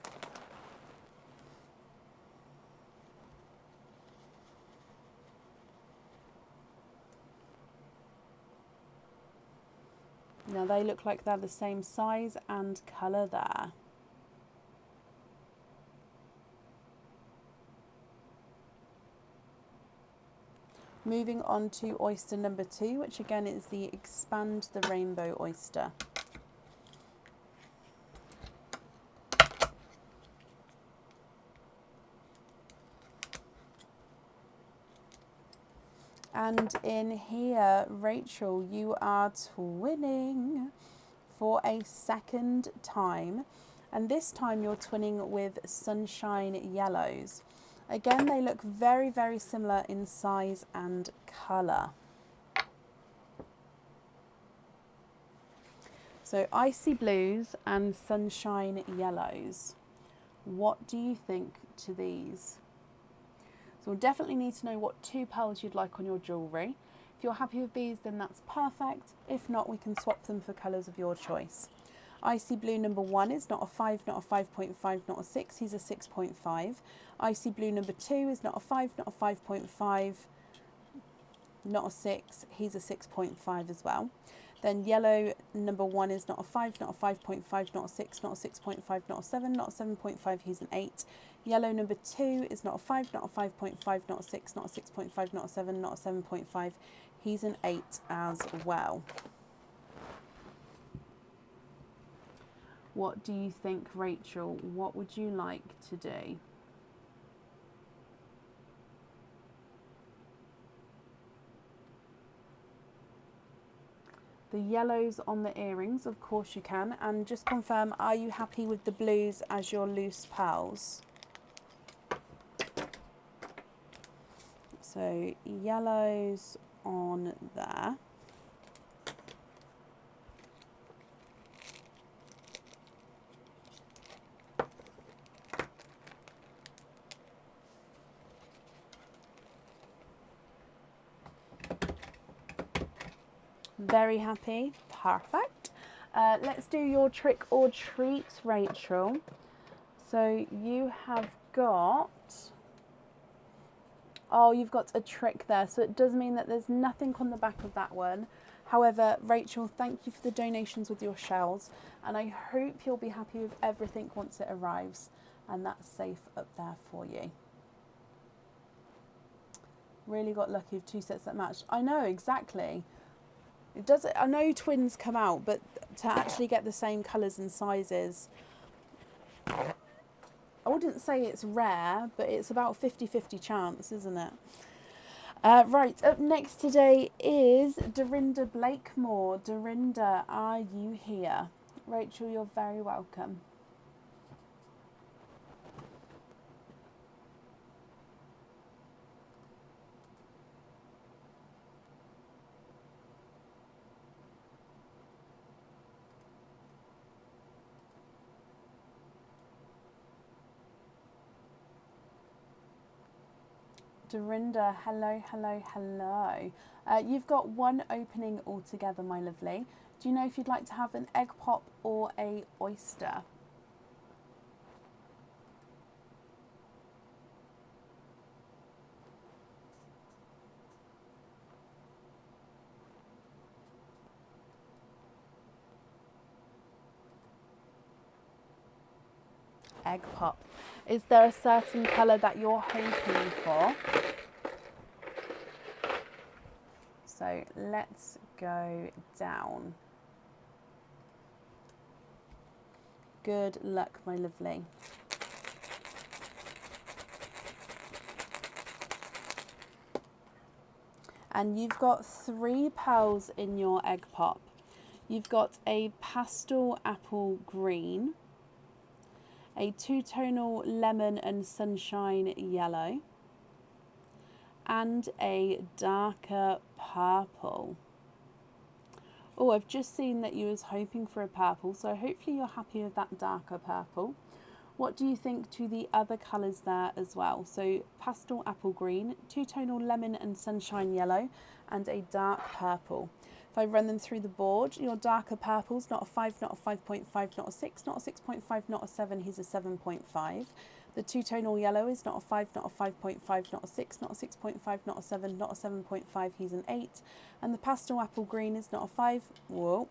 Now they look like they're the same size and colour there. Moving on to oyster number 2, which again is the expand the rainbow oyster. And in here, Rachel, you are twinning for a second time. And this time you're twinning with sunshine yellows. Again, they look very, very similar in size and colour. So icy blues and sunshine yellows. What do you think to these? So we'll definitely need to know what 2 pearls you'd like on your jewellery. If you're happy with these, then that's perfect. If not, we can swap them for colours of your choice. Icy blue number 1 is not a 5, not a 5.5, not a 6. He's a 6.5. Icy blue number 2 is not a 5, not a 5.5, not a 6. He's a 6.5 as well. Then yellow number 1 is not a 5, not a 5.5, not a 6, not a 6.5, not a 7, not a 7.5. He's an 8. Yellow number 2 is not a 5, not a 5.5, not a 6, not a 6.5, not a 7, not a 7.5. He's an 8 as well. What do you think, Rachel? What would you like to do? The yellows on the earrings, of course you can. And just confirm, are you happy with the blues as your loose pearls? So yellows on there. Very happy. Perfect. Let's do your trick or treat, Rachel. So you have got... Oh, you've got a trick there. So it does mean that there's nothing on the back of that one. However, Rachel, thank you for the donations with your shells. And I hope you'll be happy with everything once it arrives. And that's safe up there for you. Really got lucky with 2 sets that matched. I know, exactly. It does. I know twins come out, but to actually get the same colours and sizes, I wouldn't say it's rare, but it's about 50-50 chance, isn't it? Right, up next today is Dorinda Blakemore. Dorinda, are you here? Rachel, you're very welcome. Dorinda, hello, hello, hello. You've got one opening altogether, my lovely. Do you know if you'd like to have an egg pop or a oyster? Egg pop. Is there a certain colour that you're hoping for? So let's go down. Good luck, my lovely. And you've got 3 pearls in your egg pop. You've got a pastel apple green, a 2-tonal lemon and sunshine yellow, and a darker purple. Oh, I've just seen that you was hoping for a purple, so hopefully you're happy with that darker purple. What do you think to the other colours there as well? So pastel apple green, 2-tonal lemon and sunshine yellow, and a dark purple. If I run them through the board, your darker purple's not a 5, not a 5.5, not a 6, not a 6.5, not a 7, he's a 7.5. The 2-tonal yellow is not a 5, not a 5.5, not a 6, not a 6.5, not a 7, not a 7.5, he's an 8. And the pastel apple green is not a 5, whoa,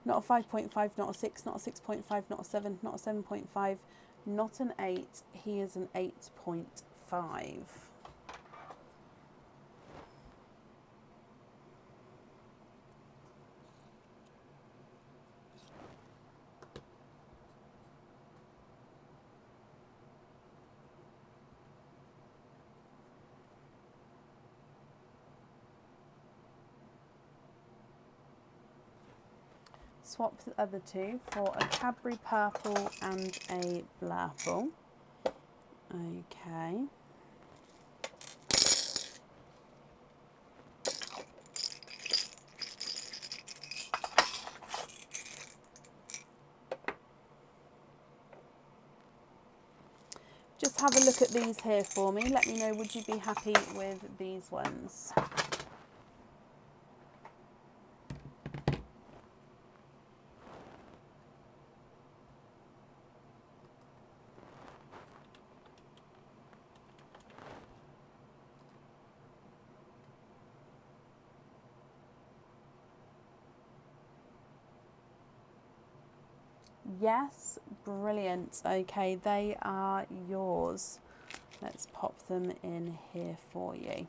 not a 5.5, not a 6, not a 6.5, not a 7, not a 7.5, not an 8, he is an 8.5. Swap the other two for a Cadbury purple and a blurple. Okay. Just have a look at these here for me. Let me know, would you be happy with these ones? Yes, brilliant. Okay, they are yours. Let's pop them in here for you.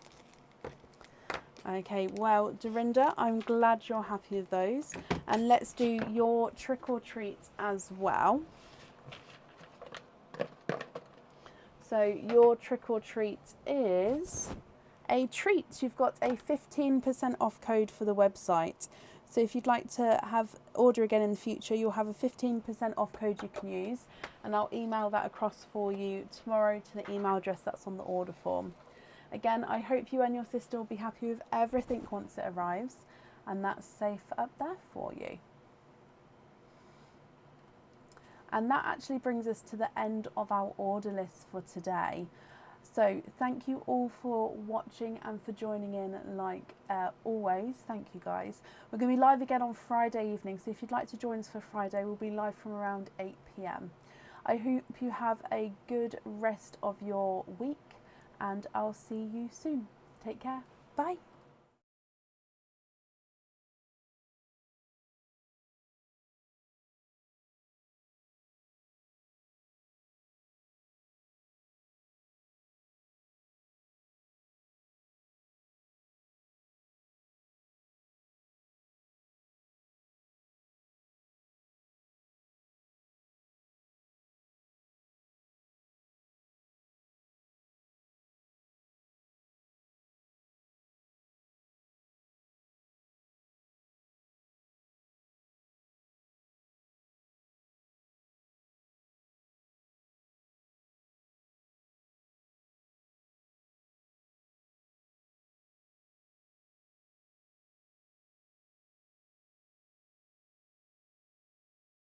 Okay, well, Dorinda, I'm glad you're happy with those. And let's do your trick or treat as well. So your trick or treat is a treat. You've got a 15% off code for the website. So if you'd like to order again in the future, you'll have a 15% off code you can use, and I'll email that across for you tomorrow to the email address that's on the order form. Again, I hope you and your sister will be happy with everything once it arrives, and that's safe up there for you. And that actually brings us to the end of our order list for today. So thank you all for watching and for joining in like always. Thank you guys. We're going to be live again on Friday evening, so if you'd like to join us for Friday, we'll be live from around 8 p.m. I hope you have a good rest of your week, and I'll see you soon. Take care. Bye.